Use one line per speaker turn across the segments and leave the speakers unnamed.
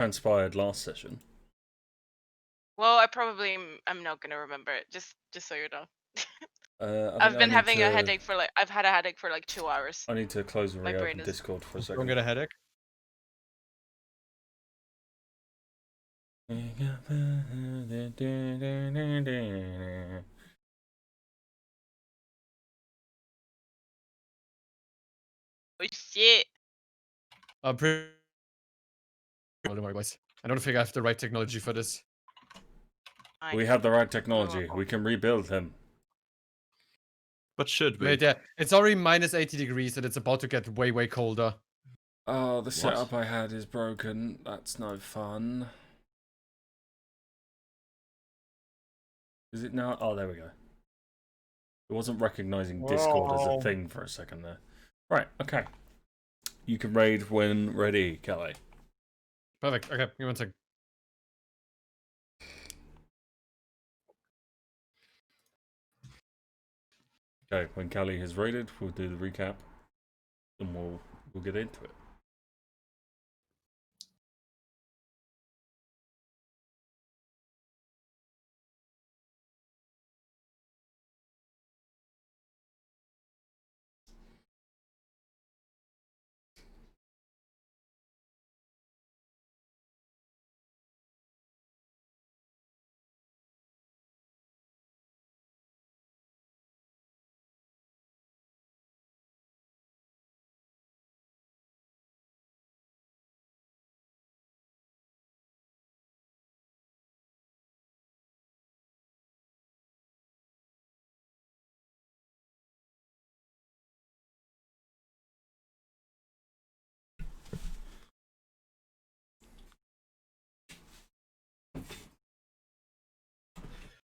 transpired last session.
Well, I'm not gonna remember it. Just so you know.
I've
been having a headache for like I've had a headache for like 2 hours.
I need to close and
My brain
reopen
is.
Discord for a second.
Don't get a headache.
Oh shit!
I'm pretty. Oh, don't worry, boys. I don't think I have the right technology for this.
We have the right technology. We can rebuild him.
But should we?
Wait, yeah, it's already minus 80 degrees and it's about to get way, way colder.
Oh, the setup I had is broken. That's no fun. Is it now? Oh, there we go. It wasn't recognizing Discord as a thing for a second there. Right, okay. You can raid when ready, Cali.
Perfect. Okay, give me 1 second.
Okay, when Cali has raided, we'll do the recap, and we'll get into it.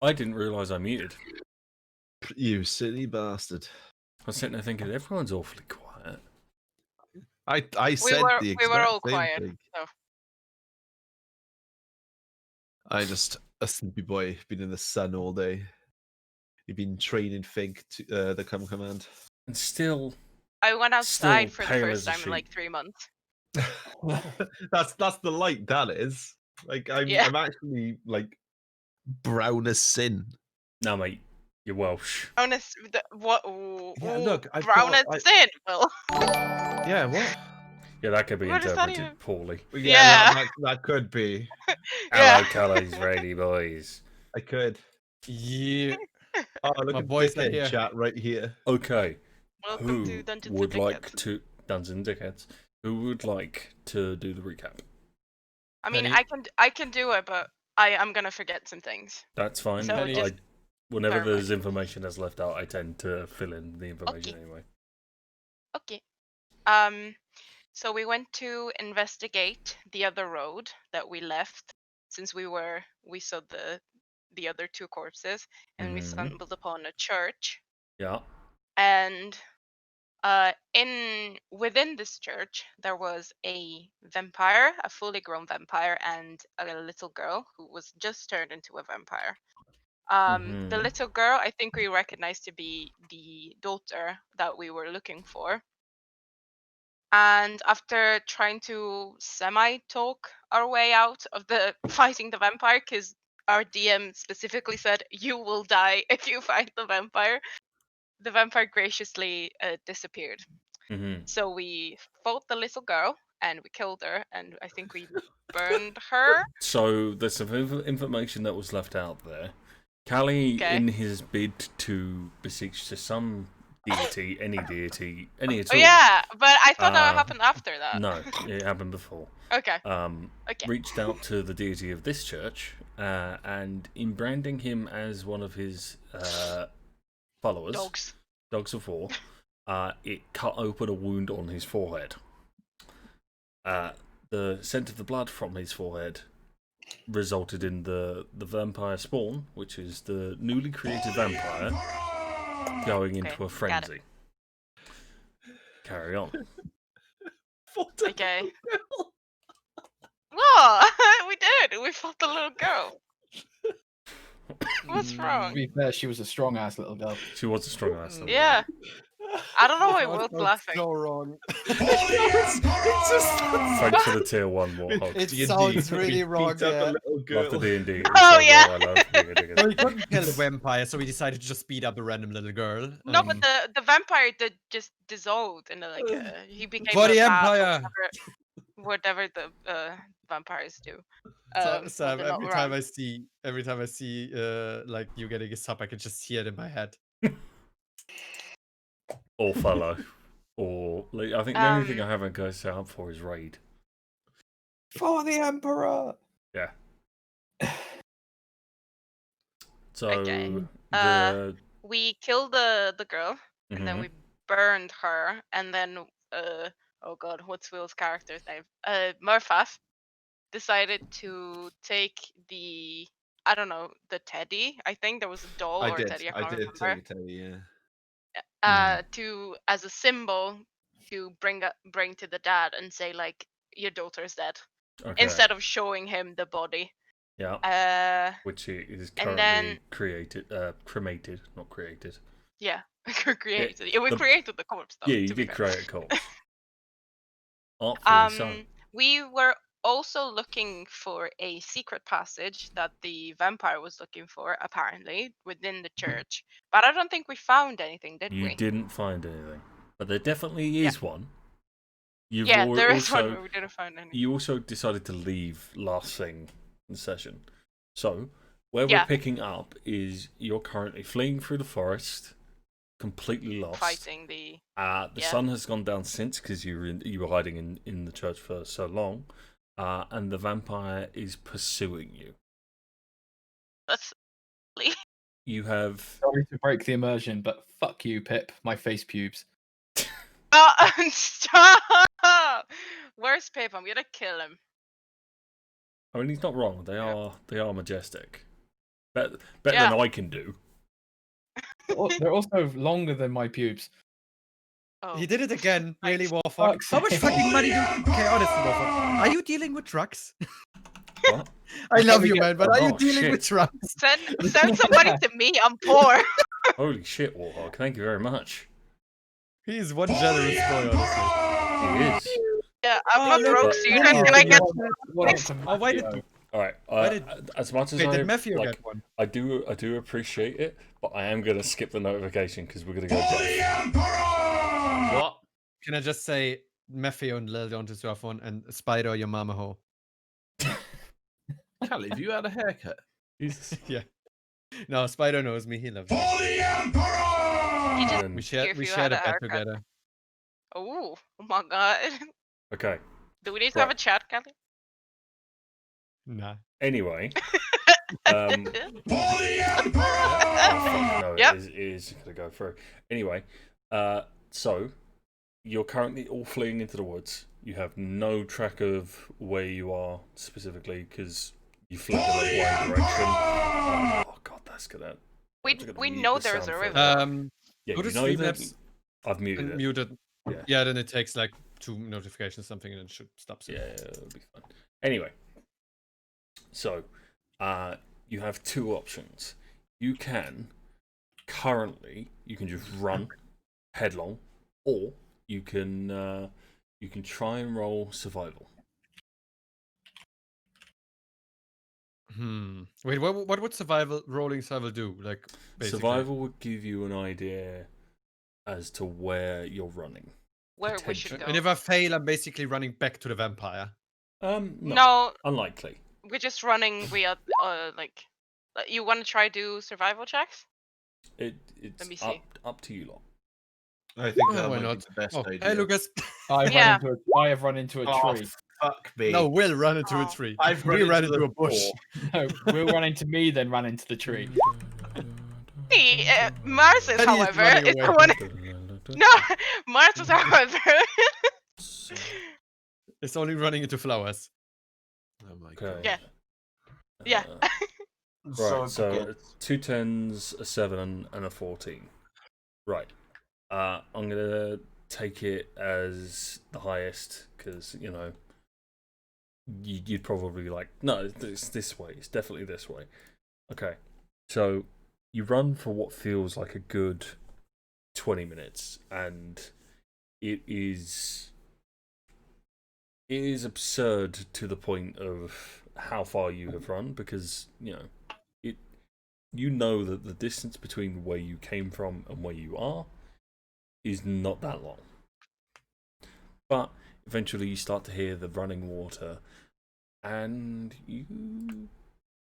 I didn't realise I muted.
You silly bastard.
I was sitting there thinking everyone's awfully quiet.
I said the exact
we were all
same
quiet.
thing.
So.
I just a sleepy boy, been in the sun all day. You've been training Fink to the command.
And still,
I went outside for the
pale
first
as a
time in like
sheep.
3 months.
that's the light. That is like I'm actually like brown as sin.
No, mate, you're Welsh.
Brown as what?
Yeah, look,
brown as sin. Well.
Yeah, what?
Yeah, that could be
What does that
interpreted
even-
poorly.
Yeah, that could be.
Hello, colours, ready, boys.
I could.
Yeah.
Oh, look
My
at
boys
this
are here.
chat right here.
Okay.
Welcome
Who
to Dungeons
would
and
like
Dickheads.
to Dungeons and Dickheads? Who would like to do the recap?
I mean,
Penny.
I can do it, but I'm gonna forget some things.
That's fine.
So
Penny.
just
Whenever
bear in
there's information that's left out, I tend to fill in the information anyway.
Okay. So we went to investigate the other road that we left, since we saw the other 2 corpses, and we stumbled upon a church.
Yeah.
And within this church there was a vampire, a fully grown vampire, and a little girl who was just turned into a vampire. The little girl, I think we recognized to be the daughter that we were looking for. And after trying to semi-talk our way out of the fighting the vampire, because our DM specifically said, "You will die if you fight the vampire," the vampire graciously disappeared. So we fought the little girl and we killed her, and I think we burned her.
So there's some information that was left out there. Cali, in his bid to beseech to some deity, any at all.
Yeah, but I thought that happened after that.
No, it happened before.
Okay.
Reached out to the deity of this church, and in branding him as one of his followers, dogs of war, it cut open a wound on his forehead. The scent of the blood from his forehead resulted in the vampire spawn, which is the newly created vampire, going into a frenzy. Carry on.
Okay. What? We did. We fought the little girl. What's wrong?
To be fair, she was a strong ass little girl.
She was a strong ass little girl.
Yeah. I don't know why
Oh,
Will's
that's
laughing.
so wrong.
it's just
Thanks for the tier 1 Warthog.
It
D&D.
sounds really
We
wrong.
beat up a
Yeah.
little
Love the
girl.
D&D.
Oh, yeah.
I love digga,
So we
digga.
couldn't kill the vampire, so we decided to just beat up a random little girl.
No, but the vampire did just dissolved in he became
For
a
the
bat or
Empire!
whatever the vampires do.
So,
when
Sam,
they're not
every time
around.
I see like you getting a sub, I can just hear it in my head.
Or follow. Or I think the only thing I haven't go set up for is raid.
for the Emperor.
Yeah. So
Okay.
the
We killed the girl, and then we burned her, and then oh god, what's Will's character's name? Murfath decided to take the the teddy. I think there was a doll or a teddy. I can't remember.
take a teddy, yeah.
To as a symbol to bring to the dad and say like your daughter's dead, instead of showing him the body.
Yeah. Which is
and
currently
then
cremated, not created.
yeah, created. Yeah, we created the corpse though.
Yeah, you
to be
did
fair.
create a corpse. Artfully so.
We were also looking for a secret passage that the vampire was looking for, apparently, within the church. But I don't think we found anything, did we?
You didn't find anything. But there definitely is one.
There is one where we didn't find anything.
You also decided to leave last thing in the session. So, where we're picking up is you're currently fleeing through the forest, completely lost.
Fighting the...
The sun has gone down since, because you were hiding in the church for so long. And the vampire is pursuing you.
That's...
You have...
Sorry to break the immersion, but fuck you, Pip. My face pubes.
Stop! Where's Pip? I'm gonna kill him.
I mean, he's not wrong. They are majestic. Better than I can do.
They're also longer than my pubes.
Oh.
He did it again. Really, Warfuck. How much fucking money do you... Okay, honestly, Warfuck. Are you dealing with drugs?
What?
I love you, man, but are you dealing with drugs?
Send some money to me. I'm poor.
Holy shit, Warhawk. Thank you very much.
He is one generous boy, honestly.
He is.
Yeah, I'm not broke, so you're not gonna get...
Why did...
Alright, as much as
did Matthew get one?
I do appreciate it, but I am gonna skip the notification because we're gonna go deaf.
What? Can I just say Matthew and Lil don't deserve one, and Spider, your mama ho.
Cali, have you had a haircut?
Jesus.
Yeah. No, Spider knows me. He loves me. We shared a bed together.
Oh my god.
Okay.
Do we need to have a chat, Cali?
Nah.
Anyway.
Yep.
It is gonna go through. Anyway, so you're currently all fleeing into the woods. You have no track of where you are specifically because you flew in the wrong direction. Oh god, that's gonna.
We know there's a river.
Yeah,
go to
you know that.
Streamlabs.
I've muted it.
Muted.
Yeah.
Yeah, then it takes like 2 notifications, something, and it should stop soon.
Yeah, it'll be fine. Anyway, so you have 2 options. You can just run headlong, or you can try and roll survival.
Wait, what would rolling survival do? Like, basically?
Survival would give you an idea as to where you're running.
Where we should go.
And if I fail, I'm basically running back to the vampire.
No.
Unlikely.
We're just running via like. You want to try do survival checks?
It's up to you lot.
I think that
why
might
not?
be the best idea.
Hey, Lucas.
I have run into a tree.
Fuck me.
No, Will ran into a tree.
We
ran into a bush.
No, Will ran into me, then ran into the tree.
Marzes, however, is the one. No, Marzes, however.
It's only running into flowers.
Oh my god.
Yeah.
Right, so 2 10s, a 7, and a 14. Right. I'm gonna take it as the highest because you'd probably like no, it's this way. It's definitely this way. Okay, so you run for what feels like a good 20 minutes, and it is absurd to the point of how far you have run, because you know that the distance between where you came from and where you are is not that long. But eventually you start to hear the running water, and you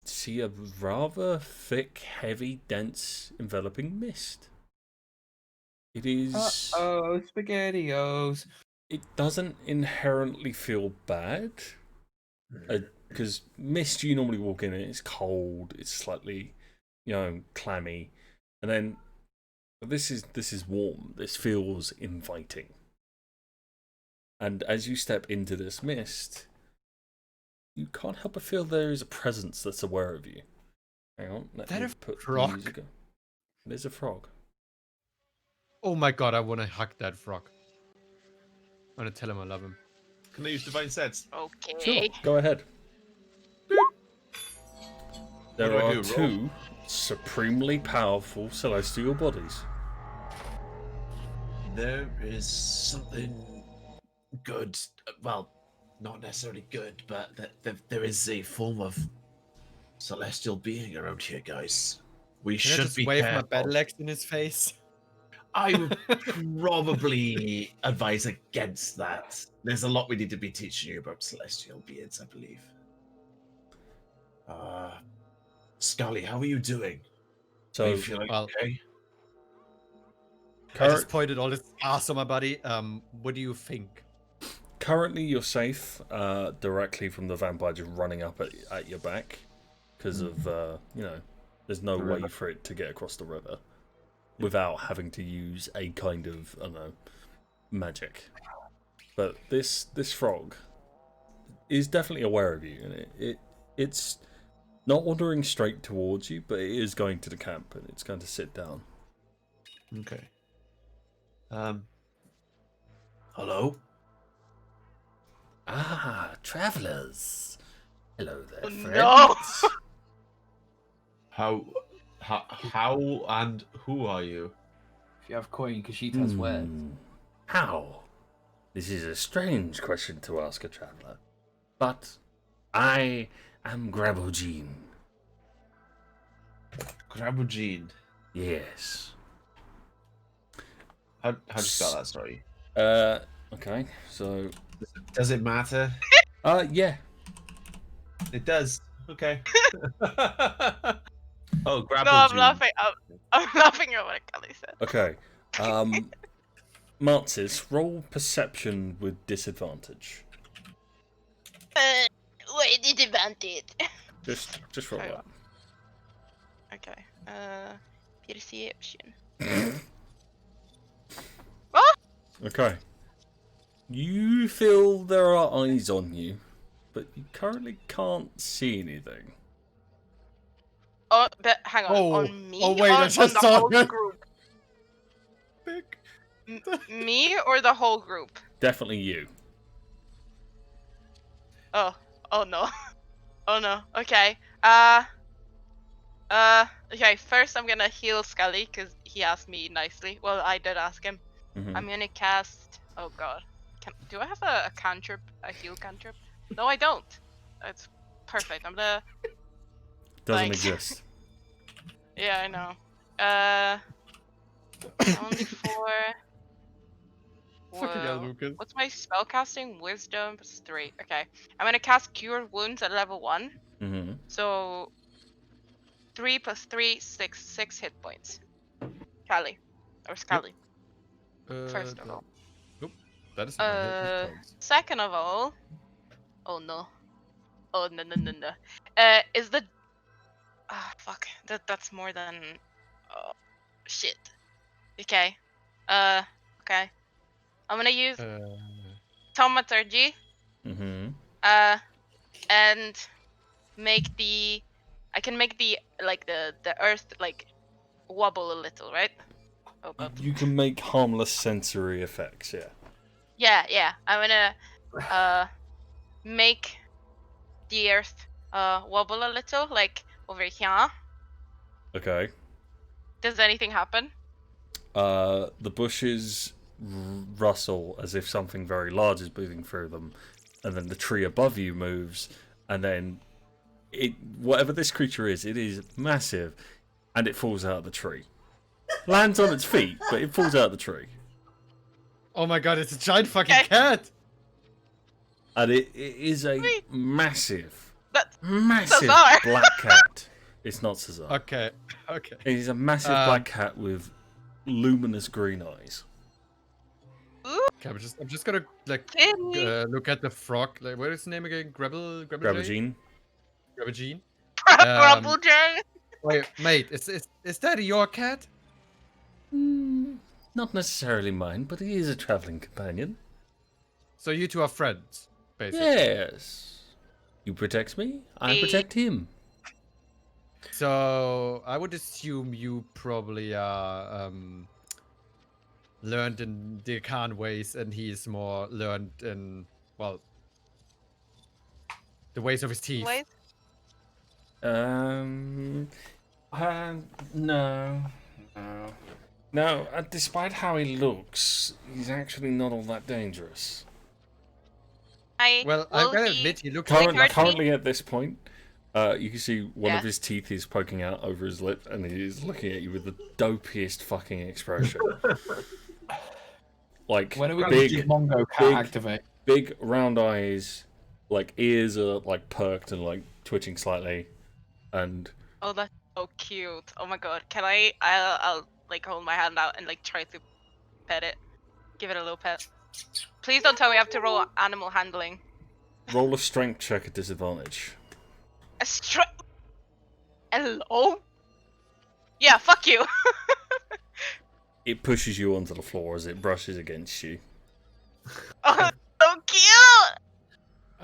see a rather thick, heavy, dense, enveloping mist. It is...
Oh, SpaghettiOs.
It doesn't inherently feel bad, because mist, you normally walk in and it's cold, it's slightly, clammy, and then this is warm. This feels inviting. And as you step into this mist, you can't help but feel there is a presence that's aware of you. Hang on, let me put the music on. There's a frog.
Oh my god, I want to hack that frog. I want to tell him I love him.
Can I use divine sense?
Okay.
Sure, go ahead. There are two supremely powerful celestial bodies.
There is something good. Well, not necessarily good, but there is a form of celestial being around here, guys. We
Can I
should
just
be
wave
careful.
my battle axe in his face?
I would probably advise against that. There's a lot we need to be teaching you about celestial beings, I believe. Skalli, how are you doing?
So,
are you feeling okay?
I just pointed all this ass on my body. What do you think?
Currently, you're safe directly from the vampire just running up at your back, because of, there's no way for it to get across the river without having to use a kind of, I don't know, magic. But this frog is definitely aware of you, and it's not wandering straight towards you, but it is going to the camp, and it's going to sit down.
Okay. Hello?
Ah, travelers. Hello there, friends.
No!
How and who are you?
If you have coin, Kashitas wears.
How? This is a strange question to ask a traveler. But I am Grabogene.
Grabogene.
Yes.
How do you spell that? Sorry.
Okay. So.
Does it matter?
Yeah.
It does. Okay. Oh, Grabogene.
No, I'm laughing. I'm laughing at what Cali said.
Okay. Marzes, roll perception with disadvantage.
What disadvantage?
Just roll that.
Okay. Perception. What?
Okay. You feel there are eyes on you, but you currently can't see anything.
Oh, but hang on. On me?
Oh wait, I just
on the
saw
whole
it.
group? Me or the whole group?
Definitely you.
Oh no. Oh no. Okay. Okay, first I'm gonna heal Skalli, because he asked me nicely. Well, I did ask him. I'm gonna cast... Oh god. Do I have a cantrip? A heal cantrip? No, I don't. That's perfect. I'm gonna...
Doesn't exist.
Yeah, I know. Only for...
Fucking hell, Lucas.
What's my spellcasting? Wisdom plus 3. Okay. I'm gonna cast Cure Wounds at level 1. So 3 plus 3, 6 hit points. Cali. Or Skalli. First of all.
Nope. That is my hit points.
Second of all. Oh no. Oh no. Is the... Ah, fuck. That's more than... Oh, shit. Okay. Okay. I'm gonna use Thaumaturgy. And make the... I can make the, like, the earth, like, wobble a little, right? Oh,
you can make harmless sensory effects, yeah.
Yeah. I'm gonna make the earth wobble a little, like over here.
Okay.
Does anything happen?
the bushes rustle as if something very large is moving through them, and then the tree above you moves, and then whatever this creature is, it is massive, and it falls out of the tree. Lands on its feet, but it falls out of the tree.
Oh my god, it's a giant fucking cat!
And it is a massive
Cesar.
black cat. It's not Cesar.
Okay.
It is a massive black cat with luminous green eyes.
Okay, I'm just gonna like look at the frog. Like, what is his name again?
Grabbagine.
Grabbagine.
Grumble Jay.
Wait, mate, is that your cat?
Not necessarily mine, but he is a traveling companion.
So you two are friends, basically.
Yes. You protect me, I protect him.
So I would assume you probably are learned in the Khan ways, and he is more learned in, well, the ways of his teeth.
Wait.
No, despite how he looks, he's actually not all that dangerous.
Well, I gotta admit, he looks
Currently at this point, you can see one of his teeth is poking out over his lip, and he is looking at you with the dopiest fucking expression. Like,
when are we going to Mongo cat activate?
Big round eyes, like ears are like perked and like twitching slightly, and
Oh, that's so cute. Oh my god. Can I'll like hold my hand out and like try to pet it. Give it a little pet. Please don't tell me I have to roll animal handling.
roll a strength check at disadvantage.
A Hello? Yeah, fuck you.
It pushes you onto the floor as it brushes against you.
Oh, so cute.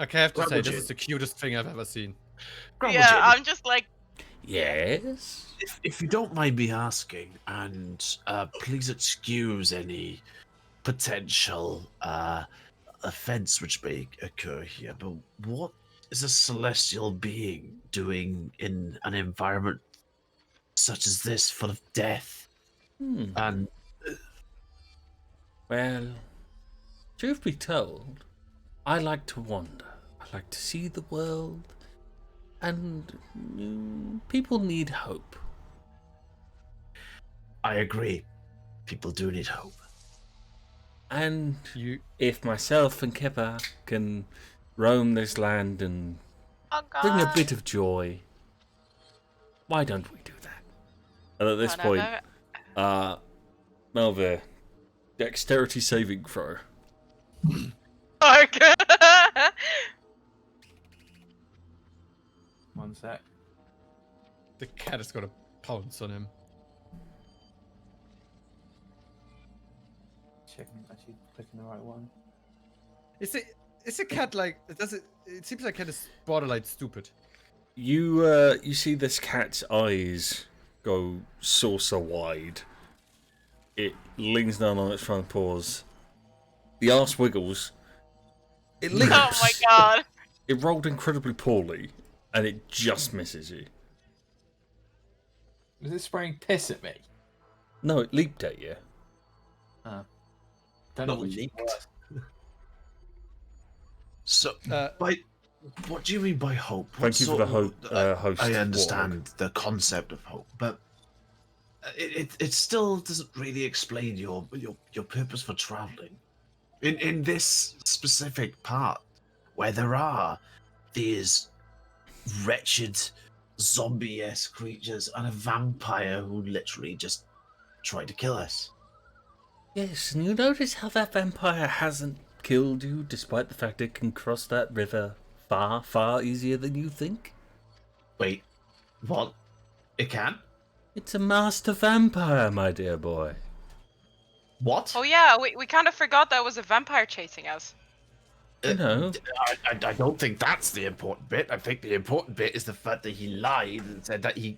Okay, I have to say, this is the cutest thing I've ever seen.
Yeah, I'm just like,
Yes?
If you don't mind me asking, and please excuse any potential offense which may occur here, but what is a celestial being doing in an environment such as this, full of death? And
Well, truth be told, I like to wander. I like to see the world, and people need hope.
I agree, people do need hope.
And if myself and Kipper can roam this land and bring a bit of joy, why don't we do that? And at this point, Malvir, dexterity saving throw.
okay.
One sec.
The cat has got a pounce on him.
Checking, actually clicking the right one.
Is a cat like? It seems like cat is borderline stupid.
You see this cat's eyes go saucer wide. It leans down on its front paws. The arse wiggles. It leaps.
Oh my god.
It rolled incredibly poorly, and it just misses you.
Was it spraying piss at me?
No, it leaped at you.
Don't know which it was.
So, by what do you mean by hope?
Thank you for the host.
I understand the concept of hope, but it still doesn't really explain your purpose for traveling. In this specific part, where there are these wretched zombie-esque creatures and a vampire who literally just tried to kill us.
Yes, and you notice how that vampire hasn't killed you, despite the fact it can cross that river far, far easier than you think?
Wait, what? It can?
It's a master vampire, my dear boy.
What?
Oh yeah, we kind of forgot that was a vampire chasing us.
You know.
I don't think that's the important bit. I think the important bit is the fact that he lied and said that he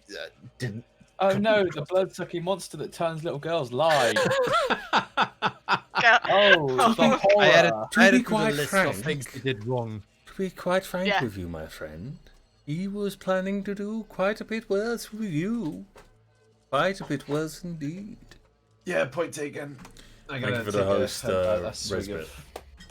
didn't.
Oh no, the blood-sucking monster that turns little girls lied. Oh, the horror.
I added
To be
to
quite
the list
frank,
of things he did wrong.
To be quite frank
Yeah.
with you, my friend, he was planning to do quite a bit worse with you. Quite a bit worse indeed.
Yeah, point taken. I'm
Thank
gonna
you for the
take
host,
a swig
Resbit.
of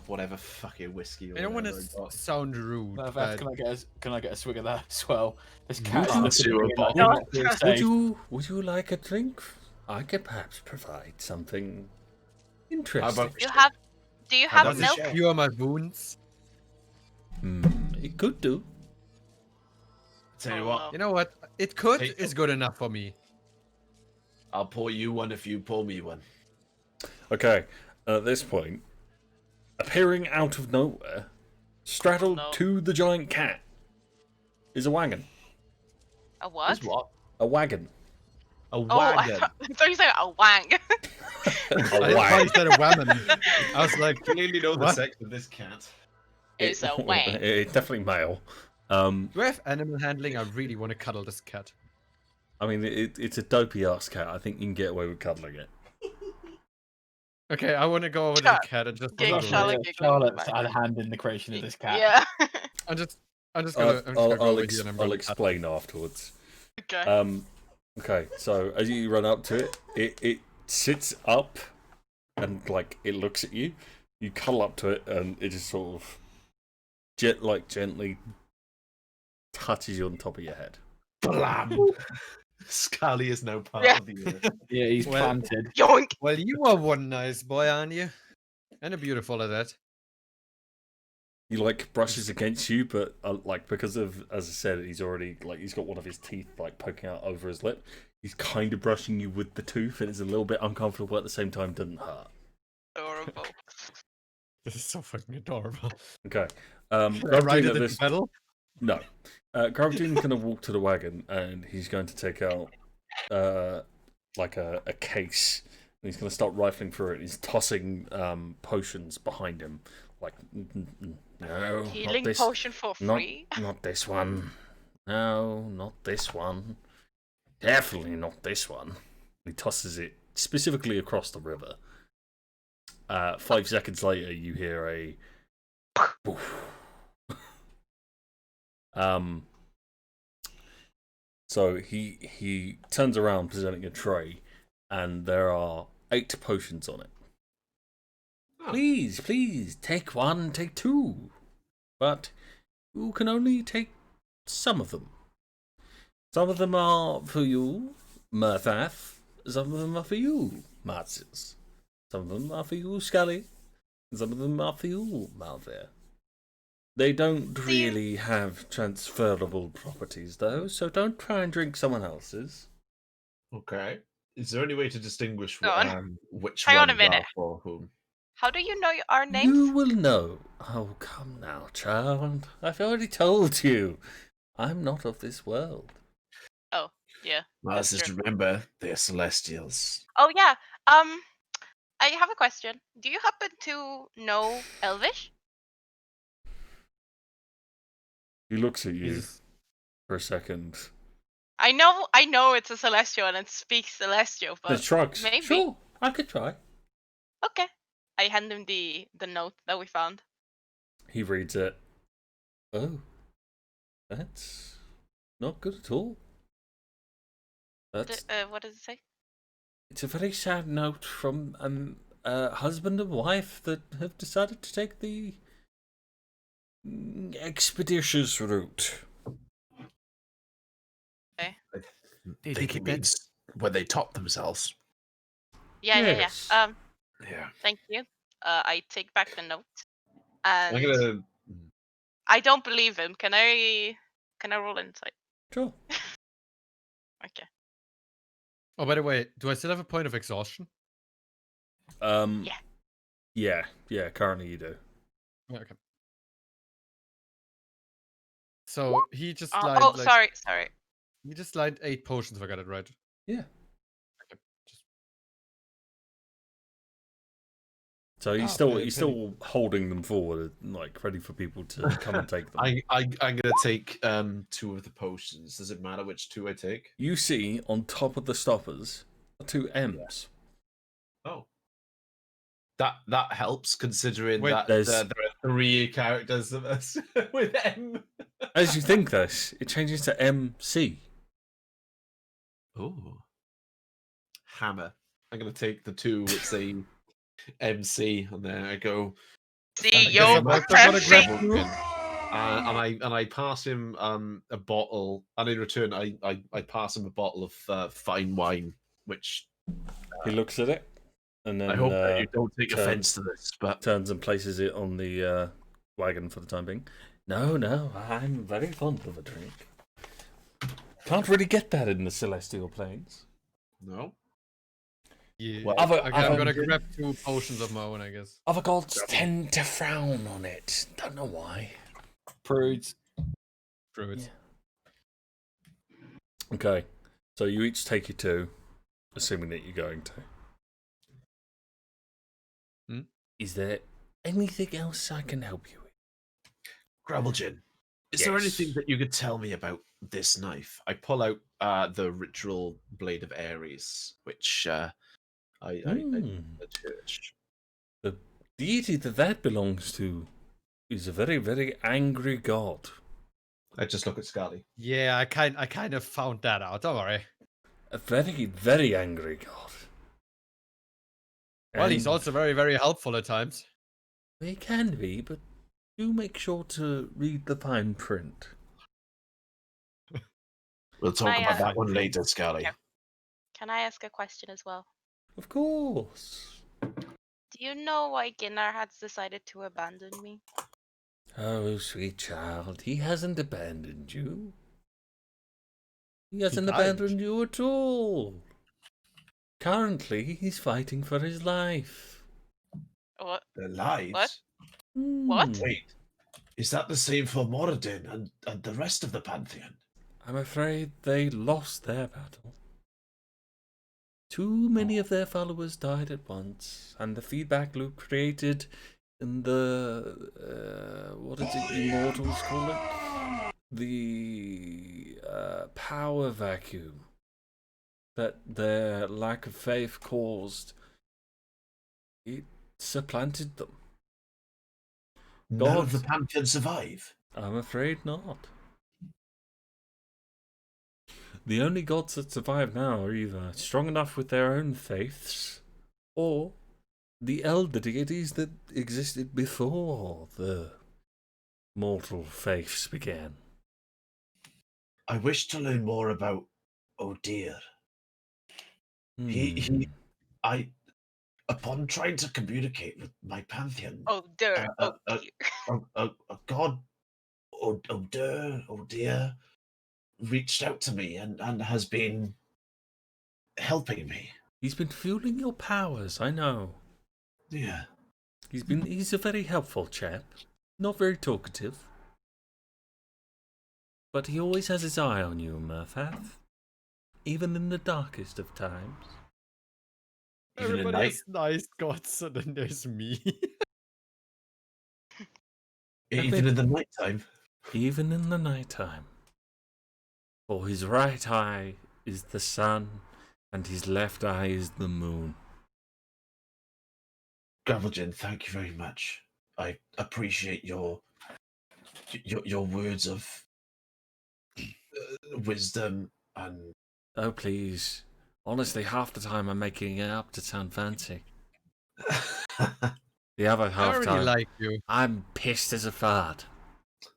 whatever fucking whiskey or
I don't want
whatever I
to
got.
sound rude,
Murfath,
but
can I get a swig of that as well? This
Would
cat
you-
is looking at me like,
No,
I'm not being safe.
Would you like a drink? I could perhaps provide something
How
interesting.
about
You have? Do you
How
have
does
about
it
milk?
cure my wounds?
It could do.
Tell you
Oh,
what,
no.
You know what? It could
Hey.
is good enough for me.
I'll pour you one if you pour me one.
Okay, at this point, appearing out of nowhere, straddled
no.
to the giant cat, is a wagon.
A what?
Is what?
A wagon.
A
Oh, I
wagon.
thought you said a wang.
A
I thought
wagon.
you said a woman. I was like,
Clearly know the
What?
sex of this cat.
It's a wang.
It's definitely male.
do I have animal handling? I really want to cuddle this cat.
I mean, it's a dopey ass cat. I think you can get away with cuddling it.
Okay, I want to go over to the
Charlotte.
cat and just
Gig
cuddle
Charlotte.
it.
Charlotte's had a hand in the creation of this cat.
Yeah.
I'm just gonna go over here and I'm
I'll
gonna
explain afterwards.
Okay.
Okay, so as you run up to it, it sits up and like it looks at you. You cuddle up to it and it just sort of gently touches you on top of your head.
Blam! Skalli is now part
Yeah.
of the earth.
Yeah, he's
Well-
planted.
Yoink.
Well, you are one nice boy, aren't you? And a beautiful at that.
He like brushes against you, but like because of, as I said, he's got one of his teeth like poking out over his lip. He's kind of brushing you with the tooth, and it's a little bit uncomfortable, but at the same time doesn't hurt.
Adorable.
This is so fucking adorable.
Okay.
Right
Gravdune
at the pedal.
No. Gravdune's going to walk to the wagon, and he's going to take out like a case. And he's going to start rifling through it. He's tossing potions behind him. Like, no, not
Healing
this.
potion for free.
Not this one. No, not this one. Definitely not this one. He tosses it specifically across the river. 5 seconds later, you hear a poof. So he turns around presenting a tray, and there are 8 potions on it.
Oh.
Please, take 1, take 2. But you can only take some of them. Some of them are for you, Murfath. Some of them are for you, Marzes. Some of them are for you, Skalli. Some of them are for you, Malvir. They don't really have transferable properties, though, so don't try and drink someone else's.
Okay. Is there any way to distinguish
Go on.
which
Hang on a
ones are
minute.
for whom?
How do you know our names?
You will know. Oh, come now, child. I've already told you. I'm not of this world.
Oh, yeah.
Well,
That's
just
true.
remember, they're celestials.
Oh yeah. I have a question. Do you happen to know Elvish?
He looks at you
Jesus.
for a second.
I know it's a celestial and it speaks celestial,
Then
but
shrugs.
maybe.
Sure, I could try.
Okay. I hand him the note that we found.
He reads it. Oh, that's not good at all. That's
What does it say?
It's a very sad note from husband and wife that have decided to take the expeditious route.
They think it means when they top themselves.
Yeah,
Yes.
yeah.
Yeah.
Thank you. I take back the note, and
I'm gonna.
I don't believe him. Can I roll insight?
Sure.
Okay.
Oh, by the way, do I still have a point of exhaustion?
Yeah. Currently, you do.
Yeah, okay. So he just
Oh,
lined like
sorry.
he just lined 8 potions if I got it right.
Yeah.
Okay. Just
So he's still holding them forward, like ready for people to come and take them.
I'm gonna take 2 of the potions. Does it matter which 2 I take?
You see on top of the stoppers are 2 M's.
Oh. That helps considering
Wait,
that
there's-
there are 3 characters of us with M.
As you think this, it changes to MC.
Oh. Hammer.
I'm gonna take the two which say MC on there. I go.
See,
"Thank you
yo,
very much,
I'm gonna grab
MC.
two.
and I pass him a bottle, and in return I pass him a bottle of fine wine, which
He looks at it, and
I
then
hope that you don't take
turns-
offense to this, but
turns and places it on the wagon for the time being. No, I'm very fond of a drink. Can't really get that in the celestial planes.
no.
Yeah.
Well,
Okay, I'm
other-
gonna grab 2 potions of my own, I guess.
Other gods tend to frown on it. Don't know why.
Prudes.
Druids.
Okay, so you each take your 2, assuming that you're going to. Is there anything else I can help you with?
Gravelgin, is there
Yes.
anything that you could tell me about this knife?
I pull out the ritual blade of Aries, which I the church.
The deity that belongs to is a very, very angry god.
I just look at Skalli.
Yeah, I kind of found that out. Don't worry.
A very, very angry god.
Well, he's
And
also very, very helpful at times.
He can be, but do make sure to read the fine print.
We'll talk
I,
about that one later, Skalli.
yeah. Can I ask a question as well?
Of course.
Do you know why Ginnar has decided to abandon me?
Oh, sweet child, he hasn't abandoned you. He hasn't
died.
abandoned you at all. Currently, he's fighting for his life.
What?
The lives?
What?
Hmm.
Wait, is that the same for Moradin and the rest of the Pantheon?
I'm afraid they lost their battle. Too many of their followers died at once, and the feedback loop created in the what is it immortals call it? The power vacuum that their lack of faith caused. It supplanted them.
None of the
Gods.
Pantheon survive.
I'm afraid not. The only gods that survive now are either strong enough with their own faiths, or the elder deities that existed before the mortal faiths began.
I wish to learn more about O'Dear. He, I, upon trying to communicate with my Pantheon,
Oh, dear.
uh,
Oh,
uh,
dear.
a god, O'Dear, reached out to me and has been helping me.
He's been fueling your powers, I know.
Yeah.
He's a very helpful chap. Not very talkative. But he always has his eye on you, Murfath. Even in the darkest of times.
Even at
Everybody
night?
has nice gods, and then there's me.
Even in the nighttime.
Even in the nighttime. For his right eye is the sun, and his left eye is the moon.
Gravelgin, thank you very much. I appreciate your words of wisdom and.
Oh, please. Honestly, half the time I'm making it up to sound fancy. The other
I
half
already
time,
like you.
I'm pissed as a fart.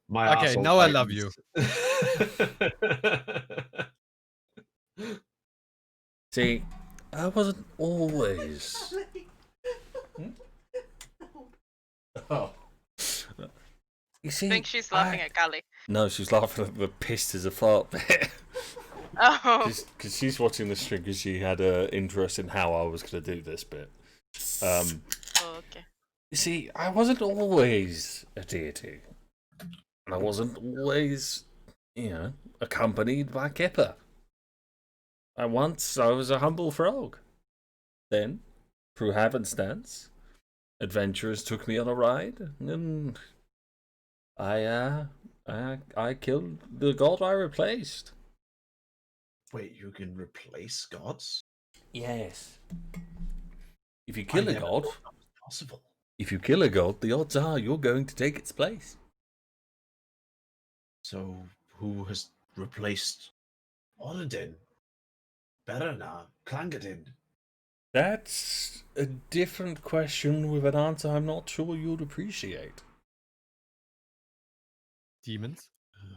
My
Okay,
arsehole
now I love you.
tightens.
See, I wasn't always. Oh. You see,
I think she's laughing at Cali.
No, she's laughing at the pissed as a fart bit.
Oh.
Because she's watching the stream because she had an interest in how I was going to do this bit.
Oh, okay.
You see, I wasn't always a deity. And I wasn't always, accompanied by Kipper. And once I was a humble frog. Then, through happenstance, adventurers took me on a ride, and I killed the god I replaced.
Wait, you can replace gods?
Yes. If you kill a
never
god,
thought that was possible.
if you kill a god, the odds are you're going to take its place.
So, who has replaced Oradin? Berana? Clangadin?
That's a different question with an answer I'm not sure you'd appreciate.
Demons?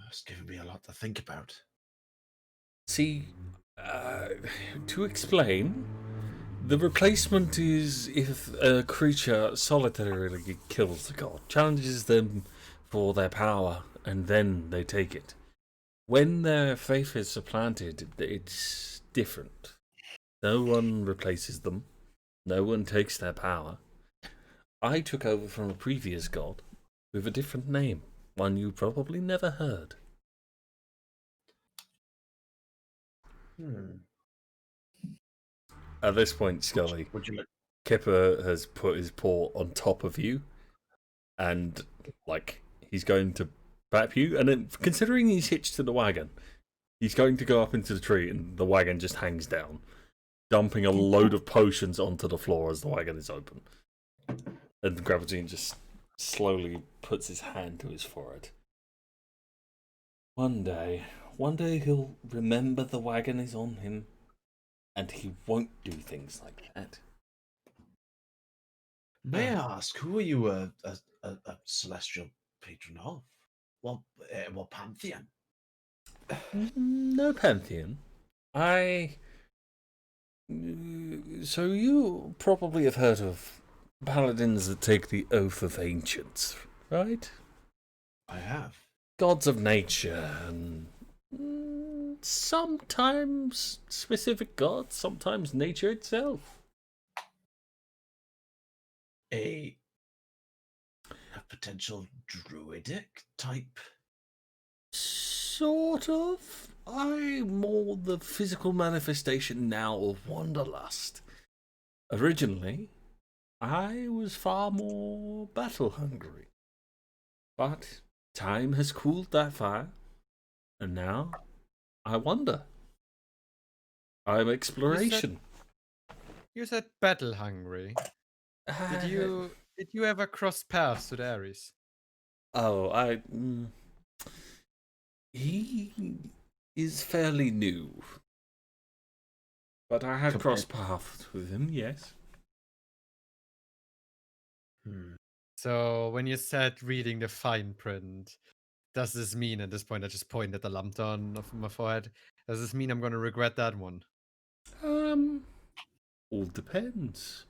It's given me a lot to think about.
See, to explain, the replacement is if a creature solitarily kills the god, challenges them for their power, and then they take it. When their faith is supplanted, it's different. No one replaces them. No one takes their power. I took over from a previous god with a different name, one you probably never heard. At this point, Skalli,
Would you like?
Kipper has put his paw on top of you, and like he's going to bap you. And then, considering he's hitched to the wagon, he's going to go up into the tree, and the wagon just hangs down, dumping a load of potions onto the floor as the wagon is open. And Gravitine just slowly puts his hand to his forehead. One day he'll remember the wagon is on him, and he won't do things like that.
May I ask, who are you a celestial patron of? What pantheon?
No pantheon. So you probably have heard of paladins that take the Oath of Ancients, right?
I have.
Gods of nature, and sometimes specific gods, sometimes nature itself.
A potential druidic type?
Sort of. I'm more the physical manifestation now of wanderlust. Originally, I was far more battle hungry. But time has cooled that fire, and now I wander. I'm exploration.
You said battle hungry. Did you ever cross paths with Aries?
Oh, he is fairly new. But I have crossed paths with him, yes.
So when you said reading the fine print, does this mean at this point I just point at the lump on of my forehead? Does this mean I'm going to regret that one?
All depends.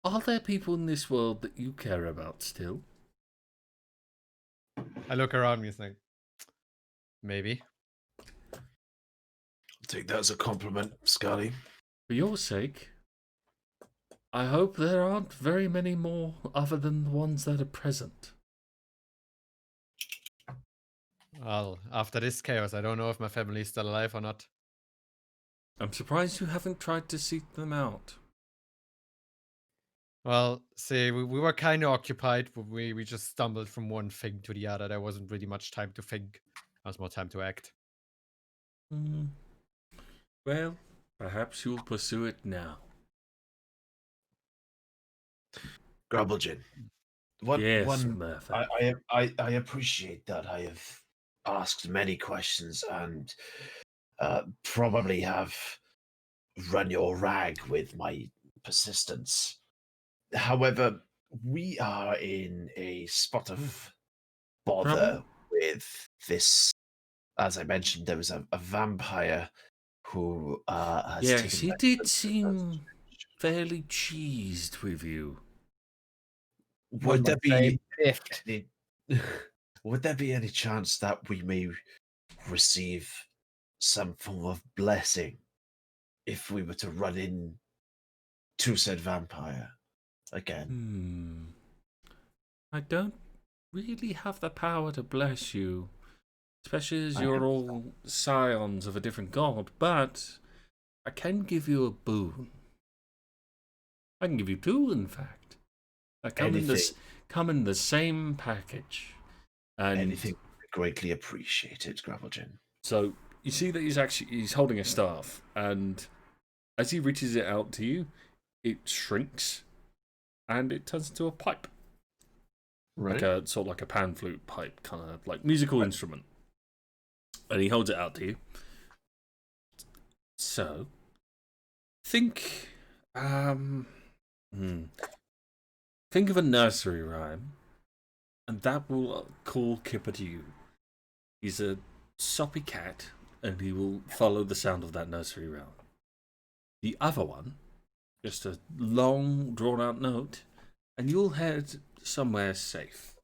Are there people in this world that you care about still?
I look around me and think, maybe.
I'll take that as a compliment, Skalli.
For your sake, I hope there aren't very many more other than the ones that are present.
Well, after this chaos, I don't know if my family is still alive or not.
I'm surprised you haven't tried to seek them out.
Well, see, we were kind of occupied. We just stumbled from one thing to the other. There wasn't really much time to think. There was more time to act.
Well, perhaps you'll pursue it now.
Grubblegin.
Yes, Murfath.
I appreciate that. I have asked many questions and probably have run your rag with my persistence. However, we are in a spot of bother with this. As I mentioned, there was a vampire who has
Yes,
taken
he did seem fairly cheesed with you.
Would there be any, would there be any chance that we may receive some form of blessing if we were to run in to said vampire again?
I don't really have the power to bless you, especially as you're all scions of a different god, but I can give you a boon. I can give you two, in fact. I come in the same package. And
anything greatly appreciated, Gravelgin.
So you see that he's holding a staff, and as he reaches it out to you, it shrinks and it turns into a pipe.
Right.
Like a pan flute pipe, kind of like musical instrument. And he holds it out to you. So, think Think of a nursery rhyme, and that will call Kipper to you. He's a soppy cat, and he will follow the sound of that nursery rhyme. The other one, just a long, drawn-out note, and you'll head somewhere safe.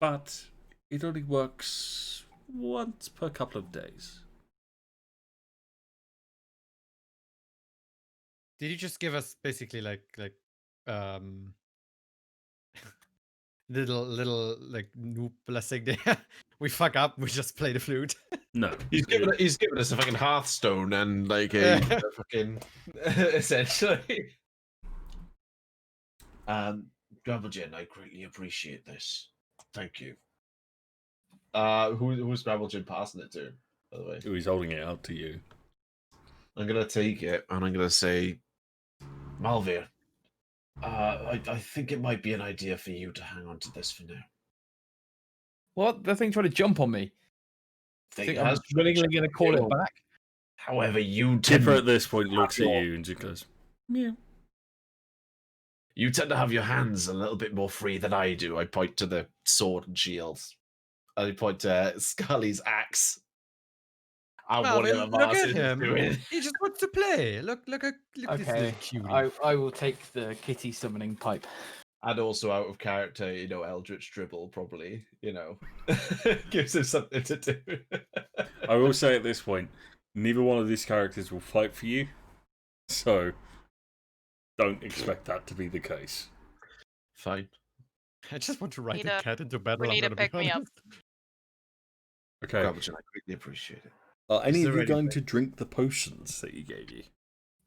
But it only works once per couple of days.
Did you just give us basically like little like noob blessing there? We fuck up, we just play the flute.
No.
He's given us a fucking Hearthstone and like a fucking essentially.
Gravelgin, I greatly appreciate this. Thank you.
Who's Gravelgin passing it to, by the way?
He's holding it out to you.
I'm gonna take it and I'm gonna say,
Malvir, I think it might be an idea for you to hang on to this for now.
What? The thing trying to jump on me. Think I'm
has
willingly going to call it back?
However, you
Kipper
tend,
at this point looks at you and just goes, meow.
you tend to have your hands a little bit more free than I do.
I point to the sword and shields. I point to Skalli's axe. And whatever
look
Marzes
at
is
him.
doing.
He just wants to play. Look at this
Okay,
little cutie.
I will take the kitty summoning pipe.
And also out of character, Eldritch Dribble probably, gives him something to do.
I will say at this point, neither one of these characters will fight for you, so don't expect that to be the case.
Fine.
I just want to ride
Need
the
a-
cat into battle.
we
I'm
need to
gonna be
pick me up.
honest.
Okay.
Gravelgin, I greatly appreciate it.
Are any
Is
of
there
you going
anything?
to drink the potions that he gave you?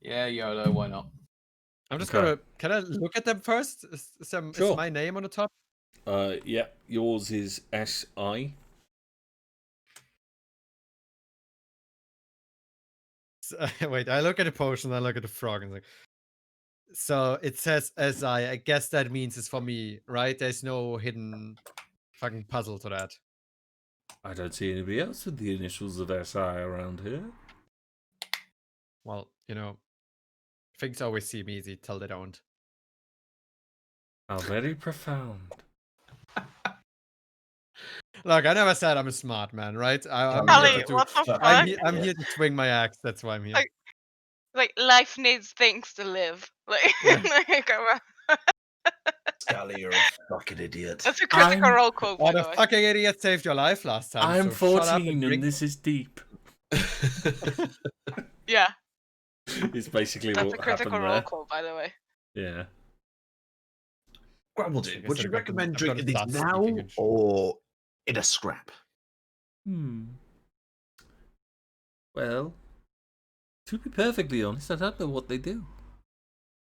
Yeah, YOLO, why not?
I'm just
Okay.
gonna. Can I look at them first? Is
Sure.
my name on the top?
Yeah, yours is SI.
Wait, I look at the potion. I look at the frog, and like. So it says SI. I guess that means it's for me, right? There's no hidden fucking puzzle to that.
I don't see anybody else with the initials of SI around here.
Well, things always seem easy till they don't.
How very profound.
Look, I never said I'm a smart man, right? I'm
Cali,
here to
what the fuck?
I'm here to swing my axe. That's why I'm here.
Like, life needs things to live. Like,
Yeah.
come on.
Skalli, you're a fucking idiot.
That's a critical role quote, by
Oh,
the
the
way.
fucking idiot saved your life last time.
I'm
so shut up
14 and
drink.
this is deep.
Yeah,
It's basically
that's a
what
critical
happened
role
there.
quote, by the way.
Yeah.
Gravelgin,
I guess
would you
I've got-
recommend
I've got to
drinking these
start
now
speaking and shit.
or in a scrap?
Well, to be perfectly honest, I don't know what they do.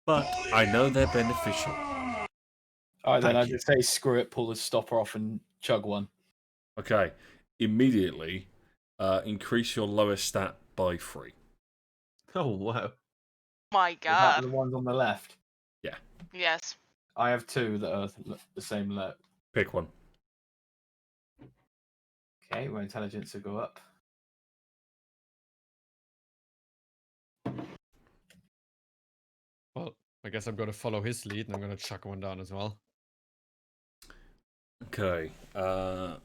But I know they're beneficial.
Alright, then
Thank
I
you.
just say screw it, pull the stopper off and chug one.
Okay. Immediately, increase your lowest stat by 3.
Oh, wow.
My
Is that
god.
the ones on the left?
Yes.
I have two that are the same level.
Pick one.
Okay, my intelligence will go up.
Well, I guess I'm gonna follow his lead, and I'm gonna chuck one down as well.
Okay. For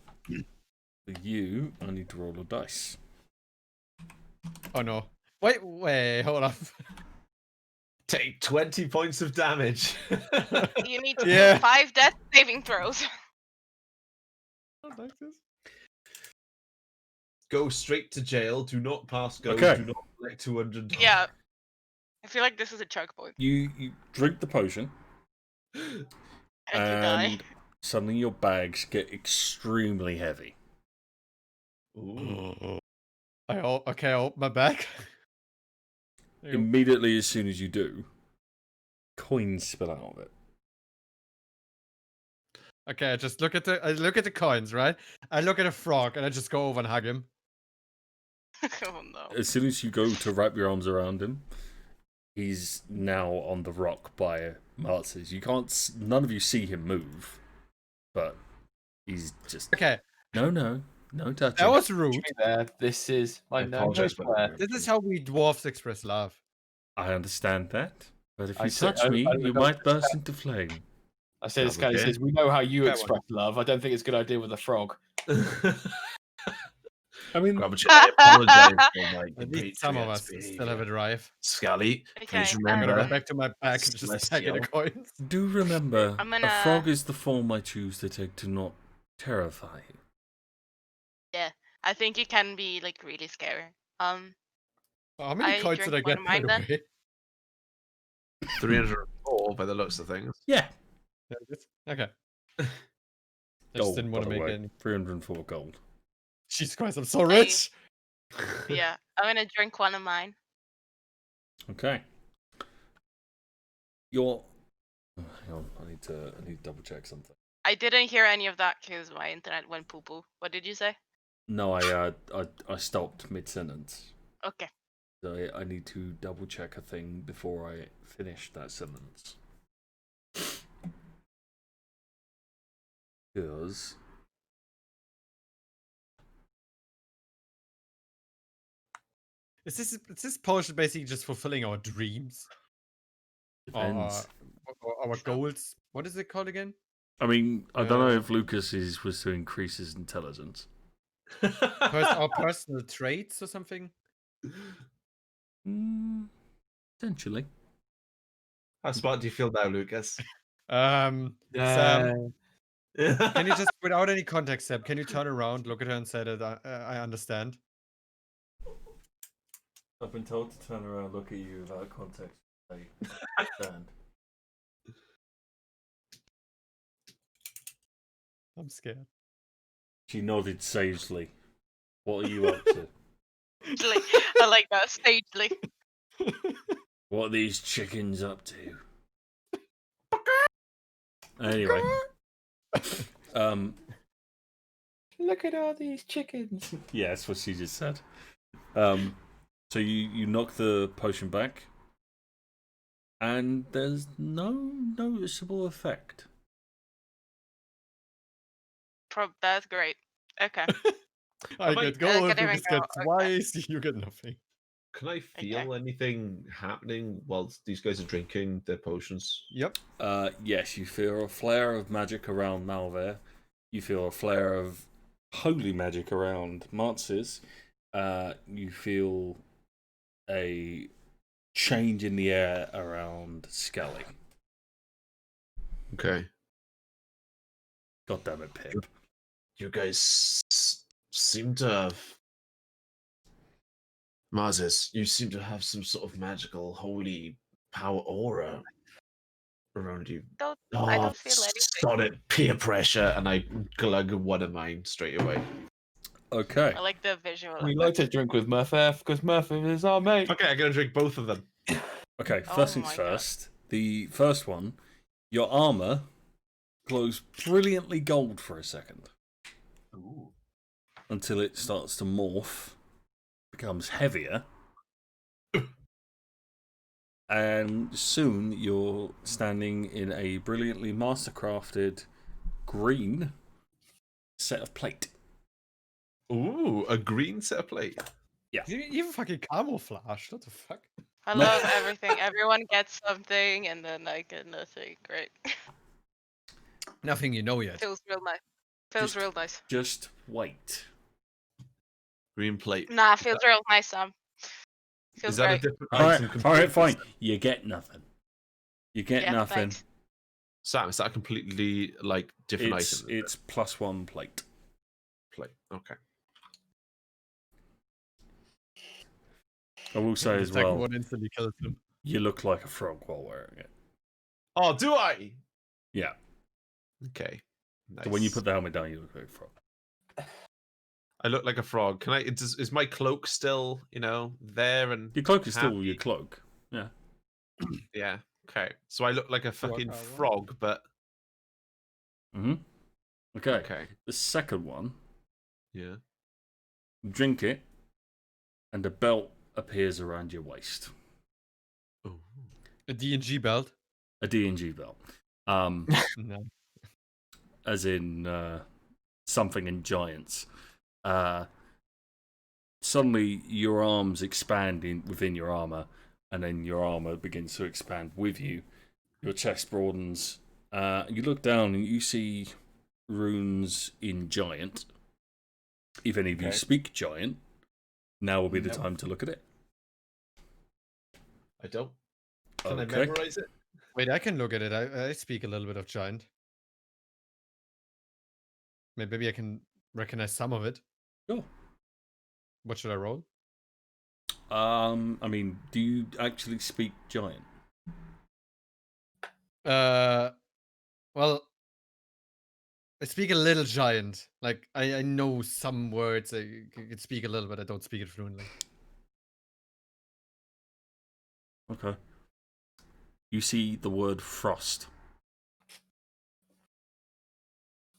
you, I need to roll a dice.
Oh no! Wait, hold on.
Take 20 points of damage.
You need to
Yeah.
do 5 death saving throws.
I don't like this.
Go straight to jail. Do not pass go.
Okay.
Do not collect $200.
Yeah. I feel like this is a choke point.
You drink the potion,
And you die.
and suddenly your bags get extremely heavy.
Ooh.
I open my bag. There you go.
Immediately, as soon as you do, coins spill out of it.
Okay, I just look at the coins, right? I look at a frog and I just go over and hug him.
Oh no.
As soon as you go to wrap your arms around him, he's now on the rock by Marzes. You can't. None of you see him move, but he's just
Okay,
no touching.
that was rude.
This is my
I apologize,
nose
but-
flare.
This is how we dwarfs express love.
I understand that, But if you touch me, you might burst into flame.
I said, Skalli says, we know how you express love. I don't think it's a good idea with a frog.
I mean,
I apologize for my
At least some of us still have a drive.
Skalli, please
I'm gonna
remember.
go back to my bag and just pack in the coins.
do remember,
I'm
a frog is the form I choose to take to not terrify you.
Yeah, I think it can be like really scary.
How many
I
coins did I
drink one
get,
of
by
mine
the
then.
way?
304 by the looks of things.
Yeah.
Okay. I just
Gold,
didn't want
by
to
the
make
way.
any.
304 gold.
Jesus Christ, I'm so rich!
Yeah, I'm gonna drink one of mine.
Okay. Hang on, I need to double check something.
I didn't hear any of that because my internet went poo poo. What did you say?
No, I stopped mid sentence.
Okay.
So I need to double check a thing before I finish that sentence. Because
Is this potion basically just fulfilling our dreams?
depends.
Or our goals? What is it called again?
I mean, I don't know if Lucas was to increase his intelligence.
Our personal traits or something?
Potentially.
How smart do you feel now, Lucas?
Sam, can you just, without any context, Sam, can you turn around, look at her, and say that I understand?
I've been told to turn around, look at you without context. I understand.
I'm scared.
She nodded sagely. What are you up to?
I like that sagely.
What are these chickens up to? Anyway.
Look at all these chickens.
Yeah, that's what she just said. So you knock the potion back, and there's no noticeable effect.
That's great. Okay.
I get gold,
Get
Lucas get twice, you get nothing.
Can I feel anything happening whilst these guys are drinking their potions?
Yep.
Yes, you feel a flare of magic around Malvir. You feel a flare of holy magic around Marzes. You feel a change in the air around Skalli.
Okay.
God damn it, Pip.
You guys seem to have. Marzes, you seem to have some sort of magical, holy power aura around you.
I don't feel anything.
Solid peer pressure, and I glug one of mine straight away.
Okay.
I like the visual.
We like to drink with Murfath because Murfath is our mate.
Okay, I'm gonna drink both of them.
Okay,
Oh
first things
my
first. The first one, your armor glows brilliantly gold for a second.
Ooh.
Until it starts to morph, becomes heavier, and soon you're standing in a brilliantly mastercrafted green set of plate.
Ooh, a green set of plate.
Yeah.
You even fucking camouflage. What the fuck?
I love everything. Everyone gets something, and then I get nothing. Great.
Nothing you know yet.
Feels real nice. Feels real nice.
Just wait.
Green plate.
Nah, feels real nice, Sam. Feels
Is that
great.
a different
Alright,
item?
alright, fine. You get nothing. You get
Yeah,
nothing.
thanks.
Sam, is that a completely like different item?
It's +1 plate.
Plate. Okay.
I will say
The
as
second
well,
one instantly kills him.
you look like a frog while wearing it.
Oh, do I?
Yeah.
Okay. Nice.
So when you put the helmet down, you look like a frog.
I look like a frog. Can I? Is my cloak still, there and
Your cloak is still
happy?
your cloak. Yeah.
Yeah. Okay. So I look like a fucking
Frog,
frog, but
Okay.
okay.
The second one,
Yeah.
drink it, and a belt appears around your waist.
Oh.
A D&G belt?
A D&G belt.
No.
As in something in Giants. Suddenly your arms expand within your armor, and then your armor begins to expand with you. Your chest broadens. You look down and you see runes in Giant. If any of you speak Giant, now will be the time to look at it.
I don't. Can I memorize it?
Wait, I can look at it. I speak a little bit of Giant. Maybe I can recognize some of it.
Sure.
What should I roll?
I mean, do you actually speak Giant?
Well, I speak a little Giant. Like, I know some words. I can speak a little, but I don't speak it fluently.
Okay. You see the word frost.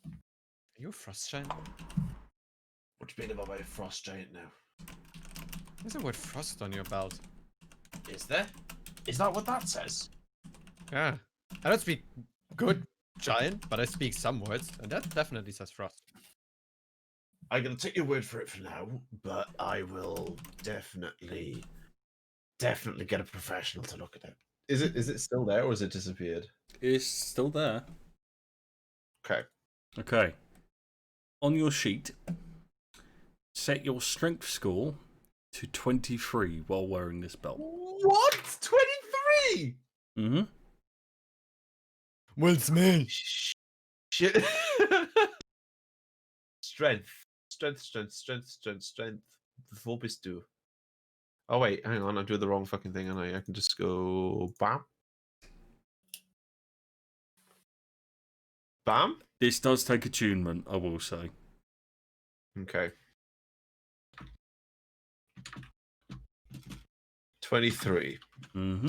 Are you a frost giant?
What do you mean about my frost giant now?
There's a word frost on your belt.
Is there? Is that what that says?
Yeah. I don't speak good Giant, but I speak some words, and that definitely says frost.
I'm gonna take your word for it for now, but I will definitely get a professional to look at it.
Is it still there or has it disappeared?
It's still there.
Okay.
Okay. On your sheet, set your strength score to 23 while wearing this belt.
What? 23?
Mm-hmm.
Will Smith.
Shit. Strength. Four bis do. Oh wait, hang on, I'm doing the wrong fucking thing, and I can just go bam. Bam?
This does take attunement, I will say.
Okay. 23.
Mm-hmm.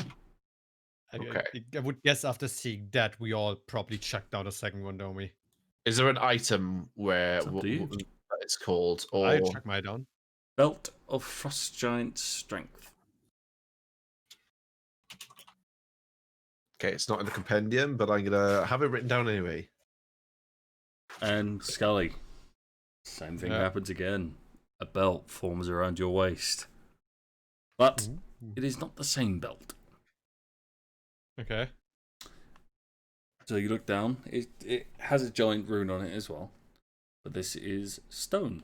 Okay.
I would guess after seeing that, we all probably checked out a second one, don't we?
Is there an item where
It's up to you.
that it's called? Or
I check my down.
Belt of Frost Giant Strength.
okay, it's not in the compendium, but I'm gonna have it written down anyway.
And Skalli. Same thing happens again. A belt forms around your waist. But it is not the same belt.
Okay.
So you look down, it has a giant rune on it as well. But this is stone.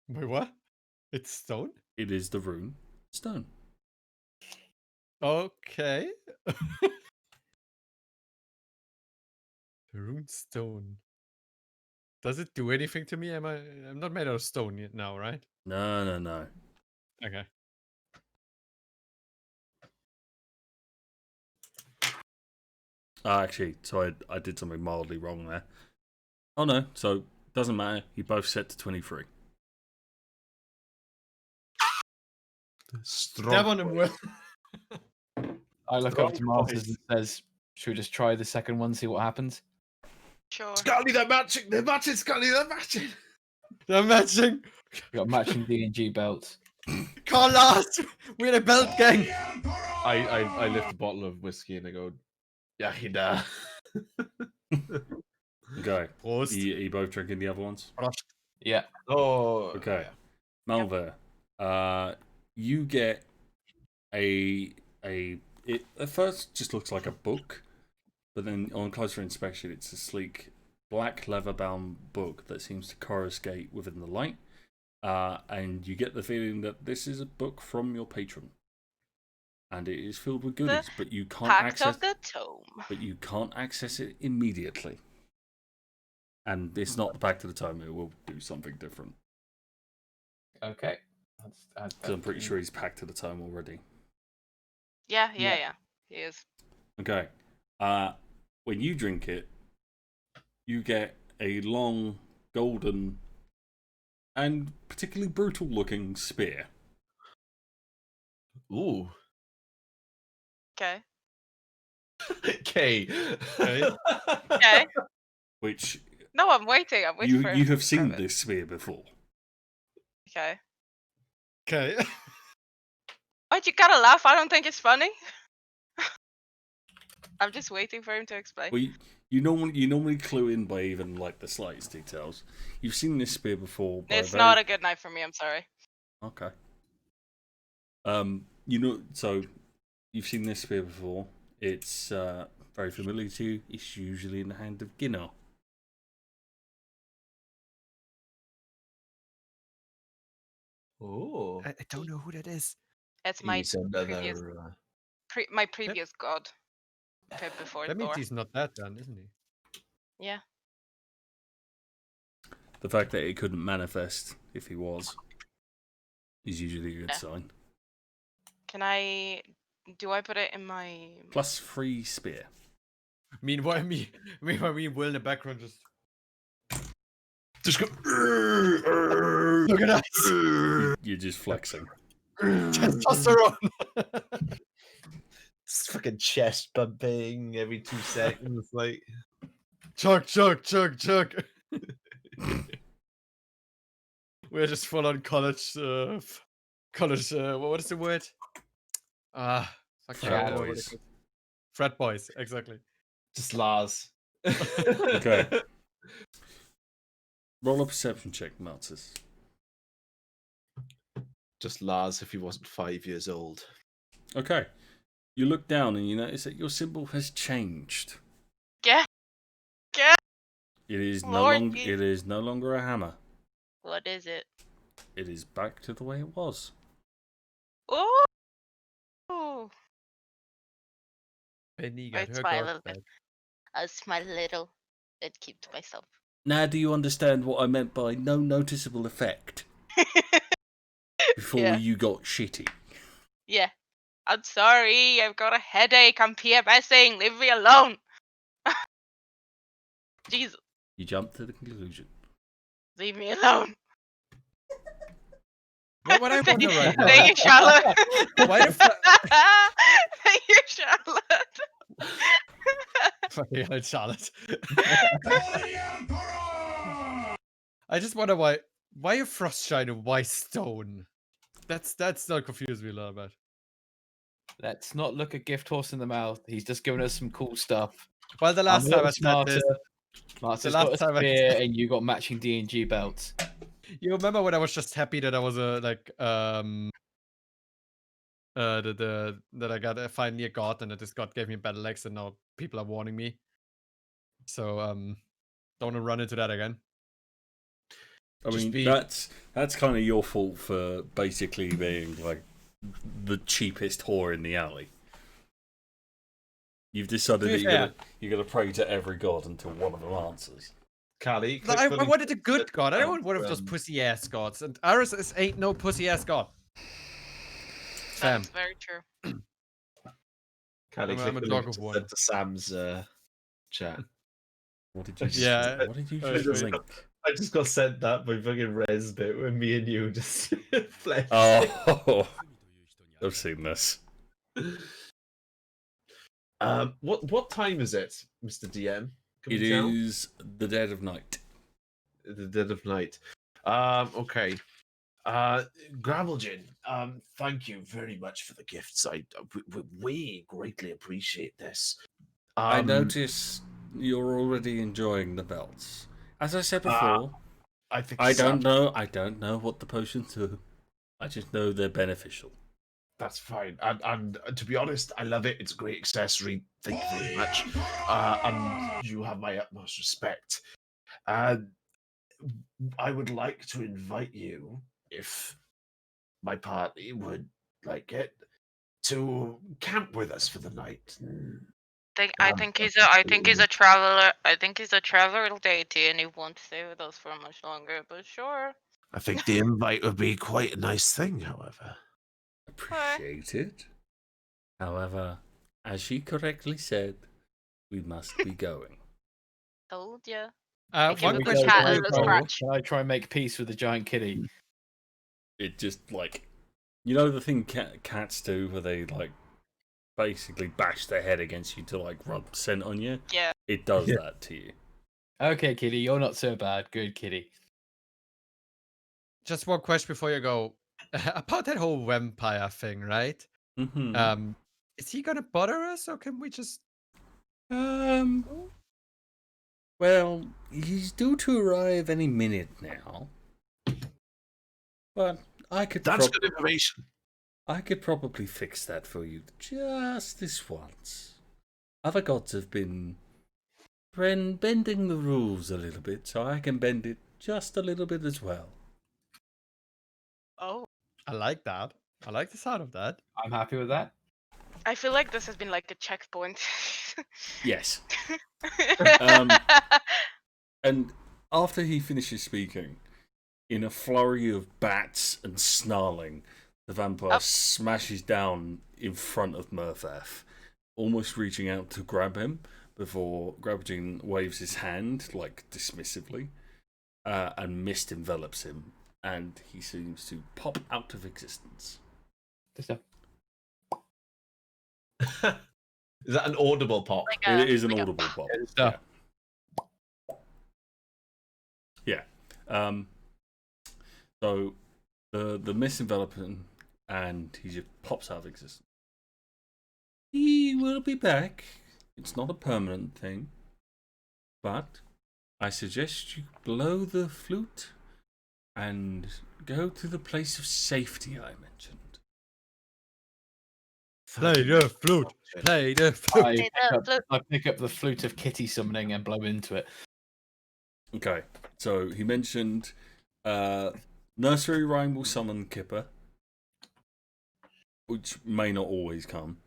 Wait, what? It's stone?
It is the rune stone.
Okay. The rune stone. Does it do anything to me? I'm not made out of stone yet now, right?
No.
Okay.
Actually, so I did something mildly wrong there. Oh no, so doesn't matter. You both set to 23.
Strong.
That one will.
I look up to Marzes and says, "Should we just try the second one, see what happens?"
Sure.
Skalli, they're matching. They're matching. Skalli, they're matching.
They're matching.
We got matching D&G belts.
Call us. We're a belt gang.
I lift a bottle of whiskey and I go, Yahida.
Okay.
Prost.
Are you both drinking the other ones?
Yeah.
Oh,
Okay.
yeah.
Malvir, you get it at first just looks like a book, but then on closer inspection it's a sleek black leather-bound book that seems to coruscate within the light, and you get the feeling that this is a book from your patron, and it is filled with goodies, but you can't
Pact of the Tome.
But you can't access it immediately. And it's not the Pact of the Tome, it will do something different.
Okay.
Because I'm pretty sure he's Pact of the Tome already.
Yeah. He is.
Okay. When you drink it, you get a long, golden, and particularly brutal looking spear.
Ooh.
Okay.
Okay.
Okay.
Which
No, I'm waiting. I'm waiting for
you have seen
it.
this spear before.
Okay.
Okay.
Why'd you gotta laugh? I don't think it's funny. I'm just waiting for him to explain.
Well, you normally clue in by even like the slightest details. You've seen this spear before.
It's not a good night for me. I'm sorry.
Okay. So you've seen this spear before. It's very familiar to you. It's usually in the hand of Ginnar.
Oh.
I don't know who that is.
It's my
He's
previous
another.
my previous god before
That means
Thor.
he's not that then, isn't he?
Yeah.
The fact that it couldn't manifest if he was is usually a good sign.
Can I? Do I put it in my?
+3 spear.
Meanwhile, me and Will in the background
Just go.
look at us.
You're just flexing.
Testosterone.
It's fucking chest bumping every 2 seconds. Like,
Chug. We're just full on college. College. What is the word?
Frat boys.
Frat boys, exactly.
just Lars.
Okay. Roll a perception check, Marzes.
Just Lars if he wasn't 5 years old.
Okay. You look down and you notice that your symbol has changed.
Yeah.
It is
Lord,
it is no longer a hammer.
What is it?
It is back to the way it was.
Ooh.
Penny
I
got her
smile a
god
little
back.
bit. I smile a little and keep to myself.
Now do you understand what I meant by no noticeable effect before
Yeah.
you got shitty?
Yeah. I'm sorry. I've got a headache. I'm PMSing. Leave me alone. Jesus.
You jumped to the conclusion.
Leave me alone.
What I wonder right now.
Thank you, Charlotte.
Why the fuck?
Thank you, Charlotte.
Fucking hell, Charlotte. I just wonder why a Frostshine and why stone? That's not confused me a little bit.
Let's not look a gift horse in the mouth. He's just giving us some cool stuff.
Well, the last time I said this,
Marta's
last
got a
time I-
spear and you got matching D&G belts.
you remember when I was just happy that I was that I got finally a god and that this god gave me battle legs and now people are warning me. So don't want to run into that again.
I mean, that's kind of your fault for basically being like the cheapest whore in the alley. You've decided that you're gonna pray to every god until one of them answers.
Cali,
I wanted a good god. I don't want one of those pussy ass gods. And Aries ain't no pussy ass god.
That's very true.
Cali,
I'm a dog of war.
sent to Sam's chat.
What did you?
Yeah.
What did you just link?
I just got sent that by fucking Res bit when me and you just flexed.
Oh, I've seen this.
What time is it, Mr. DM?
It is the dead of night.
The dead of night. Okay. Graveljin, thank you very much for the gifts. We greatly appreciate this.
I notice you're already enjoying the belts. As I said before, I don't know what the potions do. I just know they're beneficial.
That's fine. And to be honest, I love it. It's a great accessory. Thank you very much. And you have my utmost respect. I would like to invite you, if my party would like it, to camp with us for the night.
I think he's a traveler. I think he's a traveler deity, and he won't stay with us for much longer. But sure.
I think the invite would be quite a nice thing, however.
Appreciate it. However, as she correctly said, we must be going.
Told ya.
One question
cat
for
a
you,
little
Paul.
scratch.
Can I try and make peace with the giant kitty?
It just like, you know the thing cats do where they like basically bash their head against you to like rub scent on you?
Yeah.
It does that to you.
Okay, kitty, you're not so bad. Good kitty.
Just one question before you go. About that whole vampire thing, right?
Mm-hmm.
Is he gonna bother us, or can we just?
Well, he's due to arrive any minute now. But could.
That's good information.
I could probably fix that for you just this once. Other gods have been bending the rules a little bit, so I can bend it just a little bit as well.
Oh.
I like that. I like the sound of that.
I'm happy with that.
I feel like this has been like a checkpoint.
Yes. And after he finishes speaking, in a flurry of bats and snarling, the vampire smashes down in front of Murfath, almost reaching out to grab him before Grabogen waves his hand, like dismissively, and mist envelops him, and he seems to pop out of existence.
Is that an audible pop?
It is an audible pop. Yeah. So the mist envelops him, and he just pops out of existence. He will be back. It's not a permanent thing, but I suggest you blow the flute and go to the place of safety I mentioned.
Play the flute. Play the flute.
I pick up the flute of Kitty summoning and blow into it.
Okay, so he mentioned nursery rhyme will summon Kipper, which may not always come,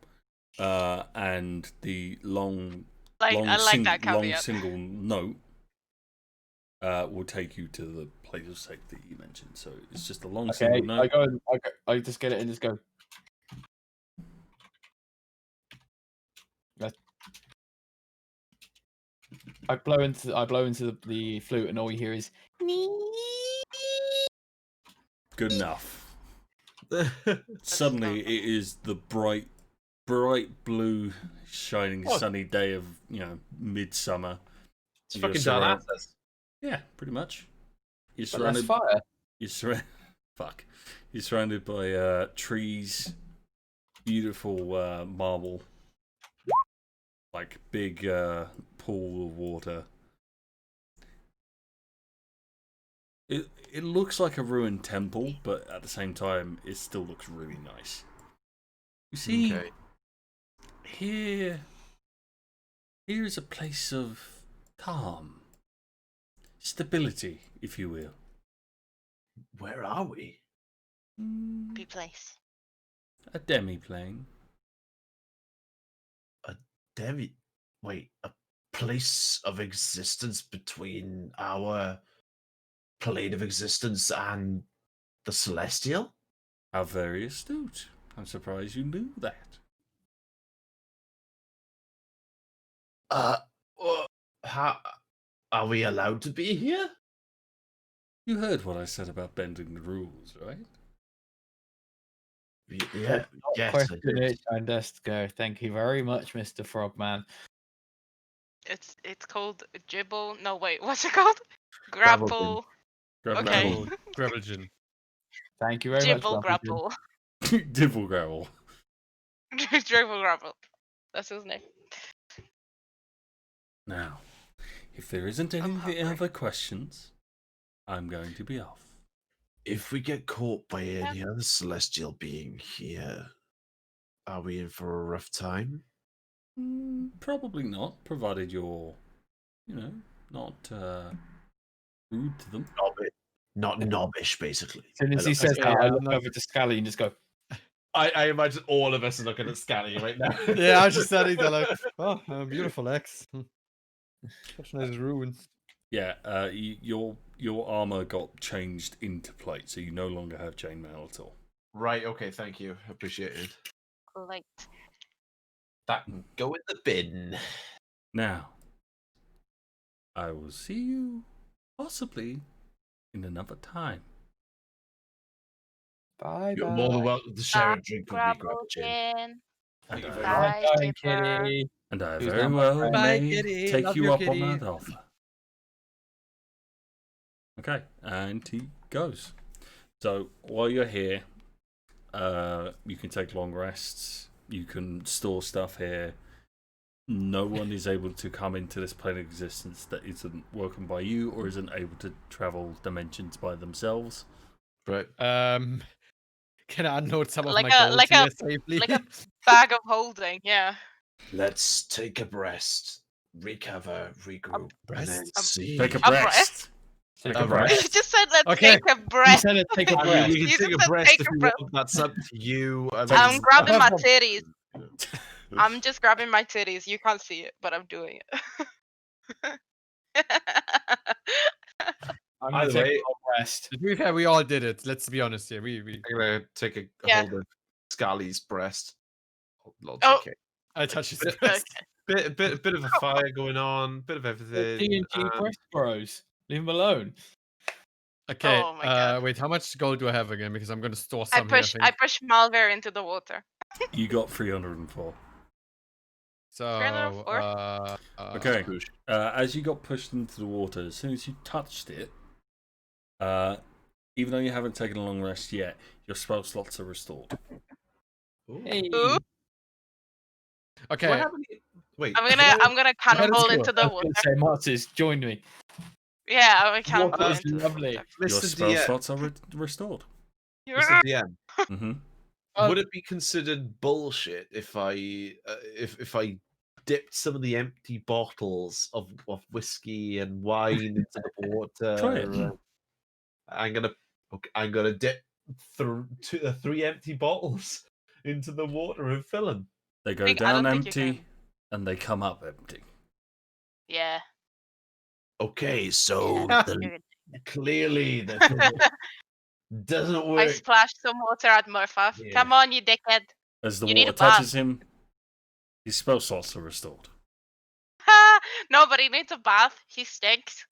and the long single note will take you to the place of safety you mentioned. So it's just a long single note.
I just get it and just go. I blow into the flute, and all you hear is.
Good enough. Suddenly, it is the bright blue, shining, sunny day of midsummer.
It's fucking Darnassus.
Yeah, pretty much. You're
surrounded by fire.
You're surrounded by trees, beautiful marble, like big pool of water. It looks like a ruined temple, but at the same time, it still looks really nice. You see, here is a place of calm, stability, if you will.
Where are we?
Be place.
A demi-plane.
Wait, a place of existence between our plane of existence and the celestial?
How very astute. I'm surprised you knew that.
How are we allowed to be here?
You heard what I said about bending the rules, right?
Yeah, yes.
Thank you very much, Mr. Frogman.
It's called Gibble. No, wait, what's it called? Grapple. Okay.
Grabogen.
Thank you very
Gibble
much.
Grapple.
Dibble Gravel.
Gibble Grapple. That's his name.
Now, if there isn't any other questions, I'm going to be off.
If we get caught by any other celestial being here, are we in for a rough time?
Probably not, provided you're, not rude to them.
Not knobbish, basically.
As soon as he says that, I look over to Skalli and just go.
I imagine all of us are looking at Skalli right now.
Yeah, I was just standing there like, oh, beautiful X. Such nice ruins.
Yeah, your armor got changed into plate, so you no longer have chainmail at all.
Right, okay, thank you. Appreciate it.
Like
that can go in the bin.
Now, I will see you possibly in another time.
Bye.
You're more than welcome to share a drink with me, Grabogen.
And
Bye,
Kitty.
And I very well may take you up on that offer. Okay, and he goes. So while you're here, you can take long rests. You can store stuff here. No one is able to come into this plane of existence that isn't welcomed by you or isn't able to travel dimensions by themselves.
Right.
Can I unload some of
Like
my
a-
gold
like a-
here safely?
like a bag of holding. Yeah.
Let's take a rest, recover, regroup, and then see.
Take a
A breath?
breast.
Take
A
a breath.
You just said let's
Okay.
take a
You
breath.
said it, take a
I mean,
breath.
we can
You
take a
just said
breast
take
if
a
you
breath.
want. That's up to you. I mean,
I'm grabbing my
Have a-
titties. I'm just grabbing my titties. You can't see it, but I'm doing it.
I'm gonna
Either
take
way-
a long rest.
To be fair, we all did it. Let's be honest here. We
I'm gonna take a
Yeah.
hold of Skalli's breast. Lod's
Oh.
okay.
I touched his
Bit-
breast.
Bit of a fire going on. Bit of everything.
D&G breast bros. Leave them alone.
Okay.
Oh my God.
Wait, how much gold do I have again? Because I'm gonna store
I
some here.
push Malvir into the water.
You got 304.
So
304?
Okay.
push.
As you got pushed into the water, as soon as you touched it, even though you haven't taken a long rest yet, your spell slots are restored.
Hey.
Ooh.
Okay.
Do I have any... Wait.
I'm gonna cannonball
go.
into the
I was
water.
gonna say, Marzes, join me.
Yeah, I'm gonna cannonball
Water is
into the
lovely.
water.
Your
Mr.
spell
DM,
slots are restored.
Mr. DM,
Mm-hmm.
would it be considered bullshit if I dipped some of the empty bottles of whiskey and wine into the water?
Try it.
I'm gonna dip 3 empty bottles into the water and fill them.
They go
I
down
don't think you
empty
can.
and they come up empty.
Yeah.
Okay, so clearly that doesn't
I
work.
splashed some water at Murfath.
Yeah.
Come on, you dickhead.
As the
You need
water
a bath.
touches him, his spell slots are restored.
Nobody needs a bath. He stinks.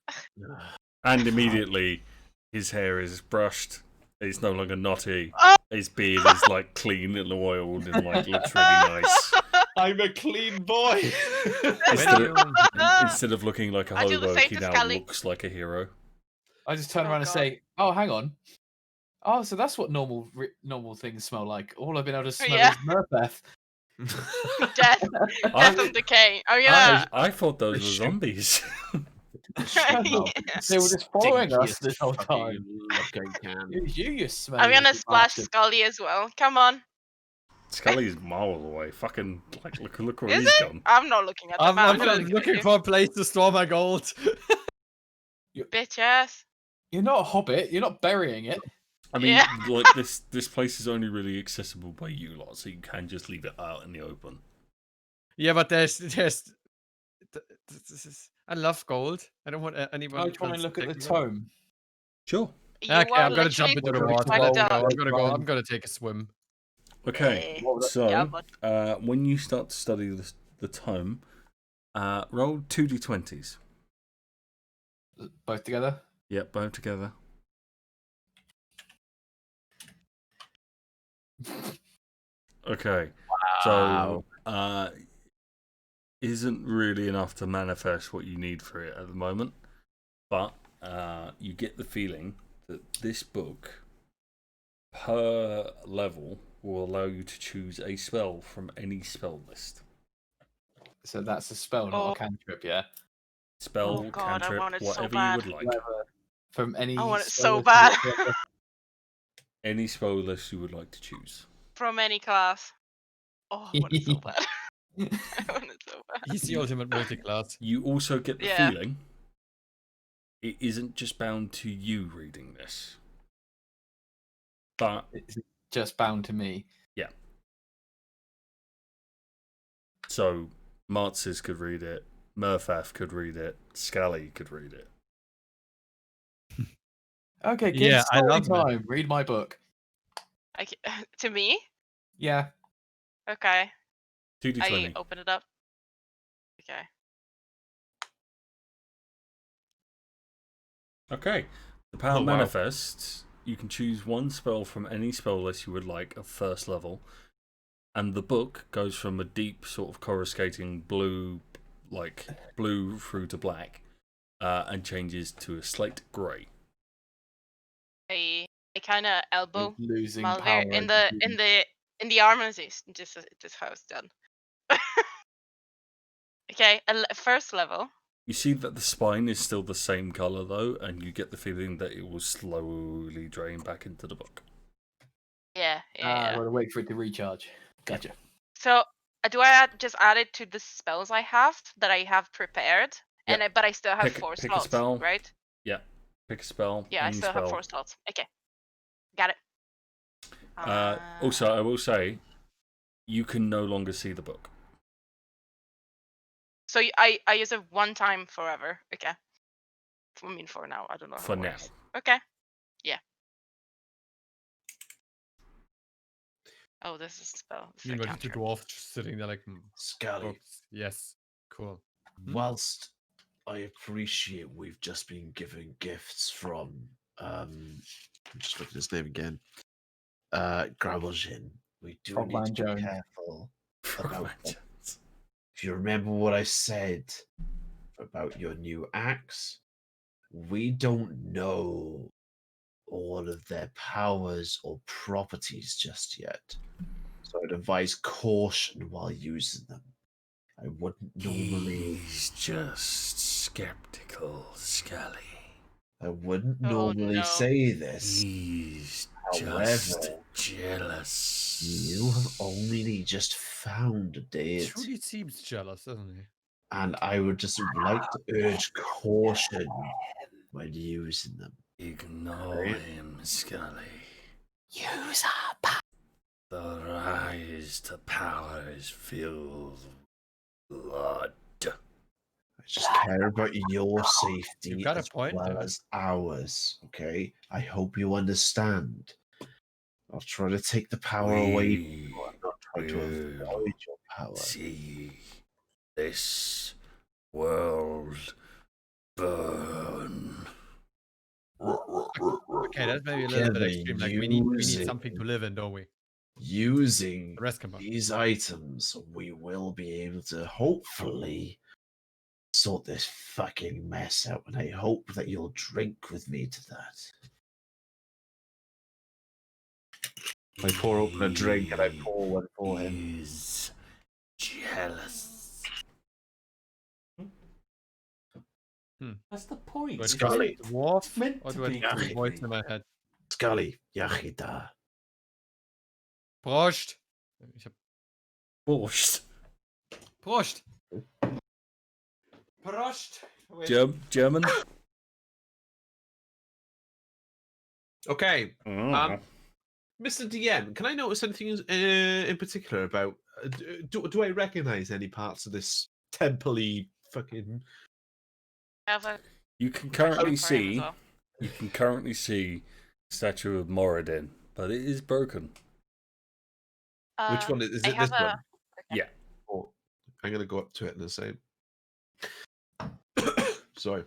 And immediately, his hair is brushed. It's no longer knotty.
Oh!
His beard is like clean and oiled and like looks really nice.
I'm a clean boy.
Instead of looking like a
I do the
hobo,
same
he
to
now
Skalli.
looks like a hero.
I just turn
Oh,
around and
God.
say, "Oh, hang on. Oh, so that's what normal things smell like. All I've been able to smell
Yeah.
is Murfath."
Death. Death and decay. Oh yeah.
I thought those were
Shoot.
zombies.
They were just following us this whole time.
Look, I can.
You smell.
I'm gonna splash Skalli as well. Come on.
Scully's miles away. Fucking like look where
Is
he's
it?
gone.
I'm not looking at the
I'm
map. I'm not
looking
at
for a place to store my gold.
you. Bitch ass.
You're not a hobbit. You're not burying it.
I mean,
Yeah.
like this place is only really accessible by you lot, so you can just leave it out in the open.
Yeah, but there's I love gold. I don't want anyone.
I try and
else
look
to
at the
take it.
tome.
Sure.
You
Okay,
are
I'm gonna jump
literally
into the water.
fucked
Well,
up.
I'm gonna take a swim.
Okay.
Yeah,
So
but
when you start to study the tome, roll 2d20s.
Both together.
Yep, both together. Okay.
Wow.
So isn't really enough to manifest what you need for it at the moment, but you get the feeling that this book per level will allow you to choose a spell from any spell list.
So that's a spell, not a cantrip, yeah.
Spell,
Oh God, I
cantrip,
want it so
whatever
bad.
you would like.
Whatever. From any.
I want it
spell
so
list
bad.
whatsoever.
Any spell list you would like to choose.
From any class. Oh, I want it so bad. I want it so bad.
He's the ultimate multi-class.
You also get the
Yeah.
feeling it isn't just bound to you reading this, but
It's just bound to me.
so Marzes could read it, Murfath could read it, Skalli could read it.
Okay, give
Yeah, I
story
love that.
time. Read my book.
To me?
Yeah.
Okay.
2d20.
I open it up. Okay.
Okay. The power
Oh, wow.
manifests. You can choose one spell from any spell list you would like at first level, and the book goes from a deep sort of coruscating blue, like blue through to black, and changes to a slate grey.
I kind of elbow
Losing power.
Malvir in the arm and this how it's done. Okay, first level.
You see that the spine is still the same color though, and you get the feeling that it will slowly drain back into the book.
Yeah.
I've got to wait for it to recharge. Gotcha.
So do I just add it to the spells I have that I have prepared?
Yep.
But I still have
Pick
4
a
slots,
spell.
right?
Yeah. Pick a spell.
Yeah, I
any
still
spell.
have 4 slots. Okay. Got it.
Also, I will say, you can no longer see the book.
So I use it one time forever. Okay. I mean, for now. I don't know how
For
it
now.
works. Okay. Yeah. Oh, this is a spell. This is a
Meanwhile, the
counter.
dwarf just sitting there like,
Skalli,
books. Yes, cool.
whilst I appreciate we've just been given gifts from I'm just looking at his name again. Gravelgin. We do
Frogman
need to be
Jones.
careful about them. If you remember what I said about your new axe, we don't know all of their powers or properties just yet. So I'd advise caution while using them. I wouldn't normally.
He's just skeptical, Skalli.
I wouldn't
Oh,
normally
no.
say this.
He's
However,
just jealous.
You have only just found a deity,
Truly seems jealous, doesn't he?
and I would just like to urge caution when using them.
Ignore him, Skalli.
Use up.
The rise to power is filled with blood.
I just care about your safety
You've got a
as
point
well
there.
as ours, okay? I hope you understand. I'll try to take the power away from you. I'm not trying to avoid your power.
See this world burn.
Okay, that's maybe a little bit extreme. Like we need something to live in, don't we?
Using
The rest can buy.
these items, we will be able to hopefully sort this fucking mess out, and I hope that you'll drink with me to that. I pour open a drink and I pour one for him.
He's jealous. That's the point.
Do I
It's
trust
Skalli.
the dwarf,
meant
or
to
do I
be
trust the
creepy.
voice in my head?
Skalli, Yachida.
Prost! Ich hab
Borscht.
Prost! Prost!
German.
Okay,
Mm.
Mr. DM, can I notice anything in particular about? Do I recognize any parts of this temple-y fucking?
Have a
You can
question
currently
for him as
see.
well.
You can currently see statue of Moradin, but it is broken.
Which one is
I
it?
have
This one?
Yeah.
Oh, I'm gonna go up to it in a second. Sorry,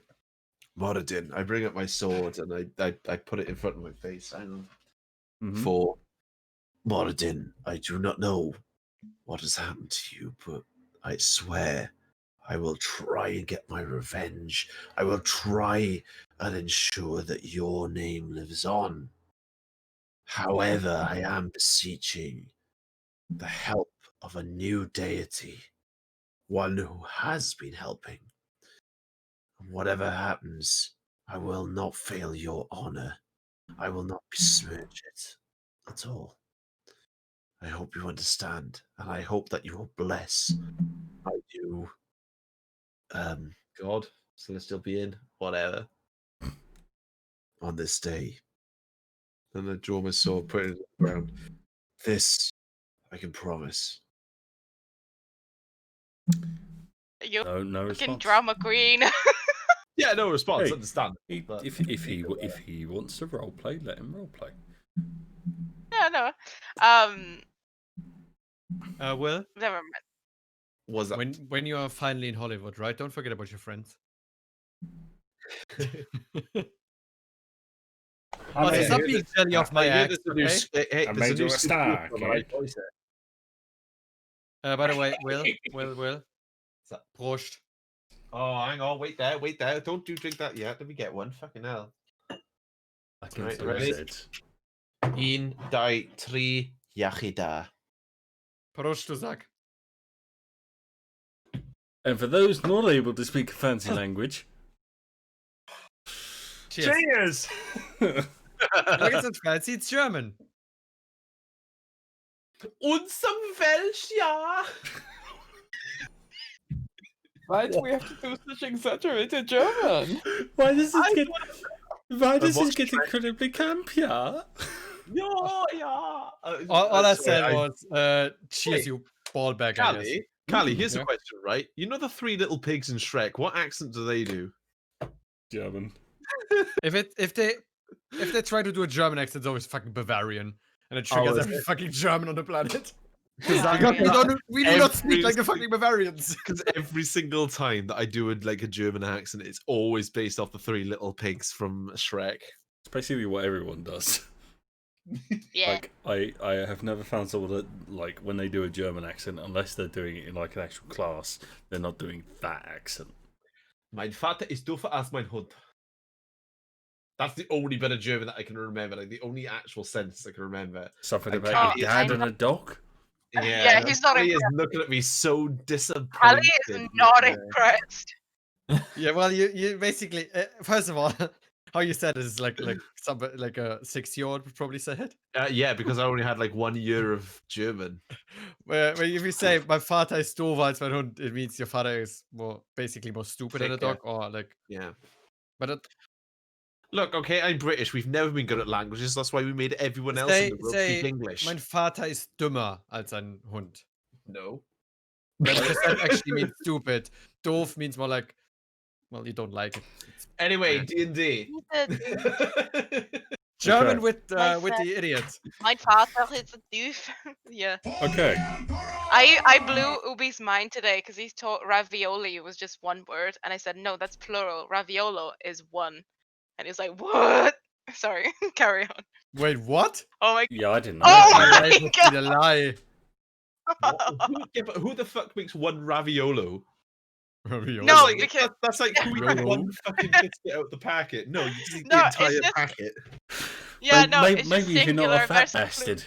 Moradin. I bring up my sword and I put it in front of my face. Hang on.
Mhm.
For Moradin, I do not know what has happened to you, but I swear I will try and get my revenge. I will try and ensure that your name lives on. However, I am beseeching the help of a new deity, one who has been helping. And whatever happens, I will not fail your honor. I will not besmirch it at all. I hope you understand, and I hope that you will bless my new
God, celestial being, whatever.
on this day.
And I draw my sword, put it in the ground.
This I can promise.
You
No
fucking
response.
drama queen.
Yeah, no response.
Hey,
Understand. But
If he wants to roleplay, let him roleplay.
No.
Will,
Never mind.
was that?
when you are finally in Hollywood, right? Don't forget about your friends.
I
Also,
made
stop
you-
being jelly off my
I hear
axe,
there's a new,
okay?
hey,
I
there's
made
a new
you a star,
on the right
kid.
voice there.
By the way, Will.
that?
Prost.
Oh, hang on, wait there. Don't do drink that yet. Let me get one. Fucking hell.
I can
Right,
so
ready?
said.
In die tri Yachida.
Prost, du Sack.
And for those not able to speak a fancy language,
Cheers. Look, it's not fancy. It's German.
Und some Welsh, ja.
Why do we have to do such exaggerated German?
why does it get incredibly camp, yeah?
Yeah.
All I said was, cheers,
Wait.
you ball bag, I guess.
Cali, here's
Yeah.
a question, right? You know the three little pigs in Shrek? What accent do they do?
German.
If they try to do a German accent, it's always fucking Bavarian. And it triggers
is
every fucking German on the planet.
Bavarian.
We do not speak like the fucking Bavarians.
Because every single time that I do a German accent, it's always based off the three little pigs from Shrek.
It's basically what everyone does.
Yeah.
Like, I have never found someone that, like, when they do a German accent, unless they're doing it in, like, an actual class, they're not doing that accent.
Mein Vater ist doofer als mein Hund. That's the only bit of German that I can remember, like the only actual sentence I can remember.
Something
And
about
Cali
your
is-
dad and a dog?
Yeah, he's not
Cali is
impressed.
looking at me so disappointed.
Cali is not
Yeah.
impressed.
Yeah, well, you basically, first of all, how you said it is like a 6-year-old would probably say it.
Yeah, because I only had like 1 year of German.
Where if you say my father is doofer als mein Hund, it means your father is basically more stupid than a
Thicker.
dog, or like.
Yeah.
But
Look, okay, I'm British. We've never been good at languages. That's why we made everyone else in the world speak English.
mein Vater ist dümmer als ein Hund.
No.
Because that actually means stupid. Doof means more like, well, you don't like it.
Anyway,
Yeah.
D&D.
German
Okay.
with
My
the idiot.
Mein Vater is a doof. Yeah.
Okay.
I blew Ubi's mind today because he thought ravioli was just one word, and I said no, that's plural. Raviolo is one, and he's like, what? Sorry, carry on.
Wait, what?
Oh my.
Yeah, I didn't know.
Oh
that.
my
That must be a lie.
Who the fuck makes one raviolo?
Ravioli.
No,
Like,
because
that's like who eats
Raviolo.
one fucking biscuit out the packet. No, you just eat
No,
the
it's
entire
just-
packet.
yeah,
Maybe-
no, it's just
maybe if you're not
singular
a fat
versus
bastard.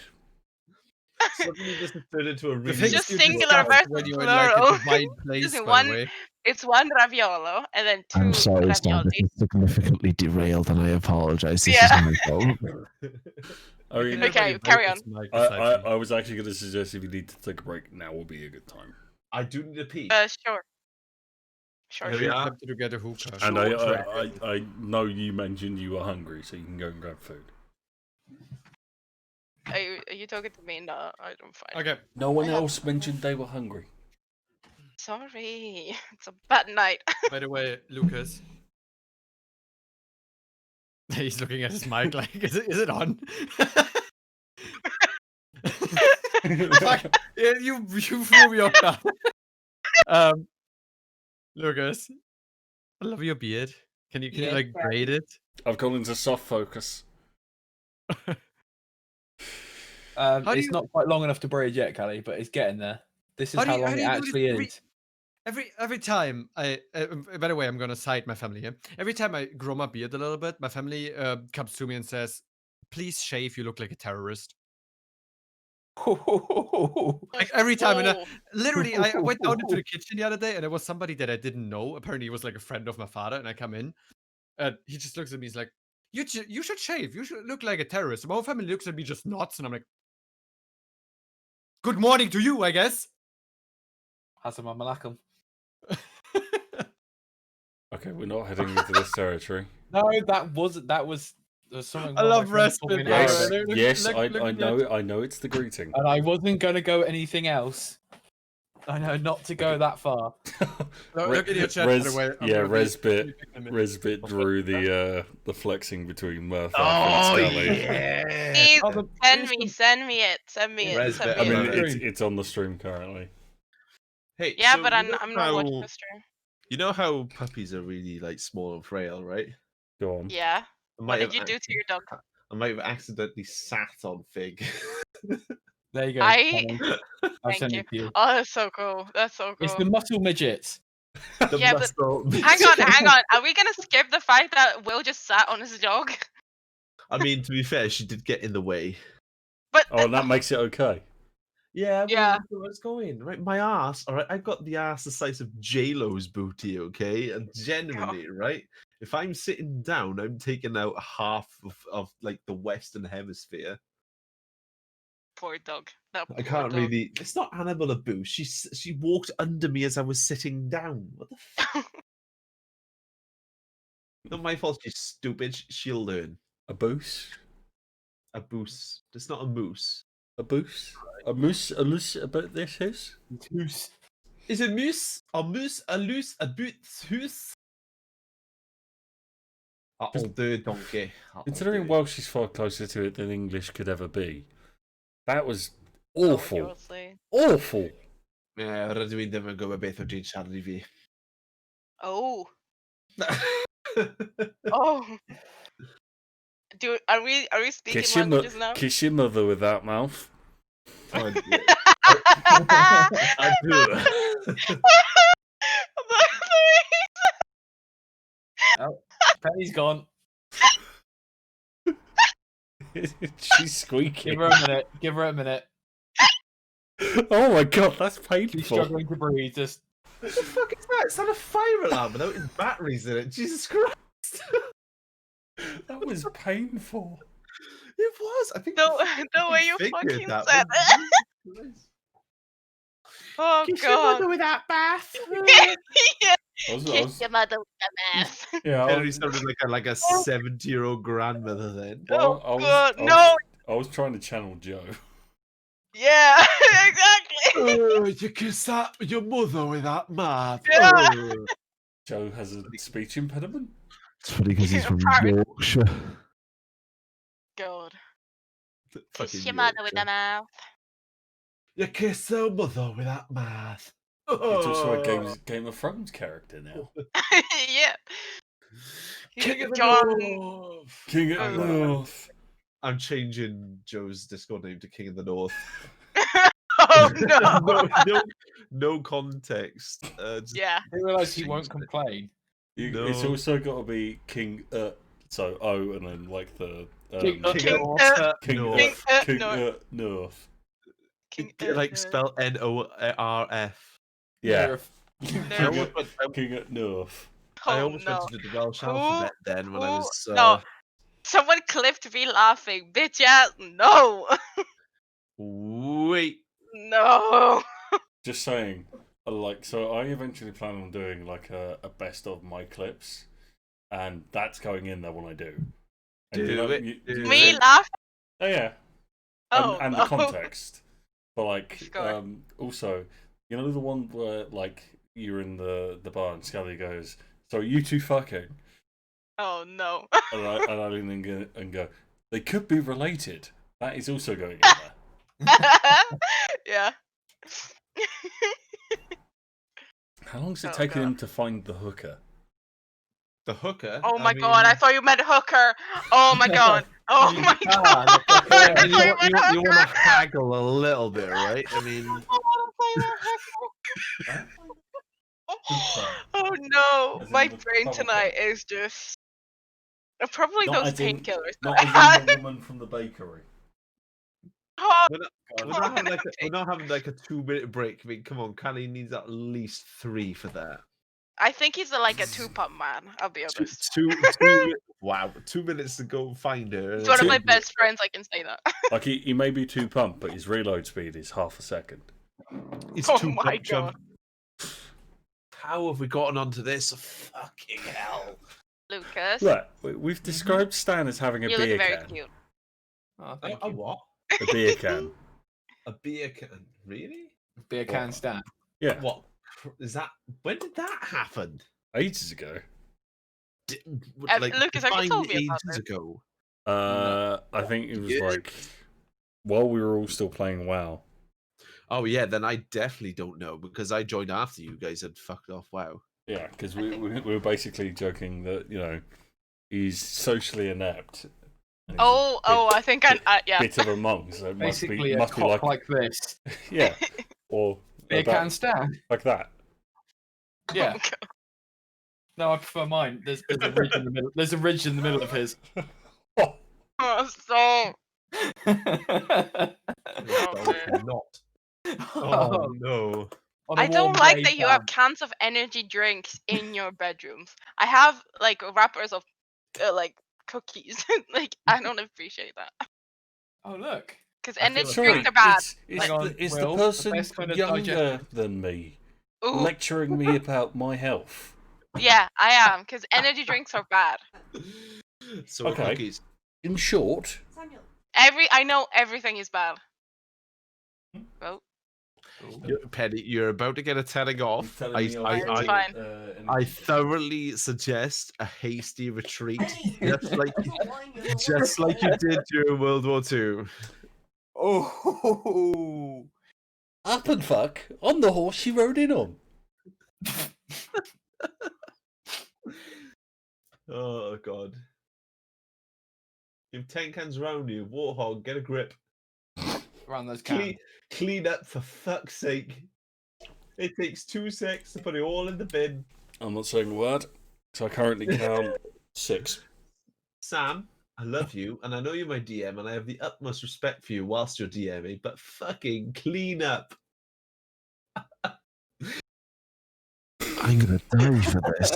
Suddenly this has turned into a
The
really
thing
Just
you
singular
discussed
versus
when you were in like
plural.
a divine place,
Just
by
one-
the way.
It's one raviolo and then two
I'm sorry, Stan.
ravioli.
This is significantly derailed, and I apologize. This
Yeah.
is my fault.
I mean,
Okay, carry on.
I was actually going to suggest if you need to take a break, now will be a good time.
I do need a pee.
Sure. Sure.
Here we
sure.
are.
To get a hookah.
And
Short
I know you mentioned you were hungry, so you can go and grab food.
Are you talking to me? No, I don't find.
Okay.
No one else mentioned they were hungry.
Sorry, it's a bad night.
By the way, Lucas. He's looking at his mic like, is it on? Fuck, yeah, you threw me off guard. Lucas, I love your beard. Can you
Yeah,
like braid it?
I've gone into soft focus.
do
It's
you-
not quite long enough to braid yet, Cali, but it's getting there. This is
How do
how
you-
long
how do
it
you do
actually
this?
is.
Every time I, by the way, I'm gonna cite my family here. Every time I grow my beard a little bit, my family comes to me and says, "Please shave. You look like a terrorist." Like every time, and
Oh,
literally, I went down into the kitchen the other day, and there was somebody that I didn't know. Apparently, he was like a friend of my father, and I come in, and he just looks at me. He's like, "You should shave. You should look like a terrorist." My whole family looks at me just nods, and I'm like, "Good morning to you, I guess."
Hassan Malakum.
Okay, we're not heading into this territory.
No, that was something.
I
one of
love
my friends told me
respite.
in
Yes,
Arabic,
Look-
yes,
look- look
I
at
know,
that.
I know it's the greeting.
and I wasn't gonna go anything else. I know not to go that far.
Look at your chat, by the way. I'm
yeah,
gonna be-
Resbit drew the flexing between Murfath
Oh,
and Skalli.
yeah.
please
Oh, the-
send me it. Send me it.
Res
Send
bit.
I
me
mean,
it.
it's on the stream currently.
Hey,
Yeah,
so
but
you
I'm
know
I'm not watching
how-
the stream.
You know how puppies are really like small and frail, right?
Go on.
Yeah.
I
What
might
did
have
you do to your dog?
I might have accidentally sat on Fig.
There you go.
I-
Cali. I'll
Thank
send
you.
it to you.
Oh, that's so cool. That's so cool.
It's the muscle midgets.
The
Yeah, but-
muscle-
Hang on. Are we gonna skip the fact that Will just sat on his dog?
I mean, to be fair, she did get in the way.
But
Oh, and that makes it okay.
Yeah,
Yeah.
where it's going. Right, my ass. All right, I've got the ass the size of J-Lo's booty. Okay, and genuinely, right, if I'm sitting down, I'm taking out half of like the Western Hemisphere.
Poor dog. That
I
poor
can't
dog.
really. It's not animal abuse. She walked under me as I was sitting down. What the? Not my fault. She's stupid. She'll learn.
A boost?
A moose. It's not a moose.
A boost? A moose? A loose about this house?
Who's
Is it moose? A moose? A loose? A boots? That'll do, donkey.
Considering Welsh is far closer to it than English could ever be, that was awful.
Seriously.
Awful.
Yeah, rydw i'n ddim yn gwybod beth o dwi'n siarad I fi.
Oh. Oh. Are we speaking languages now?
Kiss your mother with that mouth.
I do.
Oh, Penny's gone.
She's squeaking.
Give her a minute. Give her a minute.
Oh my god, that's painful.
She's struggling to breathe. Just
What the fuck is that? It's not a fire alarm without batteries in it. Jesus Christ.
That was painful.
It was. I think
The way you
figured
fucking
that
said
one.
it. Oh
Kiss your
god.
mother with that bath.
Yeah.
I
Kiss
was,
your mother with the mouth.
yeah,
Henry sounded like a 70-year-old grandmother then.
well,
Oh god, no.
I was trying to channel Joe.
Yeah, exactly.
You kiss your mother with that mouth.
Yeah.
Oh.
Joe has a speech impediment.
It's funny because he's from
Apparently.
Yorkshire.
God.
Fucking
Kiss your mother with the
Yorkshire.
mouth.
You kiss your mother with that mouth.
It's also a
Oh.
Game of Thrones character now.
Yeah.
King of the
John.
North.
King of
Oh.
the North.
I'm changing Joe's Discord name to King of the North.
Oh no.
no context. Just
Yeah.
I realise he won't complain.
It's
No.
also got to be King. So O and then like the
King
King
King
North.
King
North.
North.
King
Like spell Norf.
Yeah.
Nerf.
King at North.
I
Oh
almost
no.
went to do the Welsh
Who-
alphabet then when I was.
No. Someone clipped me laughing. Bitch ass. No.
Wait.
No.
Just saying. Like, so I eventually plan on doing like a best of my clips, and that's going in there when I do. And
Do it, do
Me
it.
laughing.
Oh yeah.
Oh.
And
no.
the context. But like,
Sure.
also, you know the one where like you're in the bar and Skalli goes, "So are you two fucking?"
Oh no.
And I lean in and go, "They could be related." That is also going in there.
Yeah.
How long has it
Oh,
taken
God.
him to find the hooker?
The hooker.
Oh my god, I thought you meant hooker. Oh my god. Oh my god.
Ah,
I thought
you,
you meant
you want to
hooker.
haggle a little bit, right? I mean,
Oh no,
As in
my
the
brain
bubble
tonight
gum.
is just probably
Not
those
as in-
painkillers.
Not as in the woman from the bakery.
Oh,
we're not having like a 2-minute break. I mean, come on, Cali needs at least 3 for that.
I think he's like a two-pump man. I'll be honest.
Wow, 2 minutes to go find her.
He's one of my best friends. I can say that.
Like he may be 2 pump, but his reload speed is half a second.
It's
Oh
2
my
pump jump.
God.
How have we gotten onto this? Fucking hell.
Lucas,
Look, we've described Stan as having a
you look
beer
very
can.
cute.
Oh, thank
A
you.
what?
A beer can.
A beer can? Really?
Beer can stand.
Yeah,
What is that? When did that happen?
ages ago.
Lucas, have you
define
told me about
ages ago?
I think it was
Yeah.
like while we were all still playing WoW.
Oh yeah, then I definitely don't know because I joined after you guys had fucked off. Wow.
Yeah, because we were basically joking that he's socially inept. and he's a
I think I yeah.
bit of a monk. So it
Basically, a
must be
cock
like
this.
yeah, or
Beer
about-
can stand.
like that.
Yeah.
Oh, God.
No, I prefer mine. There's a ridge in the middle. There's a ridge in the middle of his.
Oh, so
Not.
I don't like that you have cans of energy drinks in your bedrooms. I have like wrappers of like cookies. Like I don't appreciate that.
Oh look.
Because
I feel
energy
Sorry,
drinks are bad.
it's the
Will,
person
best kind of
younger
digestion.
than me
Ooh,
lecturing me about my health.
yeah, I am. Because energy drinks are bad.
So
Okay.
cookies.
In short,
I know everything is bad. Oh,
Penny, you're about to get a telling off.
telling me
It's fine.
I thoroughly suggest a hasty retreat, just like you did during World War II.
Oh.
Up and fuck on the horse she rode in on.
Oh God! You have 10 cans around you. Warthog, get a grip.
Around those cans.
Clean up for fuck's sake. It takes 2 seconds to put it all in the bin.
I'm not saying a word, so I currently count 6.
Sam, I love you, and I know you're my DM, and I have the utmost respect for you whilst you're DMing, but fucking clean up.
I'm gonna die for this.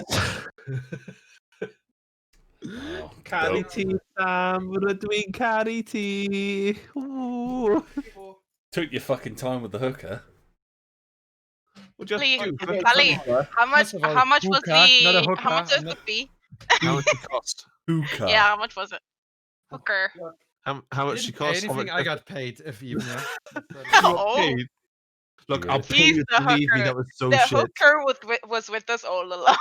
Wow.
Carry tea, Sam. We're doing carry tea. Ooh.
Took your fucking time with the hooker.
What do you
Please,
have to do?
Skalli, how much was
Not a hooker.
how much was the fee?
How much it cost?
Hooker.
Yeah, how much was it? Hooker.
How much she cost?
Anything I got paid, if even. Yeah.
Oh,
Look,
Yeah.
I'll pay
He's
you
the
to leave me.
hooker.
That was so
The
shit.
hooker was with us all along.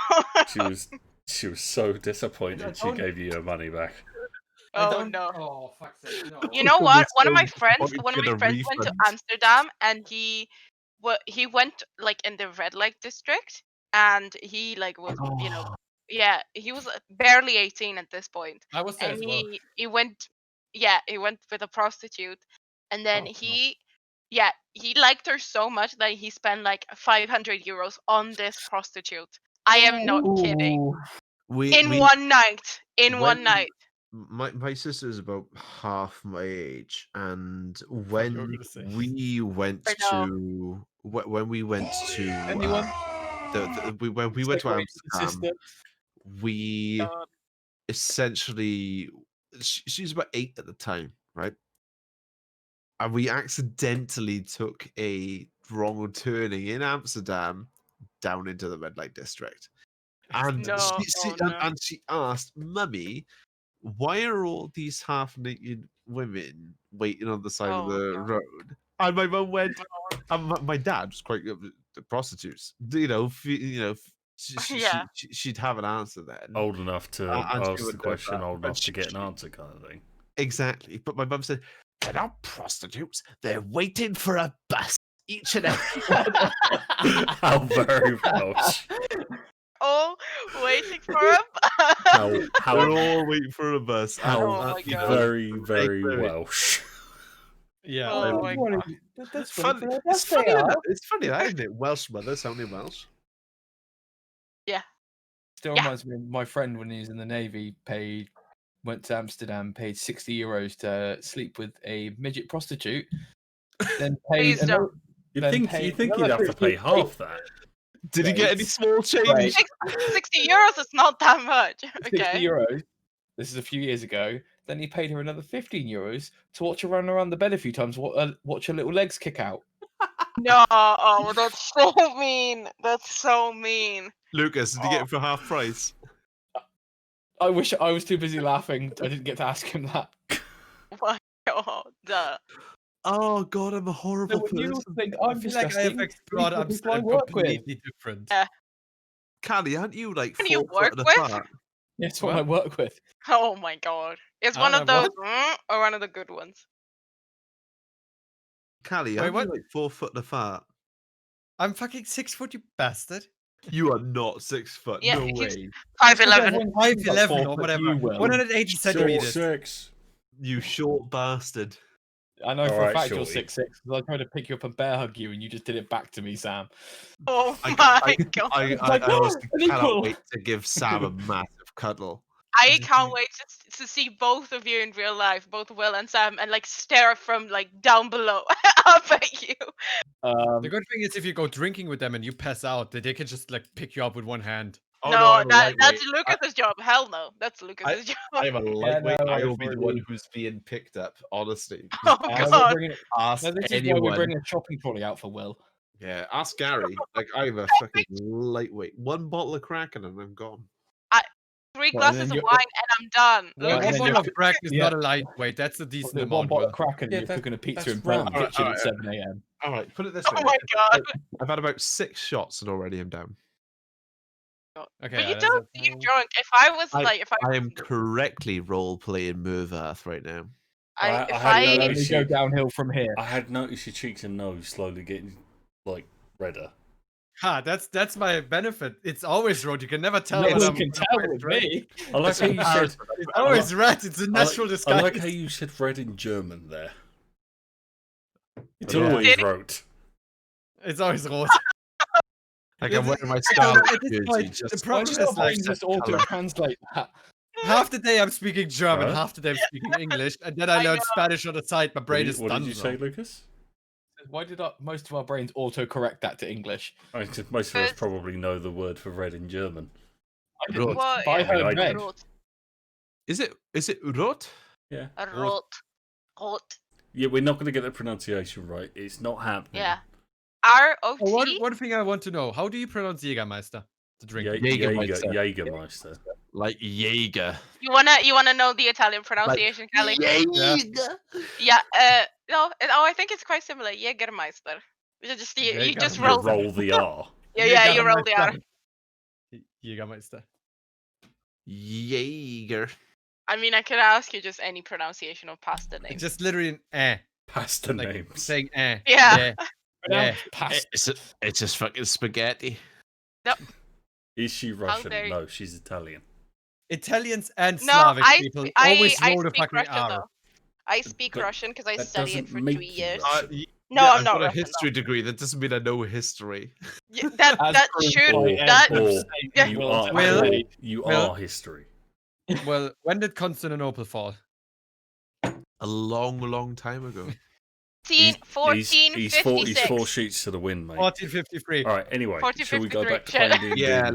She was so disappointed she gave you your money back.
Oh no.
Oh, fuck's sake. No.
You know
Hooker
what?
was
One of
so
my friends
disappointed
went
to get a
to
refund.
Amsterdam, and he went like in the red light district, and he like was yeah, he was barely 18 at this point,
I was there
and
as well.
he went with a prostitute, and then
Oh,
he liked her so much that he spent like 500 euros on this prostitute. I am not kidding. In one night. One night.
My sister is about half my age, and
you were
when
gonna say.
we went
I know.
to when we went to
Anyone?
when we went to
Segue
Amsterdam,
sister.
we
God.
essentially she's about 8 at the time, right? And we accidentally took a wrong turning in Amsterdam down into the red light district. And
No,
and she asked, "Mummy, why are all these half-naked women waiting on the side of
Oh,
the
God.
road?" And my mum went, and my dad was quite good with the prostitutes.
Yeah.
She'd have an answer then.
Old enough to
And she
ask the
would know
question,
that,
old
but
enough to get an answer, kind of thing.
Exactly. But my mum said, "They're not prostitutes. They're waiting for a bus. Each and every one."
How very Welsh.
Oh, waiting for a bus.
How
They're all waiting for a bus.
how
Oh my God.
very, very Welsh.
Yeah.
Oh my God.
That's
Funny.
funny.
It's funny, it's funny that, isn't it? Welsh mother sounding Welsh.
Still
Yeah.
reminds me of my friend when he was in the Navy, went to Amsterdam, paid 60 euros to sleep with a midget prostitute, then paid
Please don't.
You'd
then
think
pay
you'd
another
have to
50
pay half that.
Did he get any
Right.
small change?
Right.
60 euros is not that much.
60
Okay.
euros. This is a few years ago. Then he paid her another 15 euros to watch her run around the bed a few times, watch her little legs kick out.
No, oh, that's so mean. That's so mean.
Lucas, did you get it for half price?
I wish I was too busy laughing. I didn't get to ask him that.
My God. Duh.
Oh God, I'm a horrible
So when you
person.
think
I
I'm
feel like I have
disgusting,
explored
these are the people I
Amsterdam
work with.
completely different.
Cali, aren't you like
Can
4
you
foot
work
and
with?
apart?
Yes, what I work with.
Oh my God. It's
I
one
don't
of
know,
those or one of the good ones.
Cali,
Wait,
aren't
what?
you like 4 foot and apart?
I'm fucking 6 foot, you bastard.
You are not 6 foot.
Yeah,
No
he's
way.
5'11".
5'11" or whatever. 180 centimeters.
6.
You short bastard.
I know
All
for a
right,
fact you're
shorty.
6'6", because I tried to pick you up and bear hug you, and you just did it back to me, Sam.
Oh
I-
my God.
I
Like,
honestly
an equal.
cannot wait to give Sam a massive cuddle.
I can't wait to see both of you in real life, both Will and Sam, and like stare from like down below up at you.
The good thing is if you go drinking with them and you pass out, they can just like pick you up with one hand.
Oh,
no,
I'm a lightweight.
that's Lucas's job. Hell no, that's Lucas's job.
I'm a lightweight.
no,
I will be the one
really.
who's being picked up. Honestly,
Oh
We're
god.
bringing,
ask
no, this is why
anyone.
we're bringing a shopping trolley out for Will.
Yeah, ask Gary. Like I'm a fucking lightweight. One bottle of Kraken and I'm gone.
3
Well, and
glasses
then
of
you-
wine and I'm done.
Well,
One
and then
bottle
you-
of crack is
yeah.
not a lightweight. That's a decent
One
amount.
bottle
Will.
of Kraken,
Yeah,
you're cooking a pizza
that's
in front of the
wrong.
kitchen
Alright,
at 7 a.m.
All right, put it this
Oh
way.
my god.
I've had about 6 shots and already I'm down.
Okay,
But you
that's
don't
a-
seem drunk. If I was like, if
I am correctly role playing Murfath right now.
if
had
I,
no-
Only go downhill from here.
I had noticed your cheeks and nose slowly getting like redder.
Ha, that's my benefit. It's always red. You can never tell.
No
when
one
I'm-
can tell with me.
I like how you said.
It's always red. It's a natural
I
disguise.
like how you said red in German there. It's
Yeah.
always wrote.
It's always red.
Like I'm wearing my
At
Skalli
this
jersey.
point,
Just
the
Why
problem
does
is
your
like
brain just auto-translate that?
half the day I'm speaking German,
Huh?
half the day I'm speaking English, and then I
I
learn
know.
Spanish on the side. My brain is
What
done.
did you say, Lucas?
Why did most of our brains auto-correct that to English?
I think most of us probably know the word for red in German.
I didn't.
What?
I
I
heard
mean, I
red.
Rot.
Is it rot?
Yeah.
Rot. Rot.
Yeah, we're not going to get the pronunciation right. It's not happening.
Yeah. R-O-T?
Oh, one thing I want to know: how do you pronounce Jägermeister? The drink.
Jägermeister.
Jägermeister.
Like Jaeger.
You wanna know the Italian pronunciation, Cali?
Jaeger.
Yeah. No. I think it's quite similar. Jägermeister. You just you just
Jägermeister.
roll.
Roll the R.
Yeah. You roll the R.
Jägermeister.
Jaeger.
I mean, I could ask you just any pronunciation of pasta
It's
names.
just literally an
Pasta
like
names.
saying
Yeah.
Yeah.
Yeah.
It's just fucking spaghetti.
Is she Russian?
dare you.
No, she's Italian.
Italians and
No,
Slavic people always
I
roll the
speak
fucking
Russian
R.
though. I speak
But
Russian because I
that
studied it
doesn't
for
make
3
you
years.
Russian.
No,
yeah,
I'm
I've
not
got a
Russian,
history degree. That doesn't mean I know history.
Yeah, that's
proved
true.
by
That
Or
Yeah.
you
Will
are,
Will-
or you
Will-
are history.
Well, when did Constantinople fall?
A long time ago.
1456.
He's 4 sheets to the wind, mate.
1453.
All right. Anyway, shall we go
1453,
back to playing D&D?
Yeah,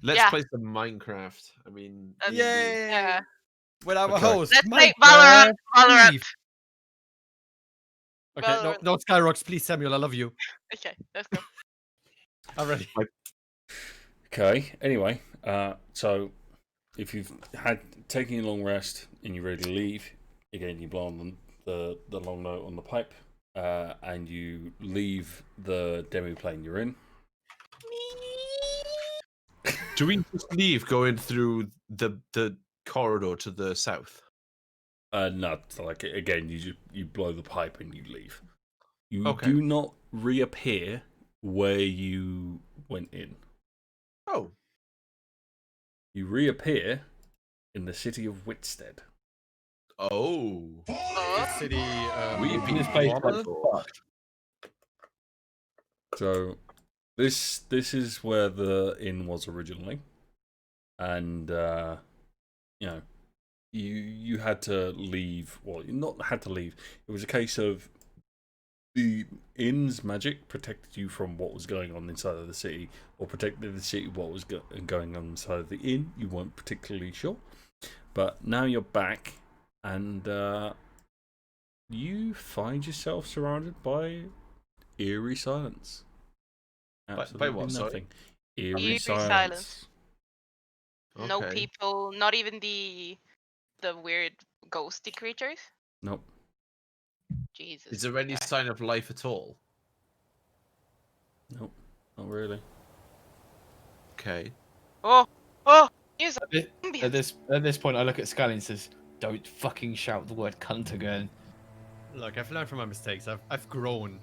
Let's
Yeah.
play some Minecraft. I mean,
That's-
Yay!
Yeah.
With our
Okay.
host,
Let's play
Minecraft
Valorant.
Steve. Okay, no,
Valorant.
no Skyrox, please, Samuel. I love you.
Okay, let's go.
Already.
Okay. Anyway, so if you've taken a long rest and you're ready to leave, again you blow on the long note on the pipe, and you leave the demi-plane you're in.
do we just leave going through the corridor to the south?
No, like again, you blow the pipe and you leave. You
Okay.
do not reappear where you went in.
Oh,
You reappear in the city of Whitstead.
oh.
City.
We've been this place like
normal?
fucked.
So this is where the inn was originally, and you know, you had to leave. Well, you not had to leave. It was a case of the inn's magic protected you from what was going on inside of the city, or protected the city what was going on inside of the inn. You weren't particularly sure, but now you're back, and you find yourself surrounded by eerie silence.
By
Absolutely
what, sorry?
nothing. Eerie
Eerie
silence.
silence. No
Okay.
people, not even the weird ghosty creatures.
Nope.
Jesus.
Is there any
Christ.
sign of life at all?
Nope. Not really.
Okay.
Oh, here's
At this point, I look at Skalli and says, "Don't fucking shout the word cunt again."
Look, I've learned from my mistakes. I've grown.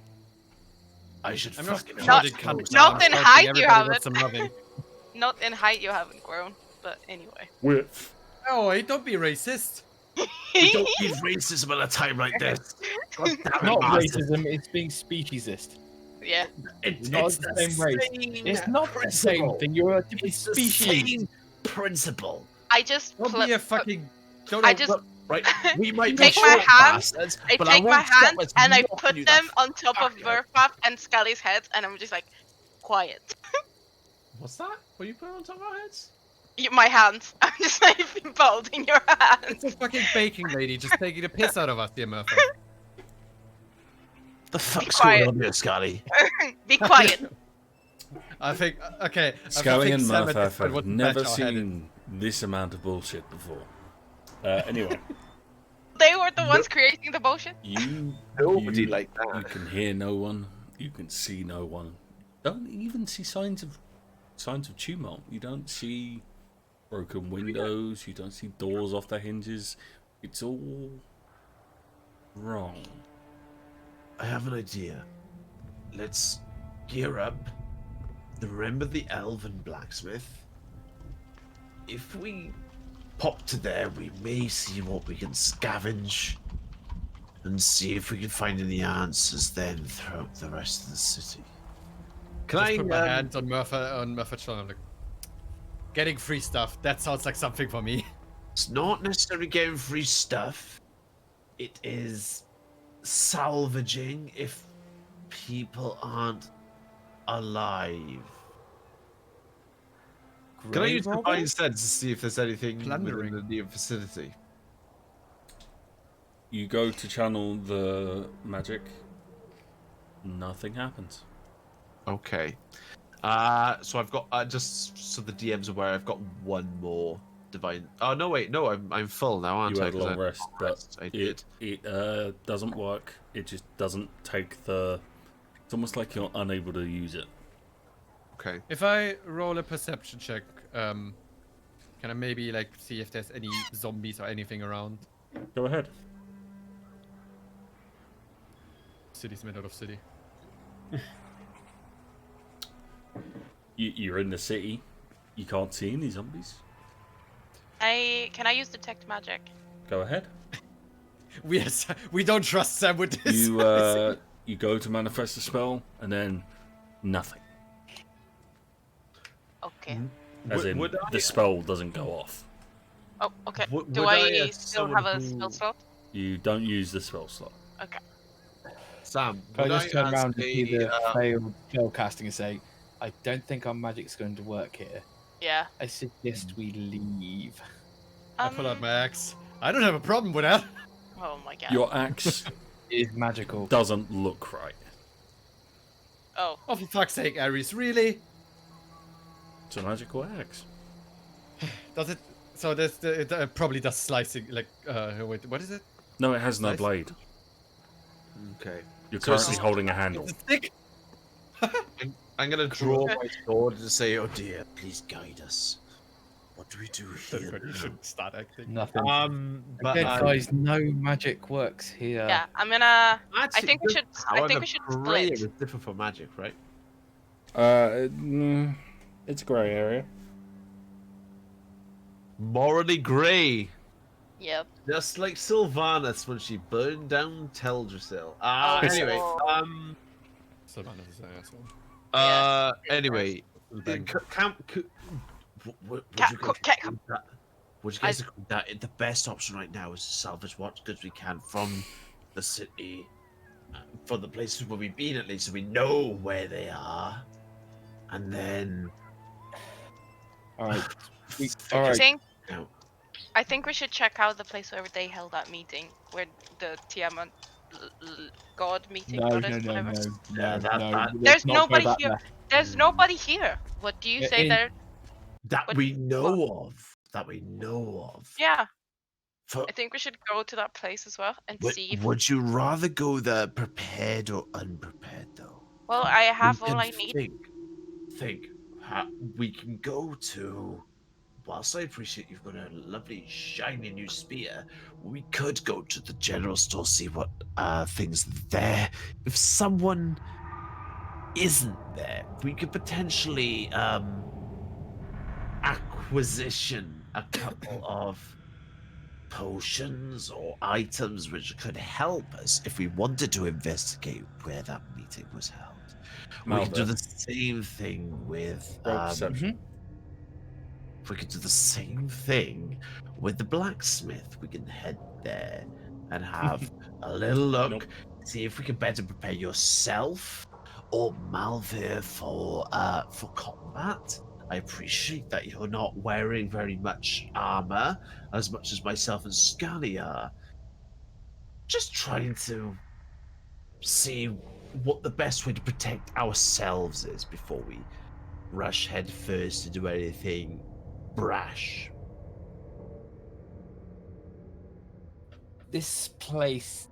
I should
I'm not
fucking
shouting
Not-
cunt
not
now, I'm
in
shouting
height, you
everybody
haven't.
wants some loving.
Not in height, you haven't grown, but anyway.
Width.
Oh, hey, don't be racist.
We don't need racism at a time like this. God damn it,
Not
Marzes.
racism, it's being speciesist.
Yeah.
It's
Not
it's
the
the
same race.
same
It's not the same
principle.
thing. You're a different
It's the
species.
same principle.
I just
Don't be a fucking. Don't.
I just
Right, we might be
take my
short
hands.
bastards,
I
but
take my
won't stop
hands
us
and I
knocking
put
you
them
the
on top of
fuck out.
Murfath and Skalli's heads, and I'm just like, quiet.
What's that? What are you putting on top of our heads?
My hands. I'm just like holding your hands.
It's a fucking baking lady just taking the piss out of us, dear Murphy.
The fuck's
quiet.
going on here, Skalli?
Be quiet.
I think okay.
Skalli and
Sam at this
Murfath
point
have
wouldn't
never
match our head.
seen this amount of bullshit before. Anyway,
They were the ones creating the bullshit.
Nobody
you
like that.
You can hear no one. You can see no one. Don't even see signs of tumult. You don't see broken windows. You don't see doors off their hinges. It's all wrong.
I have an idea. Let's gear up. Remember the elven blacksmith? If we pop to there, we may see what we can scavenge and see if we can find any answers then throughout the rest of the city.
Can I put my hands on Murphy's shoulder? Like, getting free stuff. That sounds like something for me.
It's not necessarily getting free stuff. It is salvaging if people aren't alive.
Can I use
Robert?
Divine Sense to see if there's anything
Plundering.
within the near vicinity?
You go to channel the magic. Nothing happens.
Okay. So I've got just so the DM's aware, I've got one more divine. Oh no, wait, no, I'm full now, aren't
You
I?
had a
'Cause
long
I-
rest, but
I did.
it doesn't work. It just doesn't take the. It's almost like you're unable to use it.
Okay.
If I roll a perception check, can I maybe like see if there's any zombies or anything around?
Go ahead.
City's made out of city.
You're in the city. You can't see any zombies.
Can I use detect magic?
Go ahead.
We don't trust Sam with this.
You go to manifest a spell and then nothing.
Okay.
As in,
Would I-
the spell doesn't go off.
Oh, okay.
Would
Do
I,
I
as
still
someone
have a
who-
spell slot?
You don't use the spell slot.
Okay.
Sam,
Can
would
I just turn
as
around and see the
a,
failed spell casting and say, I don't think our magic's going to work here.
Yeah.
I suggest we leave.
I pull out my axe. I don't have a problem with that.
Oh my god.
Your axe
It is magical.
doesn't look right.
Oh.
Oh, for fuck's sake, Aries, really?
It's a magical axe.
Does it? So it probably does slicing. Like, wait, what is it?
No, it has no
Slice?
blade.
okay.
You're
So it's
currently
just-
holding a handle.
It's a stick.
I'm gonna draw my sword and say, "Oh dear, please guide us. What do we do here?"
You should start acting.
Nothing.
But
Again, guys, no magic works here.
Yeah, I'm gonna.
actually,
think we should- I think
however,
we should
prayer
split.
is different from magic, right?
It's a grey area.
Morally grey,
Yep.
just like Sylvanas when she burned down Teldrassil.
Oh.
Anyway,
Sylvanas is an asshole.
Yes.
anyway,
Bang.
Would
Cat-
you
co-
guys
cat-
agree that- would you guys agree that the best option right now is to salvage what goods we can from the city, from the places where we've been at least, so we know where they are, and then
All right. All
I
right.
think.
No.
I think we should check out the place where they held that meeting, where the Tiamat God meeting.
No,
goddess,
no, no,
whatever.
no,
Yeah,
no,
that-
no.
that-
let's
There's
not go
nobody
back
here.
there.
There's nobody here. What do you
Yeah,
say
in-
there?
that
What-
we know of. That we know of.
Yeah,
For,
I think we should go to that place as well and see. If,
would you rather go there prepared or unprepared, though?
well, I have
We
all
can
I need.
Think. We can go to. Whilst I appreciate you've got a lovely shiny new spear, we could go to the general store, see what things are there. If someone isn't there, we could potentially acquisition a couple of potions or items which could help us if we wanted to investigate where that meeting was held. We can do
Malvir.
the same thing with
Roll perception.
we could do the same thing with the blacksmith. We can head there and have a little look,
Nope.
see if we can better prepare yourself or Malvir for combat. I appreciate that you're not wearing very much armor, as much as myself and Skalli are. Just trying to see what the best way to protect ourselves is before we rush head first to do anything brash.
This place,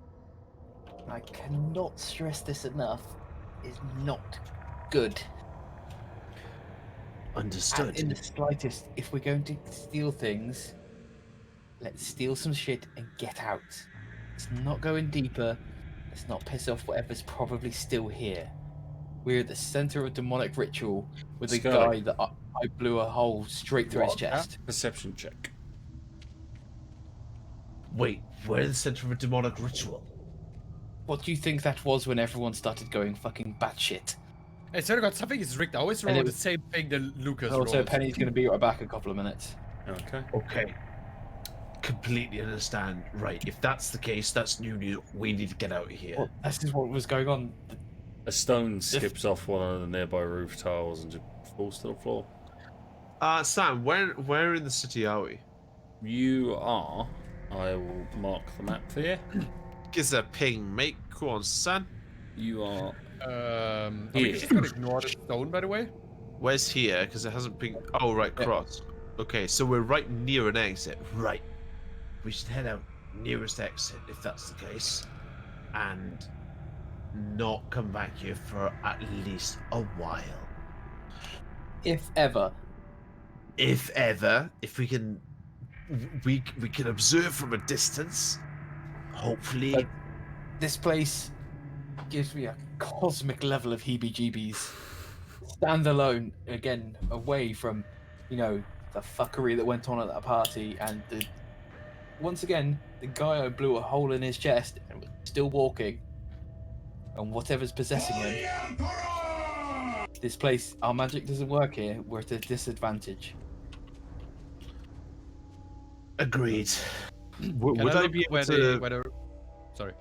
I cannot stress this enough, is not good.
Understood.
And in the slightest, if we're going to steal things, let's steal some shit and get out. Let's not go in deeper. Let's not piss off whatever's probably still here. We're at the center of a demonic ritual with a
Skalli.
guy that I blew a hole straight through his chest.
Perception check.
Wait, we're in the center of a demonic ritual.
What do you think that was when everyone started going fucking batshit?
I swear to God, something is rigged. I always roll the same thing that Lucas
Also,
rolls.
Penny's going to be right back in a couple of minutes.
Okay.
Okay. Completely understand. Right, if that's the case, that's new news. We need to get out of here.
Well, this is what was going on.
A stone skips off one of the nearby roof tiles and just falls to the floor.
Sam, where in the city are we?
You are. I will mark the map for you.
Give us a ping, mate. Go on, son.
You are.
Are we just gonna ignore the stone, by the way?
Where's here? Because it hasn't been. Oh, right, cross. Okay, so we're right near an exit.
Right. We should head out nearest exit if that's the case. And not come back here for at least a while.
If ever.
If ever, if we can can observe from a distance. Hopefully.
But this place gives me a cosmic level of heebie-jeebies. Stand alone, again, away from, the fuckery that went on at that party, and once again, the guy I blew a hole in his chest and was still walking, and whatever's possessing him. This place, our magic doesn't work here. We're at a disadvantage.
Agreed.
Would I be able to?
Sorry.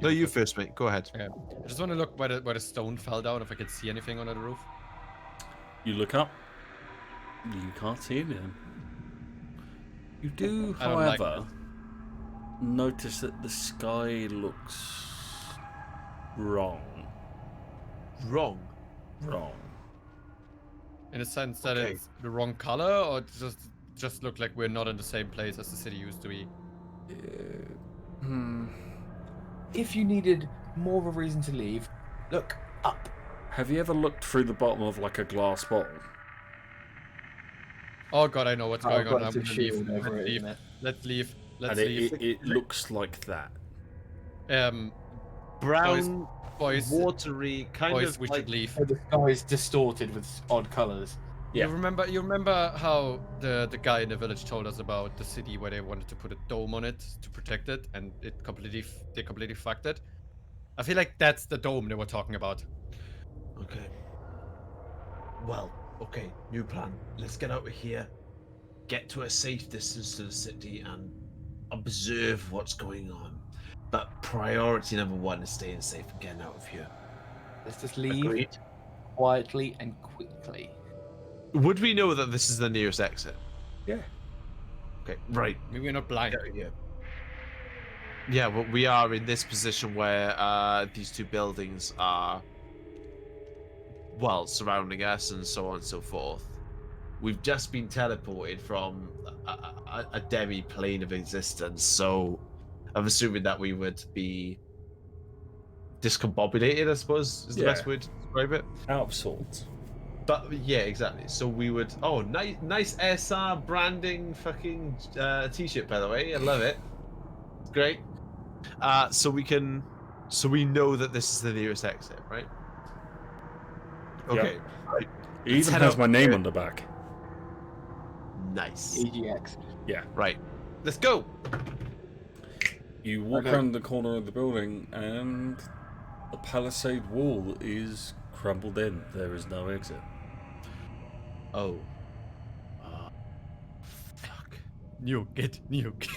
No, you first, mate. Go ahead.
Okay. I just want to look where the stone fell down, if I could see anything under the roof.
You look up. You can't see anything. You do,
I don't like
however, notice that the sky looks wrong.
Wrong.
Wrong.
In a sense that
Okay.
it's the wrong color, or just look like we're not in the same place as the city used to be.
If you needed more of a reason to leave, look up.
Have you ever looked through the bottom of like a glass bottle?
Oh God, I know what's going on. I'm
It's a
gonna
shield
leave.
over
Let's
it,
leave.
isn't it?
Let's leave. Let's
And
leave.
it looks like that.
Brown,
Boys,
watery, kind
boys,
of
we
like.
should leave.
The sky is distorted with odd colors.
Yeah.
You remember how the guy in the village told us about the city where they wanted to put a dome on it to protect it, and they completely fucked it. I feel like that's the dome they were talking about.
Okay. Well, okay, new plan. Let's get out of here, get to a safe distance to the city, and observe what's going on. But priority number one is staying safe and getting out of here.
Let's just leave
Agreed.
quietly and quickly.
Would we know that this is the nearest exit?
Yeah.
Okay, right.
Maybe we're not blind.
Get out of here.
Yeah, well, we are in this position where these two buildings are, well, surrounding us and so on and so forth.
We've just been teleported from a demi-plane of existence, so I'm assuming that we would be discombobulated, I suppose, is the best way to describe it.
Out of sorts.
But yeah, exactly. So we would. Oh, nice SR branding fucking t-shirt, by the way. I love it. It's great.
So we know that this is the nearest exit, right?
Okay. Right.
It even has my name on the back.
Nice.
EGX.
Yeah.
Right. Let's go.
You walk around the corner of the building and the palisade wall is crumbled in. There is no exit.
Oh.
nuke it, nuke.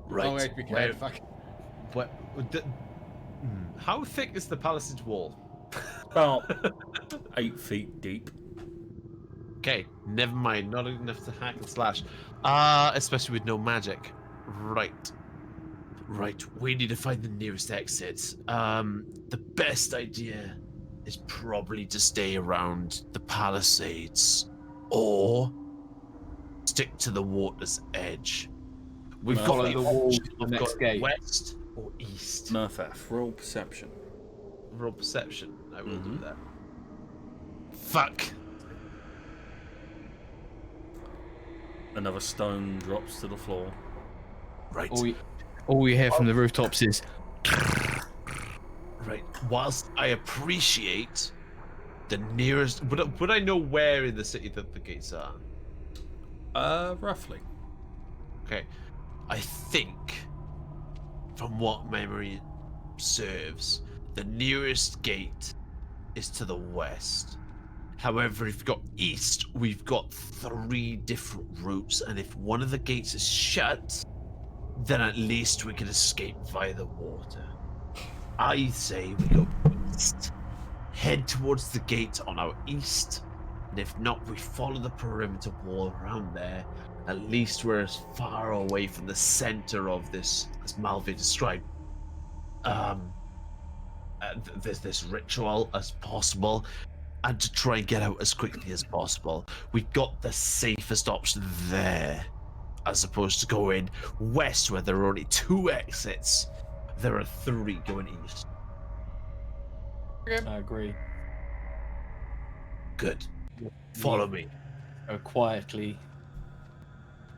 Right.
Oh wait, we can't. Fuck.
What? How thick is the palisade wall?
About 8 feet deep.
Okay, never mind. Not enough to hack and slash. Especially with no magic. Right. Right. We need to find the nearest exit. The best idea is probably to stay around the palisades, or stick to the water's edge. We've
Follow
got
the wall to the
I've
next
got
gate.
west or east.
Murfath, roll perception.
Roll perception. I will do that. Fuck.
Another stone drops to the floor.
Right.
All we hear from the rooftops is.
Right. Whilst I appreciate the nearest, would I know where in the city that the gates are?
Roughly.
Okay. I think, from what memory serves, the nearest gate is to the west. However, if you've got east, we've got 3 different routes, and if one of the gates is shut, then at least we can escape via the water. I say we go east, head towards the gate on our east, and if not, we follow the perimeter wall around there. At least we're as far away from the center of this, as Malvir described, this ritual as possible, and to try and get out as quickly as possible. We got the safest option there, as opposed to going west where there are only 2 exits. There are 3 going east.
I agree.
Good. Follow me.
Go quietly.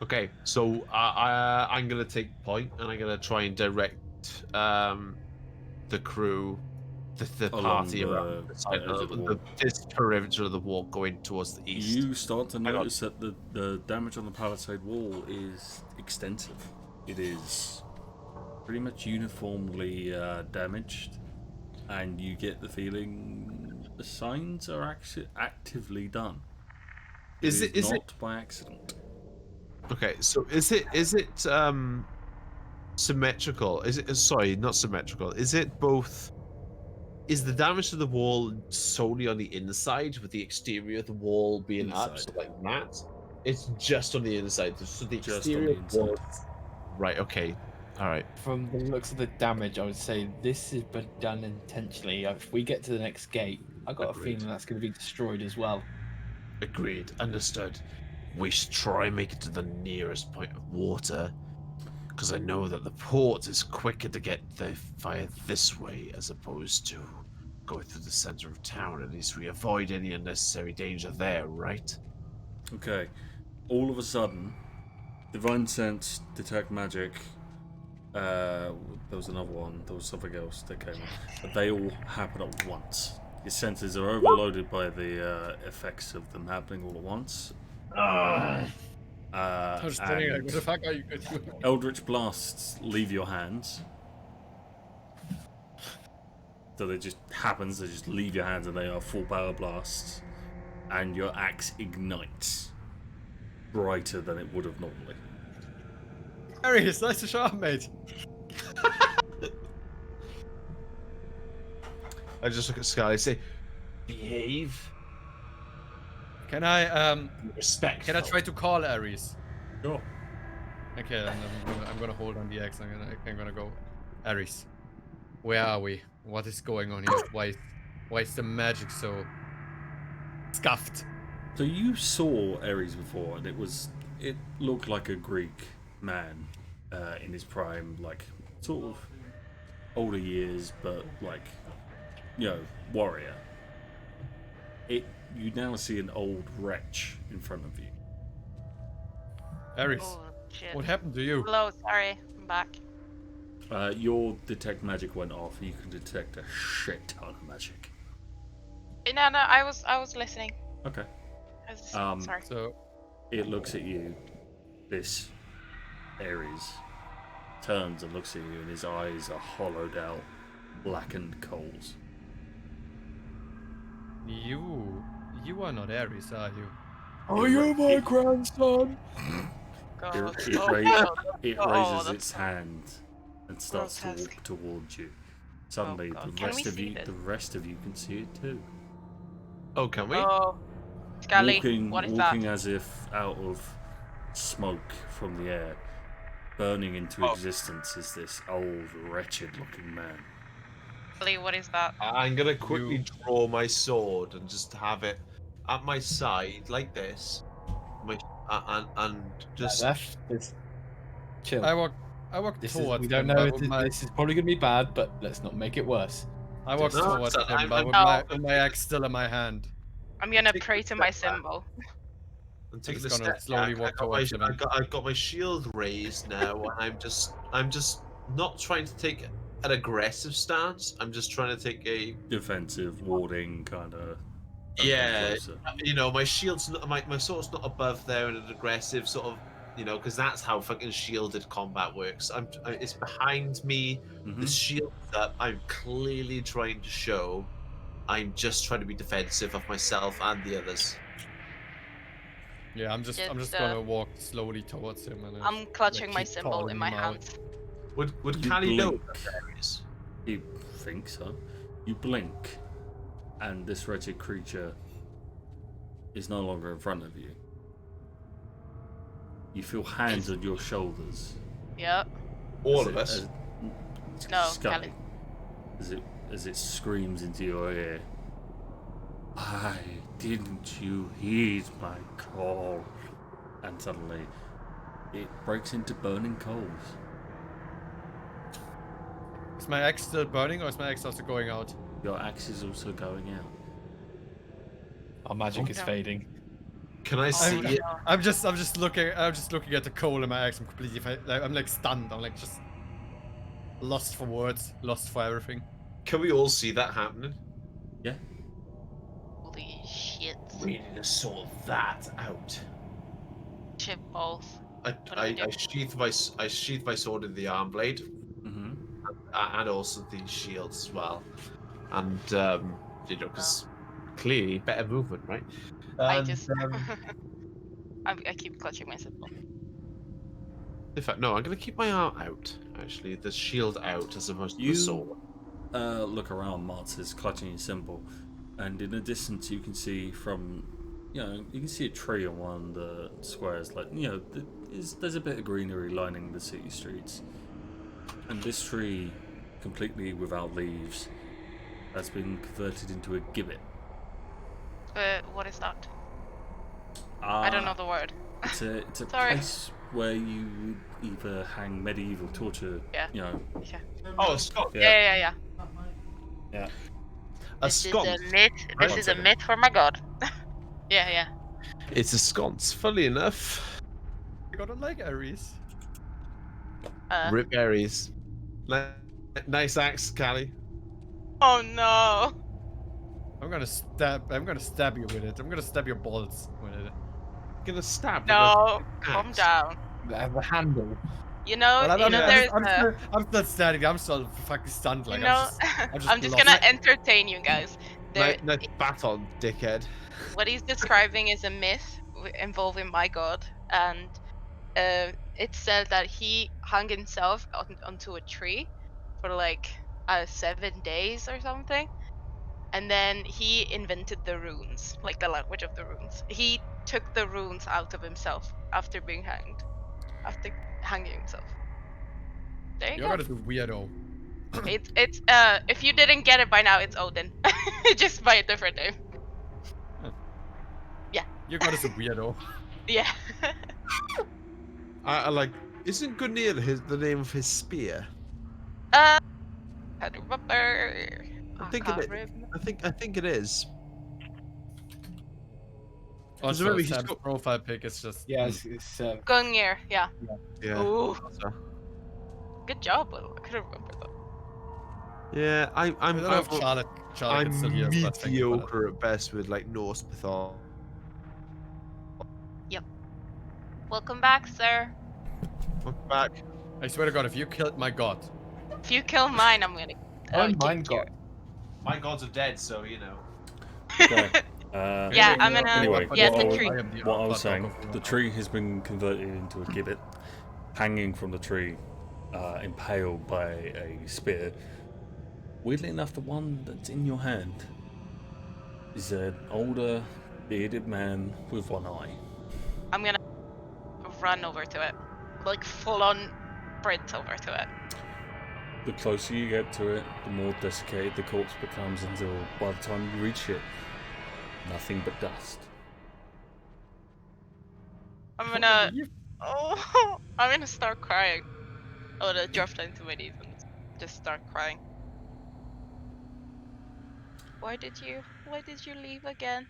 Okay, so I'm gonna take point, and I'm gonna try and direct the crew, the
Along
party
the
around the side
edge of the wall.
this perimeter of the wall going towards the east.
You start to notice that the damage on the palisade wall is extensive. It is pretty much uniformly damaged, and you get the feeling the signs are actually actively done.
Is it
not by accident?
Okay, so is it symmetrical? Is it sorry, not symmetrical? Is it both? Is the damage to the wall solely on the inside, with the exterior of the wall being up, so like that? It's just on the inside. So the
Just
exterior
on the
wall.
inside.
Right. Okay. All right.
From the looks of the damage, I would say this has been done intentionally. If we get to the next gate, I got a feeling that's going to be destroyed as well.
Agreed. Understood. We should try and make it to the nearest point of water, because I know that the port is quicker to get there via this way as opposed to going through the center of town. At least we avoid any unnecessary danger there, right?
Okay. All of a sudden, divine sense, detect magic. There was another one. There was something else that came in. But they all happen at once. Your senses are overloaded by the effects of them happening all at once.
I was standing like, what the fuck are you doing?
Eldritch blasts leave your hands. So they just happens, they just leave your hands and they are full power blasts. And your axe ignites brighter than it would have normally.
Aries, nice to show up, mate.
I just look at Skalli and say, behave.
Can I
Respect.
Can I try to call Aries?
Sure.
Okay, then I'm gonna hold on the axe. I'm gonna go. Aries, where are we? What is going on here? Why is the magic so scuffed?
So you saw Aries before, and it looked like a Greek man in his prime, like sort of older years, but like, you know, warrior. You now see an old wretch in front of you.
Aries,
Oh, shit.
what happened to you?
Hello, sorry, I'm back.
Your detect magic went off. You can detect a shit ton of magic.
No, I was listening.
Okay.
Sorry.
So,
It looks at you. This Aries turns and looks at you, and his eyes are hollowed out, blackened coals.
you are not Aries, are you?
Are you my grandson?
God.
It,
Oh,
ra-
God.
it
Oh,
raises
that's
its hand and starts to
grotesque.
walk towards you. Suddenly,
God.
the
Can we
rest of
see
you,
this?
the rest of you can see it too.
Oh, can we?
Oh, Skalli, what is
Walking
that?
as if out of smoke from the air, burning into existence, is this old, wretched-looking man.
Skalli, what is that?
I'm gonna quickly draw my sword and just have it at my side like this. And just
This chill.
I walk
This is,
towards
we don't
him,
know.
but with my
This is probably gonna be bad, but let's not make it worse.
I walk
No,
towards
so
him, but
I'm-
with my axe still in my hand.
I'm gonna
Take
pray
a
to my
step back.
symbol.
I'm taking
just
a
gonna
step
slowly
back.
walk towards him.
I've got my shield raised now, and I'm just not trying to take an aggressive stance. I'm just trying to take a
Defensive, warding, kind of.
yeah. You know, my shield's not my sword's not above there in an aggressive sort of. You know, because that's how fucking shielded combat works. It's behind me. The shield's up. I'm clearly trying to show. I'm just trying to be defensive of myself and the others.
Yeah, I'm just gonna walk slowly towards him, and
I'm clutching my
keep
symbol
calling
in my
him out.
hands.
Would
You
Cali know
blink.
that Aries?
You think so? You blink, and this wretched creature is no longer in front of you. You feel hands on your shoulders.
Yep.
All of us.
No,
Skalli,
Cali.
as it screams into your ear. Why didn't you heed my call? And suddenly, it breaks into burning coals.
Is my axe still burning, or is my axe also going out?
Your axe is also going out.
Our magic is
No.
fading.
Can I see
Oh,
it?
no.
I'm just looking at the coal in my axe. I'm completely I'm like stunned. I'm like just lost for words, lost for everything.
Can we all see that happening?
Yeah.
Holy shit.
We need to sort that out.
Chip balls.
I sheath my sword in the arm blade,
Mm-hmm.
and also the shields as well, and you know, because clearly better movement, right?
I keep clutching my symbol.
In fact, no, I'm gonna keep my arm out. Actually, the shield out as opposed to the sword.
Look around, Marzes, clutching his symbol, and in the distance you can see from, you can see a tree on one of the squares. Like, there's a bit of greenery lining the city streets, and this tree, completely without leaves, has been converted into a gibbet.
What is that? I don't know the word.
It's a
Sorry.
place where you would either hang medieval torture.
Yeah.
Yeah.
Oh, a sconce.
Yeah.
Yeah.
This is a myth. This is a myth for my god. Yeah.
It's a sconce. Funny enough.
I gotta like Aries.
Rip Aries. Nice axe, Cali.
Oh no.
I'm gonna stab you with it. I'm gonna stab your balls with it.
Gonna stab.
No. Calm down.
The handle.
You know,
I'm still standing. I'm still fucking stunned. Like,
I'm just gonna entertain you guys.
Nice baton, dickhead.
What he's describing is a myth involving my god, and it said that he hung himself onto a tree for like 7 days or something, and then he invented the runes, like the language of the runes. He took the runes out of himself after being hanged, after hanging himself. There you
You're
go.
gonna be weirdo.
It's if you didn't get it by now, it's Odin, just by a different name. Yeah.
You're gonna be weirdo.
Yeah.
I like. Isn't Gunir the name of his spear?
I don't remember.
I think it is.
Also,
remember, he's
Sam's
got-
profile pic is just
It's
Gungnir, yeah.
Yeah.
Ooh. Good job, Will. I couldn't remember that.
Yeah,
I don't know if Charlotte
I'm
can still hear us, but thank you for that.
mediocre at best with like Norse mythology.
Welcome back, sir.
Welcome back.
I swear to God, if you killed my god,
If you kill mine, I'm gonna.
Oh,
kick
mine
you.
got.
My gods are dead, so you know.
Okay.
Yeah, I'm gonna.
Anyway,
Yeah,
what
the
I
tree.
what I was saying, the tree has been converted into a gibbet, hanging from the tree, impaled by a spear. Weirdly enough, the one that's in your hand is an older, bearded man with one eye.
I'm gonna run over to it, like full on sprint over to it.
The closer you get to it, the more desiccated the corpse becomes until by the time you reach it, nothing but dust.
I'm gonna. Oh, I'm gonna start crying. I'm gonna drop down to my knees and just start crying. Why did you leave again?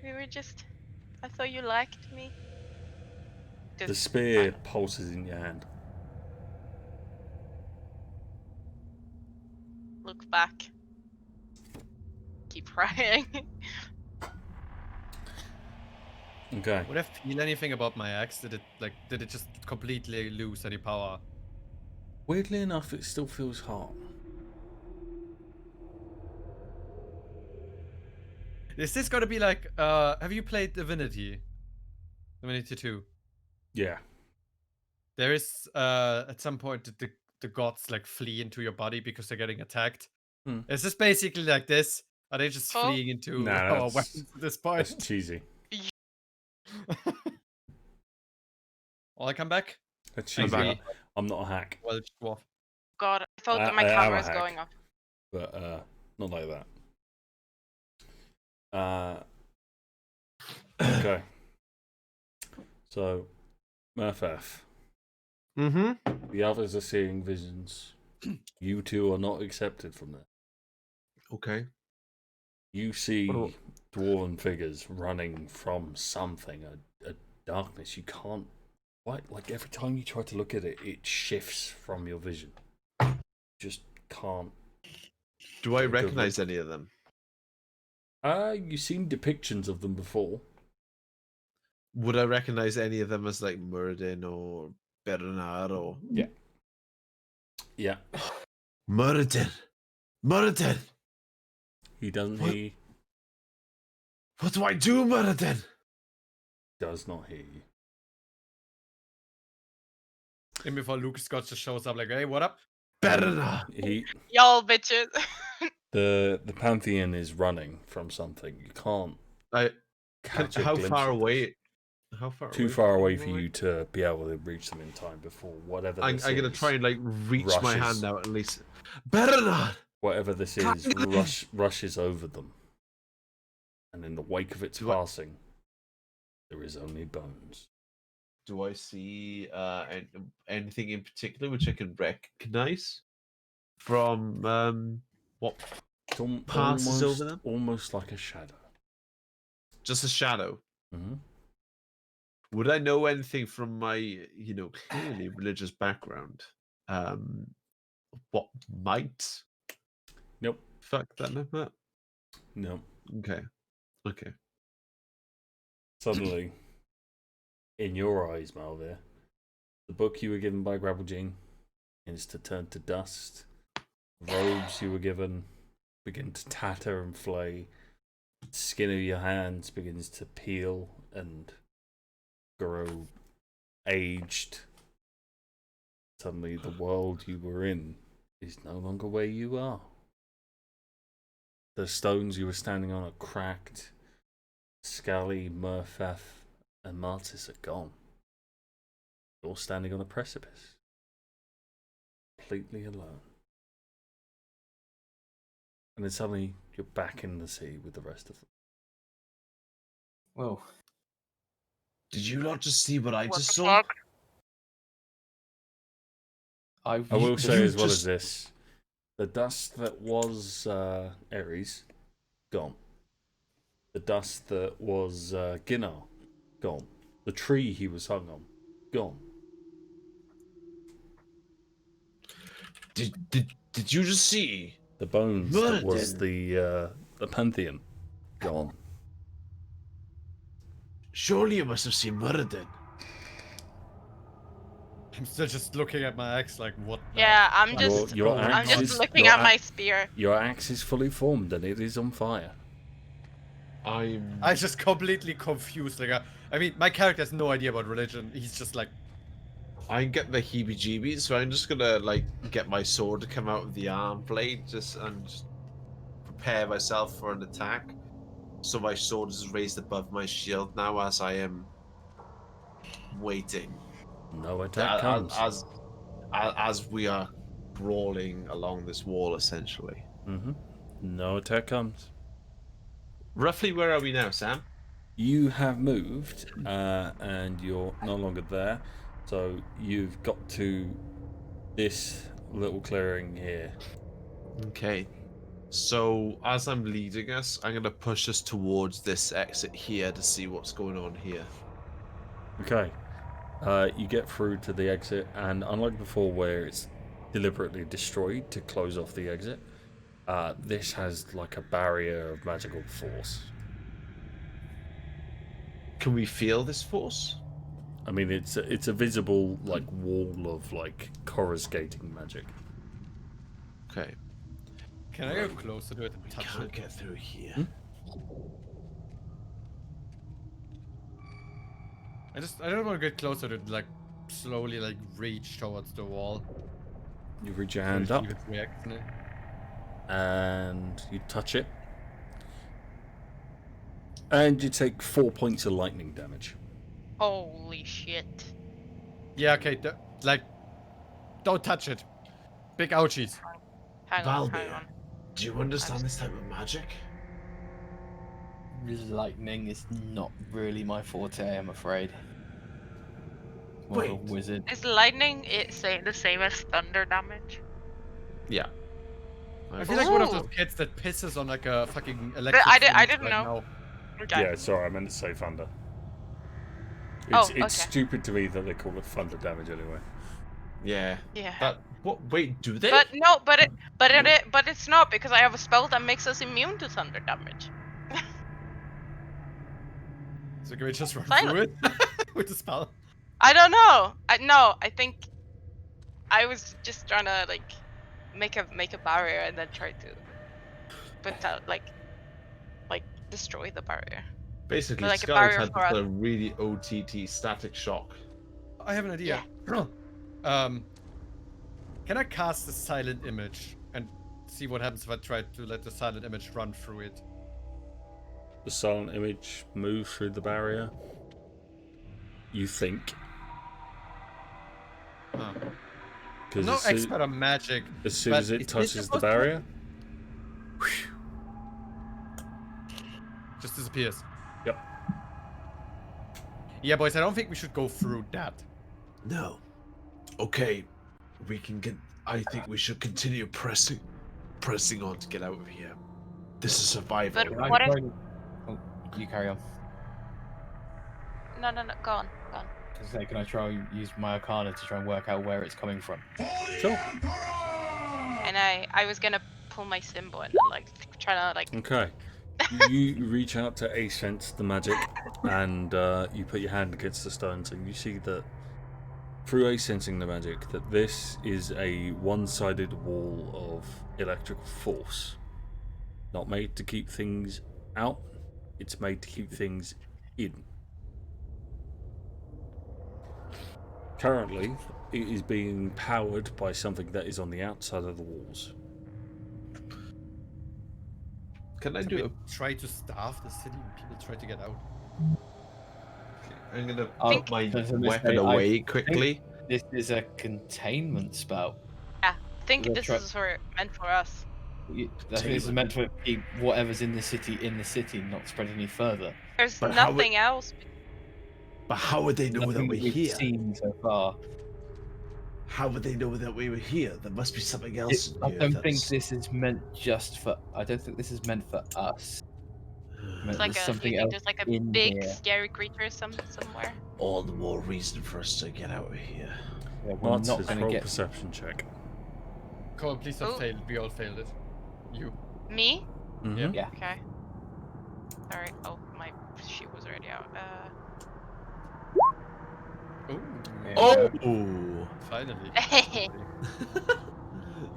We were just. I thought you liked me.
The spear pulses in your hand.
Look back. Keep crying.
Okay.
Would I feel anything about my axe? Did it just completely lose any power?
Weirdly enough, it still feels hot.
Is this gonna be like, have you played Divinity? Divinity 2?
Yeah.
There is, at some point, the gods, like, flee into your body because they're getting attacked. Is this basically like this? Are they just fleeing into our weapons at this point?
That's cheesy.
Will I come back?
That's cheesy. I'm not a hack.
Well, dwarf.
God, I thought that my camera was going off.
But, not like that. Okay. So, Murfath. The others are seeing visions. You two are not accepted from there.
Okay.
You see dwarven figures running from something, a darkness you can't quite, like every time you try to look at it, it shifts from your vision. Just can't.
Do I recognize any of them?
You've seen depictions of them before.
Would I recognize any of them as like Muradin or Bernard or?
Yeah. Yeah.
Muradin! Muradin!
He doesn't hear you.
What do I do, Muradin?
Does not hear you.
And before Luke Scott just shows up like, hey, what up?
Bernard!
Y'all bitches.
The Pantheon is running from something. You can't catch a
how
glimpse
far
of
away? How far?
Too far away for you to be able to reach them in time before whatever
I'm
this
gonna
is
try and like reach my
rushes.
hand out at least. Bernard!
Whatever this is rushes over them. And in the wake of its passing, there is only bones.
Do I see anything in particular which I can recognize from what passes over them?
Almost like a shadow.
Just a shadow.
Mm-hmm.
Would I know anything from my, clearly religious background? What might?
Nope.
Fuck that.
No.
Okay.
Suddenly, in your eyes, Malvir, the book you were given by Grabblejean begins to turn to dust. The robes you were given begin to tatter and flay. The skin of your hands begins to peel and grow aged. Suddenly, the world you were in is no longer where you are. The stones you were standing on are cracked. Skalli, Murfath, and Marzes are gone. You're standing on a precipice. Completely alone. And then suddenly, you're back in the sea with the rest of them.
Whoa.
Did you not just see what I
What
just
the
saw?
fuck?
I will say as well as this. The dust that was Aries, gone. The dust that was Ginnar, gone. The tree he was hung on, gone.
Did you just see
the bones that was the Pantheon, gone?
Surely you must have seen Muradin.
I'm still just looking at my axe like, what?
Yeah, I'm just looking at my spear.
Your axe is fully formed and it is on fire.
I just completely confused. Like, I mean, my character has no idea about religion. He's just like,
I get the heebie-jeebies, so I'm just gonna like get my sword to come out of the arm blade, just prepare myself for an attack. So my sword is raised above my shield now as I am waiting.
No attack comes.
As we are brawling along this wall, essentially.
No attack comes.
Roughly, where are we now, Sam?
You have moved, and you're no longer there. So you've got to this little clearing here.
Okay. So as I'm leading us, I'm gonna push us towards this exit here to see what's going on here.
Okay. You get through to the exit, and unlike before where it's deliberately destroyed to close off the exit, this has like a barrier of magical force.
Can we feel this force?
I mean, it's a visible like wall of like coruscating magic.
Okay.
can I go closer to it and
We
touch
can't
it?
get through here.
I don't want to get closer to it, like slowly like reach towards the wall.
You reach your hand up,
See if it's reacting.
and you touch it, and you take 4 points of lightning damage.
Holy shit.
Yeah, okay, like, don't touch it. Big ouchies.
Hang on.
Malvir, do you understand this type of magic?
Lightning is not really my forte, I'm afraid. More of a
Wait.
wizard.
Is lightning the same as thunder damage?
Yeah.
I feel like one of
Ooh.
those kids that pisses on like a fucking electric.
I
fence
didn't
right
know.
now.
Okay.
Yeah, sorry, I meant to say thunder.
Oh,
It's
okay.
stupid to me that they call it thunder damage anyway.
Yeah.
Yeah.
That. What? Wait, do they?
But no, but it's not, because I have a spell that makes us immune to thunder damage.
So can we just run
Silent.
through it with the spell?
I don't know. I think I was just trying to like make a barrier and then try to put out like destroy the barrier.
Basically,
like a
Skalli's
barrier
had
for us.
a really OTT static shock.
I have an idea. Can I cast the silent image and see what happens if I try to let the silent image run through it?
The silent image moves through the barrier. You think.
Huh.
Because
No expert on magic.
as soon
but
as it
is this
touches the
supposed to-
barrier,
Just disappears.
Yep.
Yeah, boys, I don't think we should go through that.
No. Okay, we can get. I think we should continue pressing on to get out of here. This is survival.
But
Can I
what if?
try- Oh, you carry on.
No, go on.
Can I try and use my arcana to try and work out where it's coming from?
sure.
And I was gonna pull my symbol and like try to like.
Okay. You reach out to sense the magic, and you put your hand against the stone, so you see that through sensing the magic that this is a one-sided wall of electrical force. Not made to keep things out, it's made to keep things in. Currently, it is being powered by something that is on the outside of the walls.
Can I
Can
do
we
it?
try to starve the city and people try to get out?
I'm gonna
Oh,
put my
does it
weapon
say I
away
think-
quickly.
This is a containment spell.
I think
We'll
this
try-
is meant for us.
I think this is meant to keep whatever's in the city, not spread any further.
There's
But how
nothing else.
But how would they know that
Nothing
we're
we've
here?
seen so far.
How would they know that we were here? There must be something else.
I
in here
don't think
that's-
this is meant just for. I don't think this is meant for us.
It's like
There's
you
something
think
else
there's like a
in
big
here.
scary creature somewhere.
All the more reason for us to get out of here.
Yeah, we're not
Marzes,
going
roll
to
a
get.
perception check.
Come on, please don't
Oh.
fail it. We all failed it. You.
Me?
Mhm.
Yeah.
Okay. Alright. Oh, my sheet was already out.
Ooh.
Yeah.
Oh!
Finally.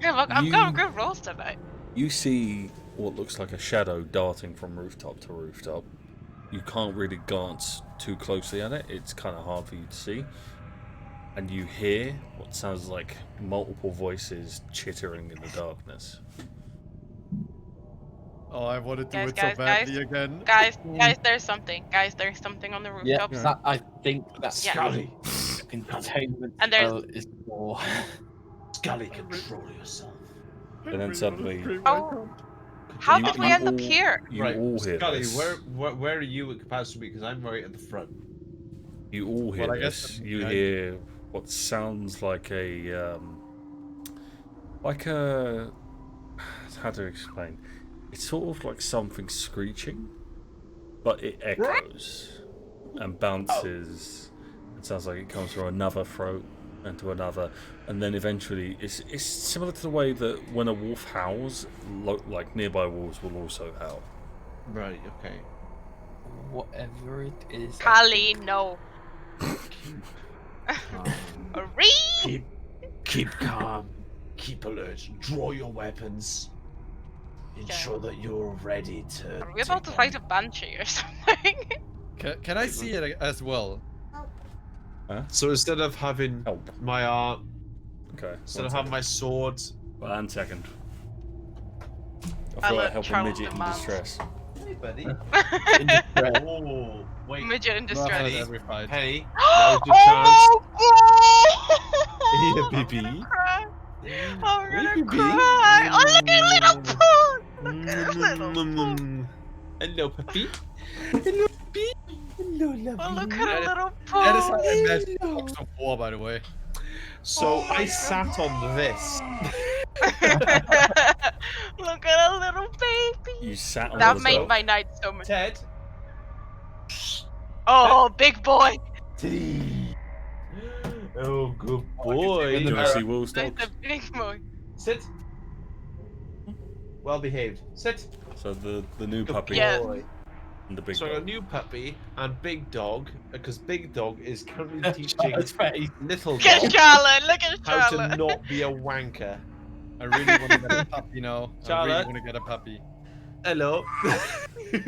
Good luck. I'm
You-
going good rolls tonight.
You see what looks like a shadow darting from rooftop to rooftop. You can't really glance too closely at it. It's kind of hard for you to see. And you hear what sounds like multiple voices chittering in the darkness.
Oh, I want to do
Guys,
it so
guys,
badly
guys.
again.
Guys, there's something. Guys, there's something on the
Yeah,
rooftops.
I think that's
Yeah.
Skalli,
containment
And there's-
spell is for.
Skalli, control yourself.
And then suddenly,
Oh, how
you-
did we
you
end up
all-
here?
You
Right,
all hear
Skalli,
this.
where are you at capacity? Because I'm right at the front.
You all hear
Well, I guess
this.
I'm
You
behind.
hear what sounds like a how to explain? It's sort of like something screeching, but it echoes and bounces. It sounds like it comes from another throat and to another, and then eventually it's similar to the way that when a wolf howls, like nearby wolves will also howl.
Right. Okay.
Whatever it is.
Cali, no. Aries!
Keep calm. Keep alert. Draw your weapons. Ensure that you're ready to.
Are we about to fight a banshee or something?
Can I see it as well?
So instead of having
Help.
my arm,
Okay.
instead of having my sword,
1 second. I
I'll
feel like
let
help a
Charles
midget in
demand.
distress.
hey buddy.
In distress.
Oh wait,
Midget in distress.
Penny.
Every fight.
Penny, now's your
Oh
Here,
my god!
baby.
I'm gonna cry. I'm
Hey,
gonna
baby.
cry. Oh, look at little poo! Look at little poo!
Hello, puppy.
Oh, look at a little
That is how I
poo!
imagine Dogs of War, by the way.
So
Oh my
I sat on this.
Look at a little baby.
You sat on
That
the
made
dog.
my night so much.
Ted.
Oh, big boy.
Teddy. Oh, good
Oh, I can see
boy.
him in
Do you
the
want to see wolves
That's
dogs?
a big boy.
Sit. Well behaved. Sit.
So the new
Good
puppy
Yeah.
boy.
and the big
So I got a
dog.
new puppy and big dog, because big dog is currently teaching
Charlotte's face.
little
Look at
dog
Charlotte. Look at
how to
Charlotte.
not be a wanker.
I really want to get a puppy now. I really
Charlotte?
want to get a puppy.
Hello.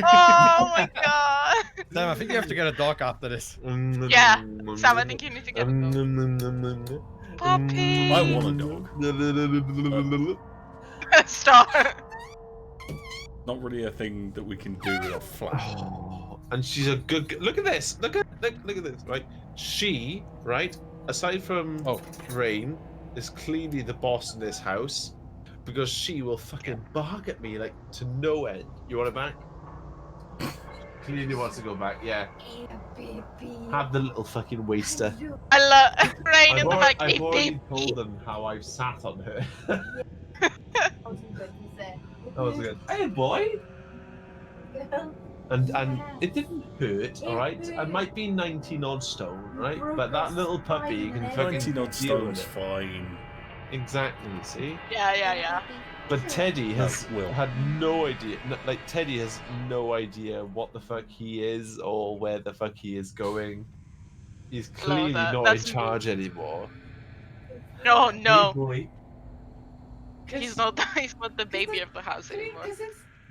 Oh my god.
Sam, I think you have to get a dog after this.
Yeah, Sam, I think you need to get a dog. Puppy.
I want a dog.
Stop.
Not really a thing that we can do with a flat.
Oh, and she's a good. Look at this. Look at this. Right. She, right. Aside from Rain, is clearly the boss in this house, because she will fucking bark at me like to no end. You want it back? Clearly wants to go back. Yeah. Have the little fucking waster.
I love Rain in the back.
I've already
Beep,
told them how I've sat on her. That was good. Hey, boy. And it didn't hurt, all right. I might be 19 odd stone, right? But that little puppy, you can fucking
19 odd
deal with
stone's
it.
fine.
Exactly. See.
Yeah.
But Teddy has
Will.
had no idea. Like Teddy has no idea what the fuck he is or where the fuck he is going. He's clearly
that.
not in
That's
charge anymore.
No,
Hey,
no.
boy.
He's not the baby of the house anymore.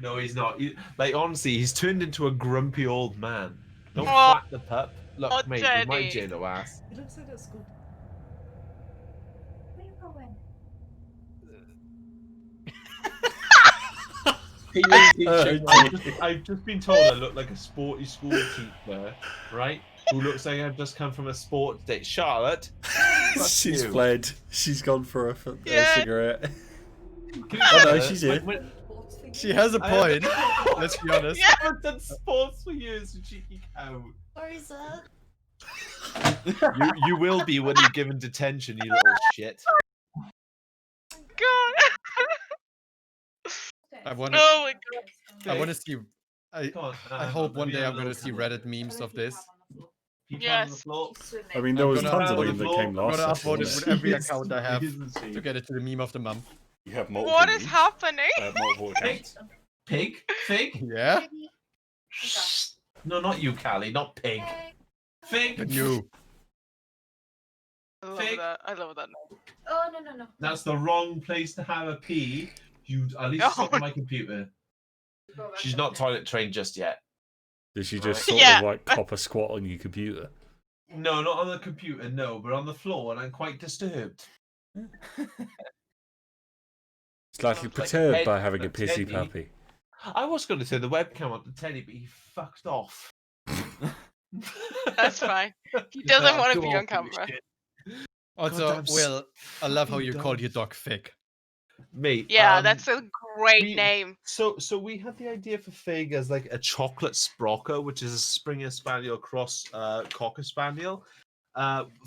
No, he's not. Like honestly, he's turned into a grumpy old man. Don't
Oh.
flat the pup. Look,
Oh,
mate, with my
Teddy.
Jado ass.
It looks like it's good. Where you going?
I've just been told I look like a sporty school teacher, right? Who looks like I've just come from a sports day. Charlotte, fuck
She's
you.
fled. She's gone for a
Yeah.
cigarette.
Can
Oh no,
you-
she's here.
Sports thing.
She has a
I-
point. Let's be honest.
Yeah.
I haven't done sports for years, you cheeky cow.
Sorry, sir.
You will be when you're given detention, you little shit.
God.
I want to.
Oh my god.
I want to see. I
Come on.
I hope one day I'm going to see Reddit memes of this.
People
Yes.
on the floor.
I mean, there
I'm
was
gonna
tons of
upload
them
the
that came
I'm
last
gonna
session,
upload it
wasn't
with
it?
every
Yes,
account I have
isn't she?
to get it to the meme of the month.
You have multiple
What is
memes,
happening?
multiple accounts.
Pig? Fig?
Yeah.
No, not you, Cali. Not pig. Fig.
But you.
I love
Fig.
that. I love that. name.
Oh, no.
That's the wrong place to have a P. You at least
Oh.
stop on my computer.
She's not toilet trained just yet.
Did she just
Right.
sort of like pop a squat on your computer?
No, not on the computer, no, but on the floor, and I'm quite disturbed.
Slightly
Looks like
perturbed
head
by having a
on
pissy
Teddy.
puppy.
I was going to turn the webcam on to Teddy, but he fucked off.
That's fine. He doesn't want to
too
be on
old for this
camera.
shit. Also,
Goddamn
Will, I love how
fucking
you called
dumb.
your dog Fig.
Mate.
Yeah, that's a great
we-
name.
So we had the idea for Fig as like a chocolate sprocker, which is a Springer Spaniel cross Cocker Spaniel,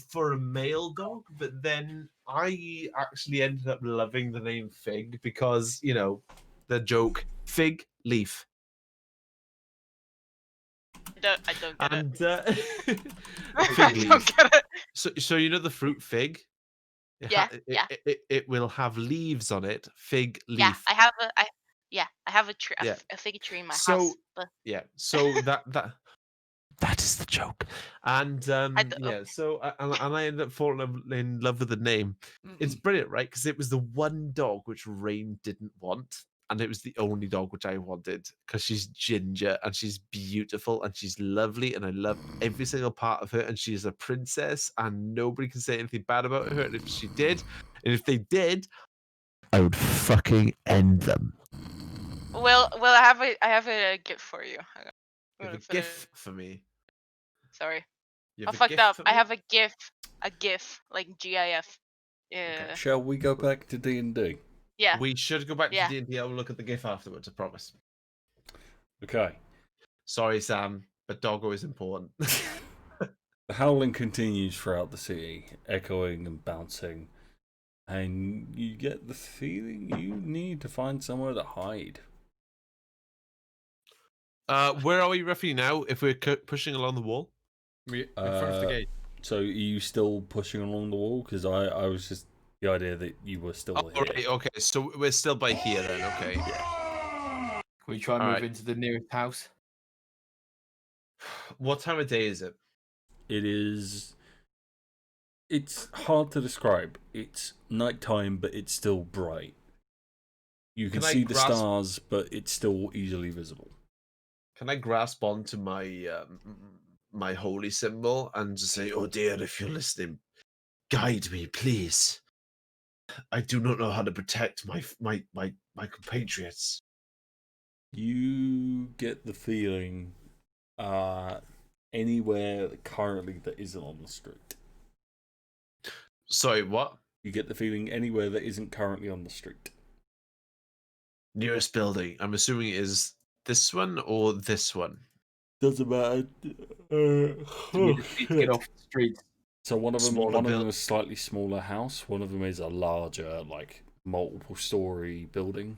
for a male dog. But then I actually ended up loving the name Fig because, you know, the joke Fig Leaf.
I don't get
And
I
fig
don't
leaf.
get it.
So you know the fruit fig?
Yeah, yeah.
It will have leaves on it. Fig leaf.
Yeah, I have a tree,
Yeah.
a fig tree in my
So-
house. But
Yeah. So that is the joke. And
don't-
yeah. So and I ended up falling in love with the name. It's brilliant, right? Because it was the one dog which Rain didn't want. And it was the only dog which I wanted because she's ginger and she's beautiful and she's lovely and I love every single part of her and she's a princess and nobody can say anything bad about her. And if she did, and if they did, I would fucking end them.
well, I have a gift for you. Hang on. I'm
You have
gonna
a
put it-
GIF for me.
Sorry,
You
I
have a
fucked
GIF
up.
for
I
me?
have a GIF, like GIF. Yeah,
Shall we go back to D&D?
yeah.
We should go back
Yeah.
to D&D. I'll look at the GIF afterwards. I promise.
Okay.
Sorry, Sam, but doggo is important.
The howling continues throughout the city, echoing and bouncing, and you get the feeling you need to find somewhere to hide.
Where are we roughly now? If we're pushing along the wall,
We in front of the gate.
So are you still pushing along the wall? Because I was just the idea that you were still
oh,
here.
right, okay. So we're still by here then. Okay.
Yeah.
Can we try and move
Alright.
into the nearest house?
What time of day is it?
It is. It's hard to describe. It's nighttime, but it's still bright. You can
Can I
see the
grasp-
stars, but it's still easily visible.
Can I grasp onto my my holy symbol and just say, "Oh dear, if you're listening, guide me, please. I do not know how to protect my compatriots."
You get the feeling anywhere currently that isn't on the street.
Sorry, what?
You get the feeling anywhere that isn't currently on the street.
Nearest building. I'm assuming it is this one or this one.
Doesn't matter.
So we just need to get off the street.
So one of them
Smaller
is a slightly smaller house. One of them is a larger, like multiple-story building.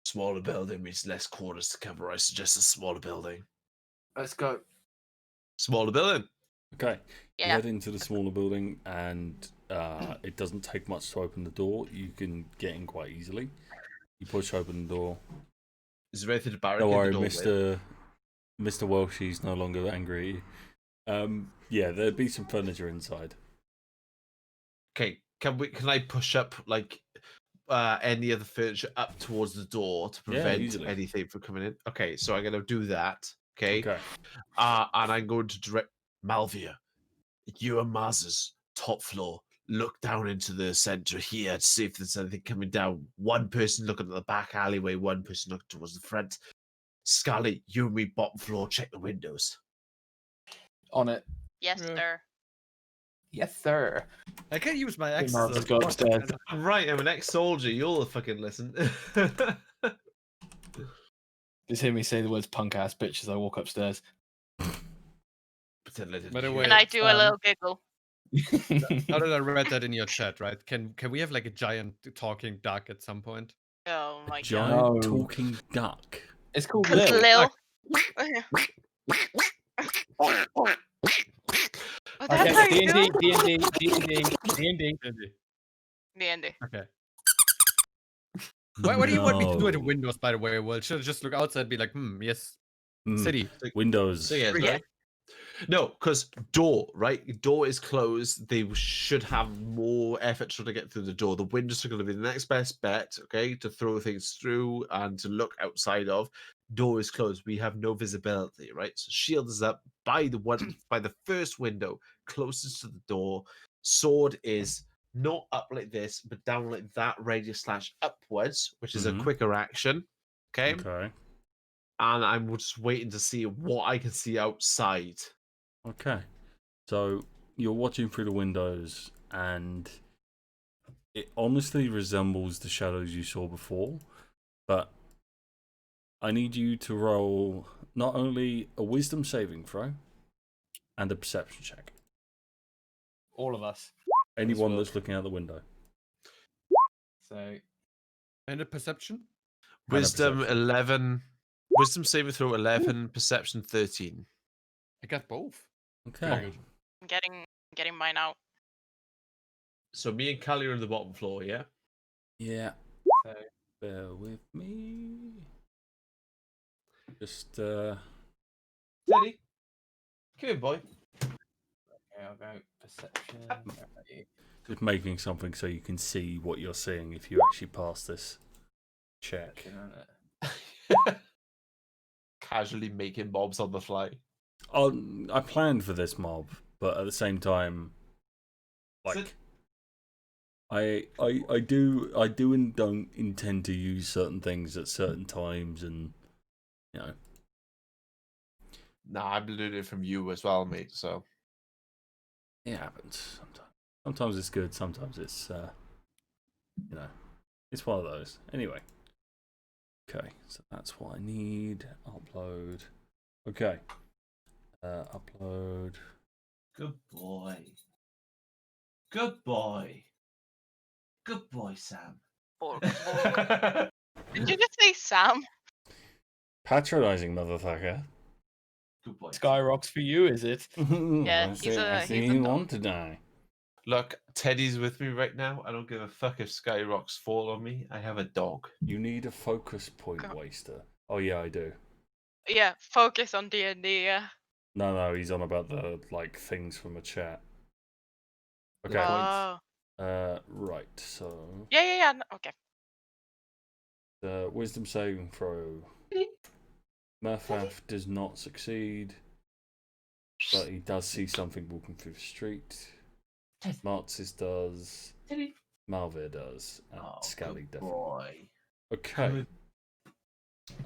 Smaller building means less quarters to cover. I suggest a smaller building.
Let's go.
Smaller building.
Okay. You
Yeah.
head into the smaller building, and it doesn't take much to open the door. You can get in quite easily. You push open the door.
Is there anything to barricade
Don't worry,
the door with?
Mr. Welshie's no longer angry at you. Yeah, there'd be some furniture inside.
Okay, can I push up like any of the furniture up towards the door to
Yeah,
prevent
easily.
anything from coming in? Okay, so I'm gonna do that. Okay.
Okay.
And I'm going to direct Malvir. You and Marzes, top floor. Look down into the center here to see if there's anything coming down. One person looking at the back alleyway, one person looking towards the front. Skalli, you and me, bottom floor, check the windows.
On it.
Yes,
Yeah.
sir.
Yes, sir.
I can use my
Hey,
axe.
Mark, let's go upstairs.
Right, I'm an ex-soldier. You'll fucking listen.
Just hear me say the words punk ass bitch as I walk upstairs.
Pretend I didn't
By the
hear
way,
And I do a little giggle.
Now that I read that in your chat, right? Can we have like a giant talking duck at some point?
Oh my god.
Giant
No.
talking duck.
It's called
Cause
Lil.
Lil. Oh, that's how
Okay,
you do
D&D,
it?
D&D.
The ending.
Okay. What do you want me to do at the
No.
windows, by the way? Well, should I just look outside and be like, yes,
Mm,
city.
Windows.
So yeah,
Yeah.
right?
No, because door, right? Door is closed. They should have more effort trying to get through the door. The windows are going to be the next best bet, okay, to throw things through and to look outside of. Door is closed. We have no visibility, right? So shield is up by the first window closest to the door. Sword is not up like this, but down like that, radius / upwards, which is a quicker action. Okay.
Okay.
And I'm just waiting to see what I can see outside.
Okay. So you're watching through the windows, and it honestly resembles the shadows you saw before, but I need you to roll not only a wisdom saving throw and a perception check.
All of us.
Anyone that's looking out the window.
So.
And a perception?
Wisdom
perception.
11. Wisdom saving throw 11, perception 13.
I got both.
Okay.
I'm getting mine out.
So me and Cali are on the bottom floor, yeah?
Yeah.
So.
Bear with me. Just
Teddy.
Come here, boy.
Okay, I'll go perception.
just making something so you can see what you're seeing if you actually pass this check.
Casually making mobs on the fly.
I planned for this mob, but at the same time, like, I do and don't intend to use certain things at certain times, and you know.
Nah, I'm learning from you as well, mate. So
it happens sometimes. Sometimes it's good. Sometimes it's you know, it's one of those. Anyway. Okay, so that's what I need. Upload. Okay. Upload.
Good boy. Good boy. Good boy, Sam.
Did you just say Sam?
Patronizing motherfucker.
Good boy.
Skyrocks for you, is it?
Yeah,
I see you want to die.
Look, Teddy's with me right now. I don't give a fuck if Skyrocks fall on me. I have a dog.
You need a focus point waster. Oh yeah, I do.
Yeah, focus on D&D, yeah.
No, he's on about the like things from a chat. Okay.
Oh.
Right. So.
Yeah. Okay.
The wisdom saving throw. Murfath does not succeed, but he does see something walking through the street. Marzes does. Malvir does. And Skalli definitely.
Boy.
Okay.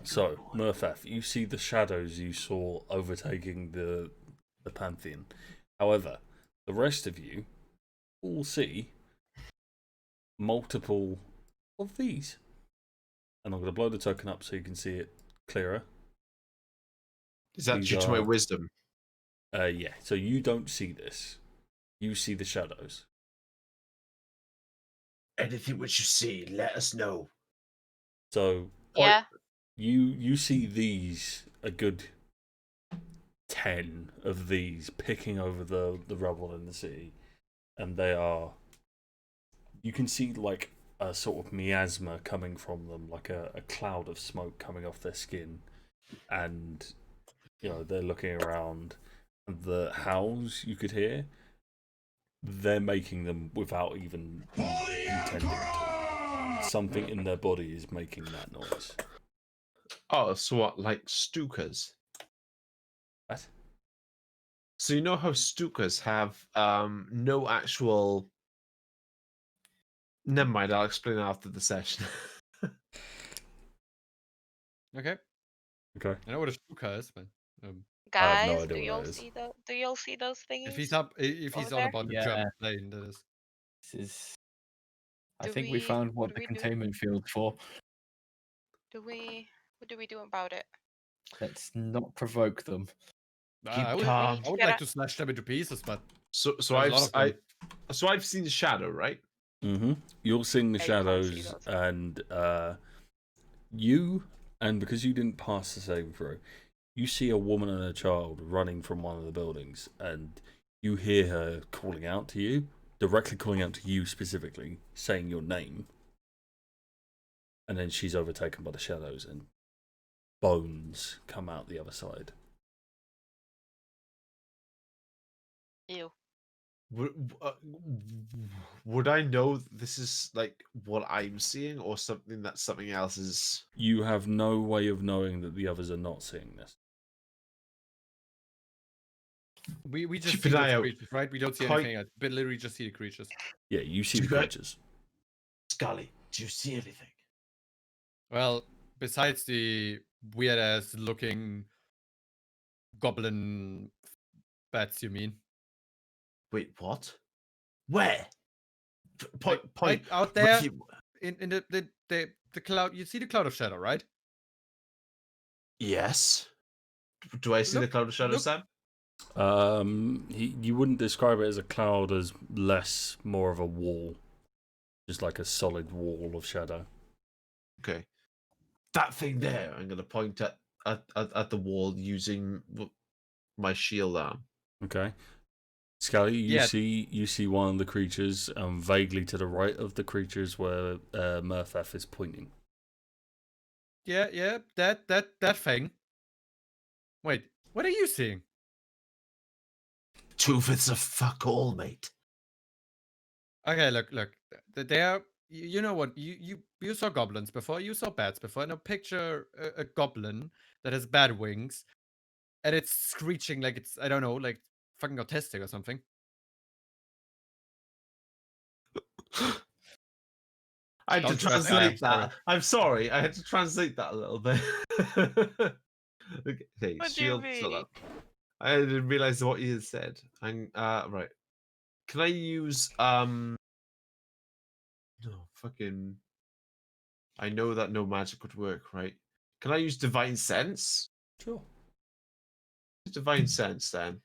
So, Murfath, you see the shadows you saw overtaking the Pantheon. However, the rest of you all see multiple of these. And I'm going to blow the token up so you can see it clearer.
Is that due to my wisdom?
Yeah. So you don't see this. You see the shadows.
Anything which you see, let us know.
So
yeah,
you see these, a good 10 of these picking over the rubble in the city, and they are. You can see like a sort of miasma coming from them, like a cloud of smoke coming off their skin, and you know they're looking around. And the howls you could hear, they're making them without even intending to. Something in their body is making that noise.
Oh, so what, like Stukas?
What?
So you know how Stukas have no actual... Never mind, I'll explain after the session.
Okay.
Okay.
I know what a shtuka is, but
I have no
guys,
idea
do
what
y'all
that is.
see do y'all see those things?
if he's on
there?
about the
Yeah.
German plane, that is.
This is. I
Do
think we
we-
found
what
what
do
the
we do?
containment field's for.
What do we do about it?
Let's not provoke them.
Keep
I
calm.
would like to slash them into pieces, but
So
there's a lot of them.
I've seen the shadow, right?
Mm-hmm. You're seeing the
Yeah, you can't see
shadows,
those.
and because you didn't pass the saving throw, you see a woman and a child running from one of the buildings, and you hear her calling out to you, directly calling out to you specifically, saying your name. And then she's overtaken by the shadows, and bones come out the other side.
Ew.
Would I know this is like what I'm seeing, or something that something else is?
You have no way of knowing that the others are not seeing this.
We just
Keep
see
an
those
eye out.
creatures, right? We don't see
Point-
anything else. But literally just see the creatures.
Yeah, you see
Do
the
you-
creatures.
Skalli, do you see anything?
Well, besides the weird ass looking goblin bats, you mean?
Wait, what? Where?
Like,
Point.
right out there in the cloud. You see the cloud of shadow, right?
Yes.
Do I see the
Look-
cloud of shadow,
look-
Sam?
You wouldn't describe it as a cloud, as less more of a wall, just like a solid wall of shadow.
Okay. That thing there, I'm going to point at the wall using my shield arm.
Okay, Skalli,
Yeah.
you see one of the creatures, vaguely to the right of the creatures where Murfath is pointing.
Yeah, that thing. Wait, what are you seeing?
Two-fifths of fuck all, mate.
Okay, look. They are. You know what? You saw goblins before. You saw bats before. Now picture a goblin that has bat wings, and it's screeching like it's, I don't know, like fucking autistic or something.
I had to
Don't trust
translate
that.
that. I'm sorry. I had to translate that a little bit. Okay,
What do you
shield. Shut
mean?
up. I didn't realize what you had said. Right. Can I use No, fucking. I know that no magic would work, right? Can I use divine sense?
Sure.
Divine sense, then.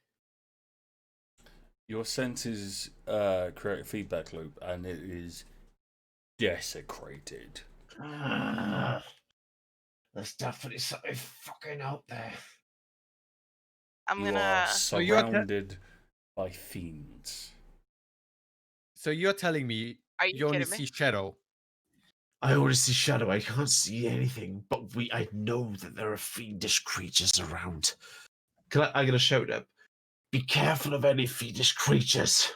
Your senses create a feedback loop, and it is desecrated.
There's definitely something fucking out there.
I'm
You
gonna.
are
you are
surrounded by fiends.
So you're telling me
Are you
you only
kidding me?
see shadow?
I only see shadow. I can't see anything, but I know that there are fiendish creatures around.
I'm gonna shout up.
Be careful of any fiendish creatures.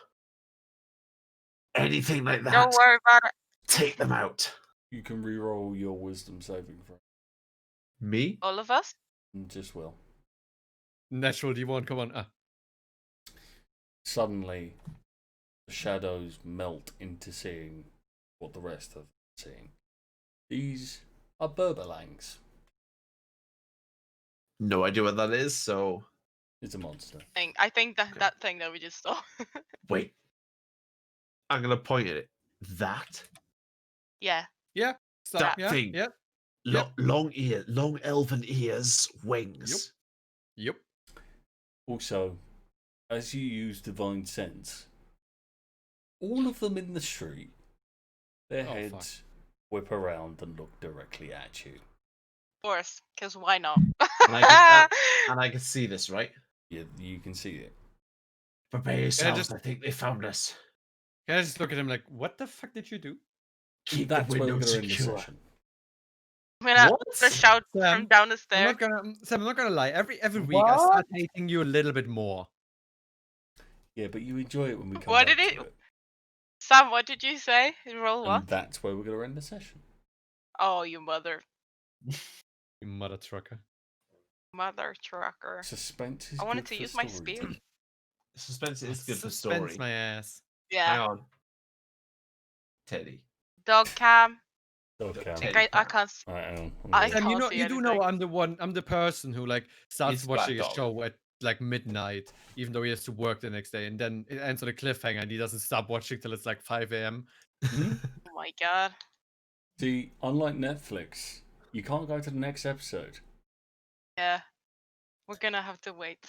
Anything like that.
Don't worry about it.
Take them out.
You can re-roll your wisdom saving throw.
Me?
All of us.
Just will.
Natural D1, come on.
Suddenly, the shadows melt into seeing what the rest are seeing. These are Burbalangs.
No idea what that is, so.
It's a monster.
I think that
Okay.
that thing that we just saw.
Wait.
I'm gonna point at it. That?
Yeah.
So,
That
yeah,
thing.
Yep.
Long ear, long elven ears, wings.
Yep.
Also, as you use divine sense, all of them in the street, their
Oh,
heads whip around and look directly at you.
Of course, because why not?
And I can see this, right?
Yeah, you can see it.
Prepare yourselves.
just-
I think they found us.
Can I just look at him like, what the fuck did you do?
Keep
That's
the
where we're
window
going to end the
secure.
session.
I'm gonna
What?
shout from
Sam,
down the
I'm
stairs.
not gonna, Sam, I'm not gonna lie. Every week I start hating you a little bit more.
Yeah, but you enjoy it when we come
What
back
did
to
it-
it.
Sam, what did you say? You roll what?
And that's where we're going to end the session.
Oh, you mother
You mother trucker.
trucker.
Suspense is
I wanted
good
to
for
use my
story.
spear.
Suspense is good for
Suspense
story.
my ass.
Hang
Yeah.
on. Teddy.
Dog cam.
Okay.
Teddy.
I can't.
Alright, hang on.
I
Sam,
can't see
you do know
anything.
I'm the person who like starts
He's
watching
Black
a
Dog.
show at like midnight, even though he has to work the next day, and then it ends on a cliffhanger, and he doesn't stop watching till it's like 5 a.m.
Oh my god.
See, unlike Netflix, you can't go to the next episode.
Yeah. We're gonna have to wait.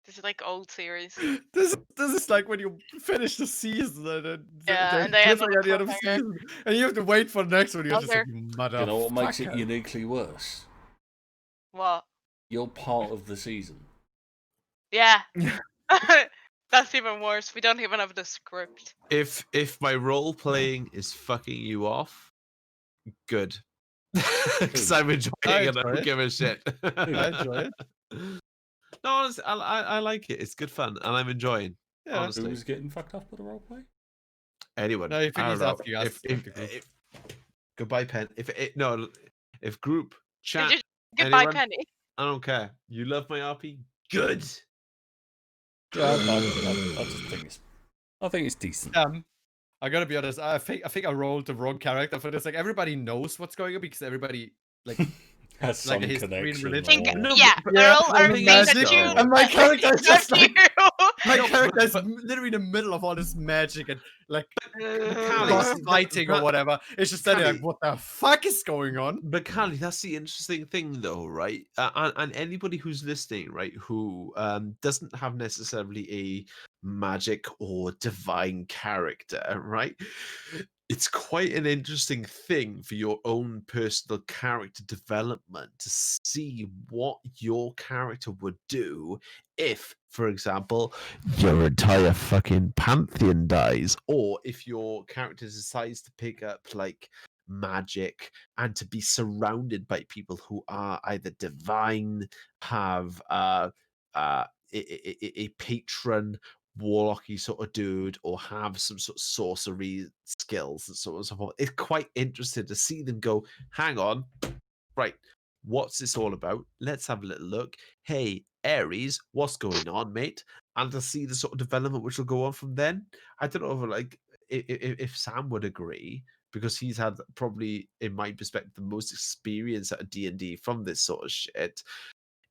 This is like old series.
This is like when you finish the season and then
Yeah,
there's
and they end on
cliffhanger
a
at the end of the
cliffhanger.
season, and you have to wait for the next one. You're just like,
Mother-
You know what makes it
motherfucker.
uniquely worse?
What?
You're part of the season.
Yeah. That's even worse. We don't even have the script.
If my role playing is fucking you off, good. Because I'm enjoying
I
it. I
enjoy
don't
it.
give a shit.
I enjoy it.
No, honestly, I like it. It's good fun, and I'm enjoying.
Yeah.
Honestly.
Who's getting fucked off by the roleplay?
Anyone.
No, I think he's
don't know.
asking us.
If goodbye, Pen. If group chat.
Did you goodbye,
anyone,
Penny?
I don't care. You love my RP? Good.
Yeah, I think it's decent.
I gotta be honest. I think I rolled the wrong character for this. Like everybody knows what's going on because everybody like
Has
like
some
a history in
connection.
religion.
or-
No,
Yeah,
but-
Earl, are
and
we
magic,
that you?
and my character is just like my
No,
character is
but-
literally in the middle of all this magic and like
Cali,
boss
see,
fighting or whatever. It's just standing
Cali.
like, what the fuck is going on?
But Cali, that's the interesting thing, though, right? And anybody who's listening, right, who doesn't have necessarily a magic or divine character, right? It's quite an interesting thing for your own personal character development to see what your character would do if, for example, your entire fucking pantheon dies, or if your character decides to pick up like magic and to be surrounded by people who are either divine, have a patron warlocky sort of dude, or have some sort of sorcery skills and so on and so forth. It's quite interesting to see them go, hang on, right, what's this all about? Let's have a little look. Hey, Aries, what's going on, mate? And to see the sort of development which will go on from then. I don't know if like if Sam would agree, because he's had probably, in my perspective, the most experience at D&D from this sort of shit.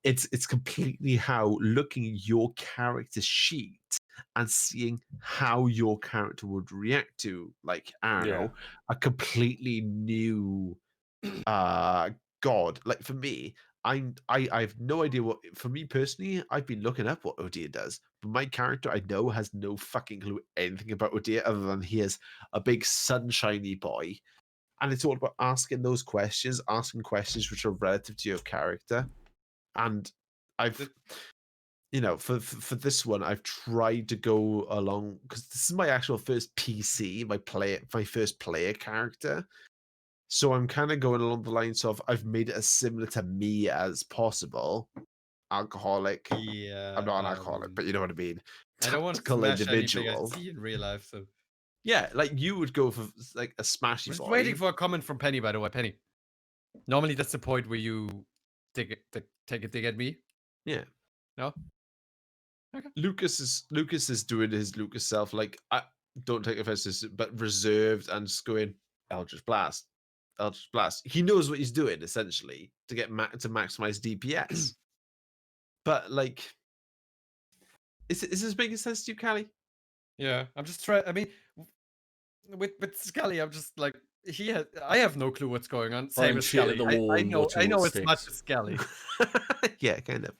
It's completely how looking at your character sheet and seeing how your character would react to, like, I don't know, a completely new god. Like for me, I have no idea what. For me personally, I've been looking up what Odia does, but my character I know has no fucking clue anything about Odia other than he is a big sunshiny boy, and it's all about asking those questions, asking questions which are relative to your character. And I've, for this one, I've tried to go along because this is my actual first PC, my first player character. So I'm kind of going along the lines of I've made it as similar to me as possible. Alcoholic.
Yeah,
I'm not an alcoholic, but you know what I mean.
I don't want to
Tactical
smash anything I
individual.
see in real life. So
Yeah, like you would go for like a smashy
I'm just
boy.
waiting for a comment from Penny. By the way, Penny. Normally that's the point where you take a dig at me.
Yeah.
No. Okay.
Lucas is doing his Lucas self, like, I don't take offense to this, but reserved and just going Eldritch Blast. Eldritch Blast. He knows what he's doing essentially to get to maximize DPS. But like, is this making sense to you, Cali?
Yeah, I'm just trying. I mean, with Skalli, I'm just like I have no clue what's going on. Same as
shit at
Skalli.
the wall
I
and
know
watching what
as much
sticks.
as Skalli.
Yeah, kind of.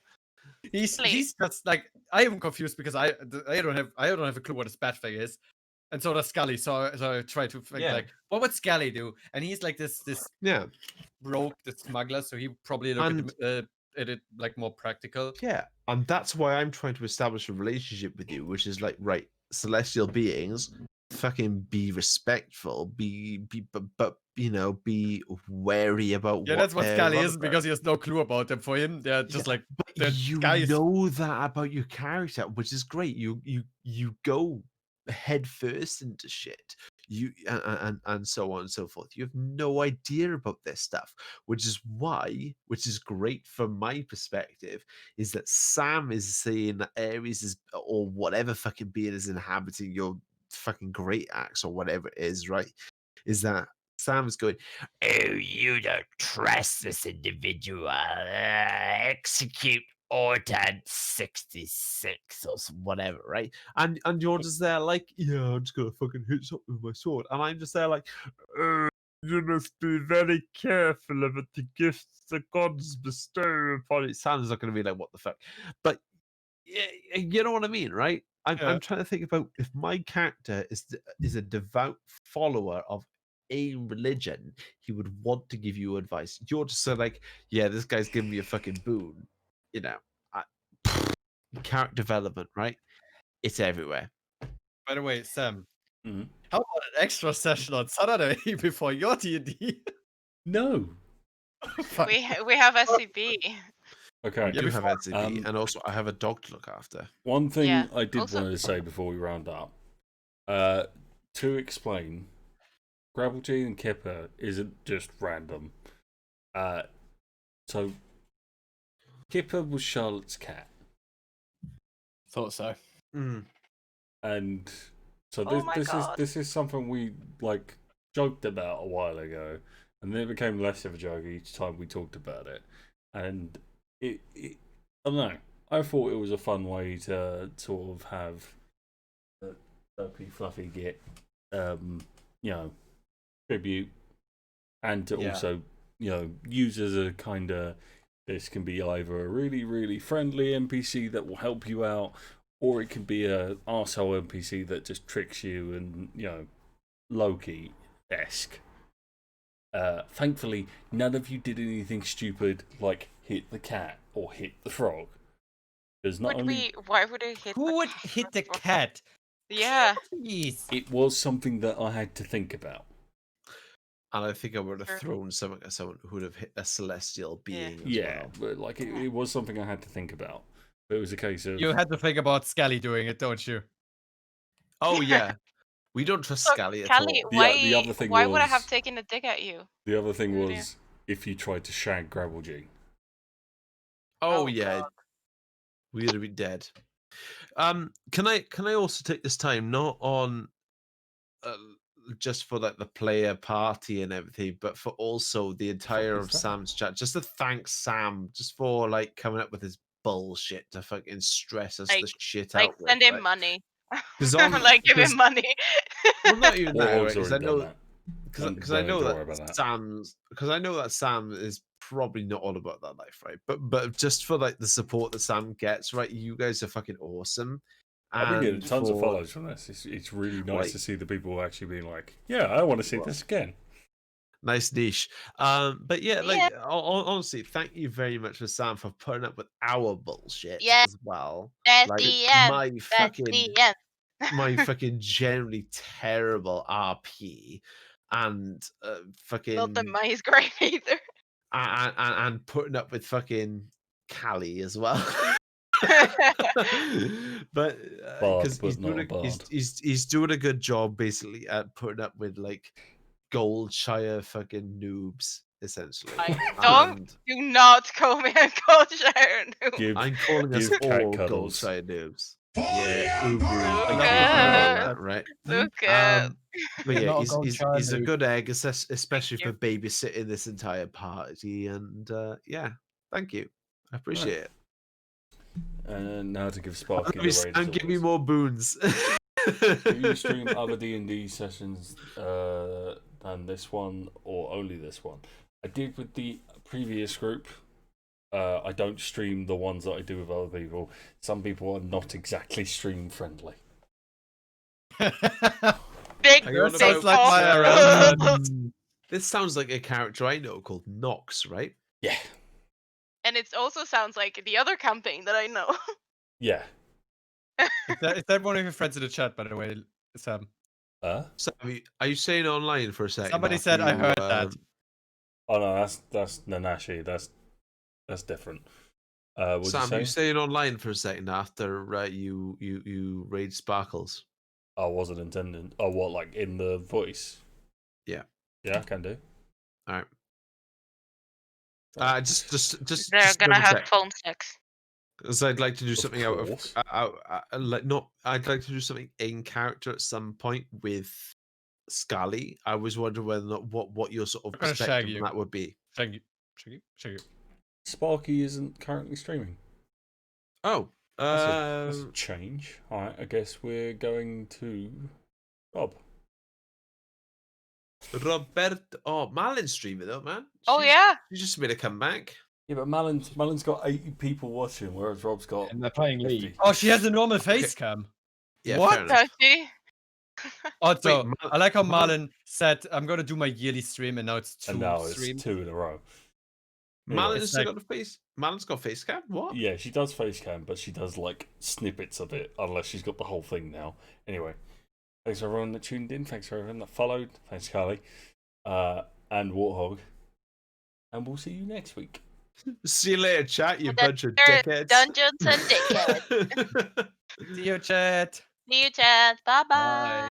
He's just like I am confused because I don't have a clue what his bat thing is, and so does Skalli. So I try to think like, what would Skalli do? And he's like this rogue, this smuggler. So he probably look at it like more practical.
Yeah, and that's why I'm trying to establish a relationship with you, which is like, right, celestial beings, fucking be respectful, but be wary about.
Yeah, that's what Skalli is, because he has no clue about them. For him, they're just like
you
guys.
know that about your character, which is great. You go head first into shit. And so on and so forth. You have no idea about this stuff, which is great from my perspective, is that Sam is saying that Aries is, or whatever fucking being is inhabiting your fucking great axe or whatever it is, right? Is that Sam's going, oh, you don't trust this individual. Execute Order 66 or whatever, right? And you're just there like, yeah, I'm just gonna fucking hit something with my sword. And I'm just there like, you must be very careful of the gifts the gods bestow upon it. Sam's not gonna be like, what the fuck? But you know what I mean, right? I'm trying to think about if my character is a devout follower of a religion, he would want to give you advice. You're just so like, yeah, this guy's giving me a fucking boon. Character development, right? It's everywhere.
By the way, Sam, how about an extra session on Saturday before your D&D?
No.
We have SCP.
Okay.
I do have
before-
NCP, and also I have a dog to look after.
One thing
Yeah,
I did
also-
want to say before we round up, to explain, Gravelgene and Kipper isn't just random. So Kipper was Charlotte's cat,
Thought so.
Mm.
and so
Oh my
this
God.
is something we like joked about a while ago, and then it became less of a joke each time we talked about it, and it I don't know. I thought it was a fun way to sort of have the Dopey Fluffy get tribute, and to also use as a kind of, this can be either a really really friendly NPC that will help you out, or it can be a arsehole NPC that just tricks you and Loki-esque. Thankfully, none of you did anything stupid like hit the cat or hit the frog. Because not only
Why would we hit
Who
the
would
cat?
hit the cat?
Yeah.
Jeez.
it was something that I had to think about.
And I think I would have
Sure.
thrown something at someone who would have hit a celestial being as
Yeah,
well.
but like it was something I had to think about. But it was a case of
You had to think about Skalli doing it, don't you?
Oh yeah, we don't trust
So,
Skalli at
Callie,
all.
The other thing
why would I have
was-
taken a dig at you?
the other thing
Good idea.
was if you tried to shag Gravelgene.
Oh
Oh,
yeah,
God.
we'd have been dead. Can I also take this time not on just for like the player party and everything, but for also the entire
is
of
that?
Sam's chat, just to thank Sam just for like coming up with his bullshit to fucking stress us the shit
Like,
out with.
send him
right?
money.
'Cause
Like, give him
because-
money.
Well, not even that,
Warhog's
right? Because I
already done
know
that.
because
Don't
I know
worry about
that
that.
Sam is probably not all about that life, right? But just for like the support that Sam gets, right? You guys are fucking awesome.
I've been getting
And
tons of
for-
follows from this. It's really nice
Like-
to see the people actually being like, yeah, I want to see
Well,
this again.
Nice niche. But yeah, like
Yeah.
honestly, thank you very much for Sam for putting up with our bullshit
Yeah.
as well.
That's
Like
the end.
my
That's
fucking
the end.
my fucking generally terrible RP and fucking
Not that mine's great either.
and putting up with fucking Cali as well. But because
Bard, but not a bard.
he's doing a good job basically at putting up with like Goldshire fucking noobs essentially.
Don't do not call me a Goldshire noob.
Give
I'm calling us
give cat
all
cuddles.
Goldshire noobs. Yeah, Ubu,
So
thank you for
good.
that, right?
So good.
But yeah,
Not a
he's
Goldshire
a
noob.
good egg, especially
you.
for babysitting this entire party. And yeah, thank you. I appreciate it.
And now to give Sparky the Raiders.
And give me more boons.
Do you stream other D&D sessions than this one, or only this one? I did with the previous group. I don't stream the ones that I do with other people. Some people are not exactly stream friendly.
Big,
Are you on
big
sounds like my
pause.
IRL.
This sounds like a character I know called Nox, right?
Yeah.
And it also sounds like the other campaign that I know.
Yeah.
Is that one of your friends in the chat, by the way, Sam?
So, are you saying online for a second?
Somebody
after
said I
you,
heard that.
Oh no, that's Nanashi. That's different. What'd
Sam,
you
you
say?
staying online for a second after you raid Sparkles?
I wasn't intending. Oh, what, like in the voice?
Yeah.
Yeah, I can do.
All right. Just
They're
just
gonna
double
have
check.
phone sex.
Because I'd like to do something out of
course.
like not. I'd like to do something in character at some point with Skalli. I was wondering whether or not what your sort of
I'm gonna shag
perspective
you.
on that would be.
Shaggy. Shaggy. Shaggy.
Sparky isn't currently streaming.
Oh,
That's a change. Alright, I guess we're going to Rob.
Roberto. Oh, Malin's streaming though, man.
Oh yeah.
She just made a comeback.
Yeah, but Malin's got 80 people watching, whereas Rob's got
And they're playing
50.
League.
Oh, she has a normal face cam.
Yeah,
What?
fair enough.
Does she?
Also,
Wait,
I like how
Mal-
Marlon said, I'm going to do my yearly stream, and now it's two
And now it's
streams.
2 in a row.
Malin's
It's
still
like-
got a face. Malin's got face cam. What?
Yeah, she does face cam, but she does like snippets of it, unless she's got the whole thing now. Anyway, thanks for everyone that tuned in. Thanks for everyone that followed. Thanks, Cali. And Warthog. And we'll see you next week.
See you later, chat. You
And
bunch of
then
dickheads.
Dungeons and Dickheads.
See you, chat.
See you, Chad. Bye-bye.
Bye.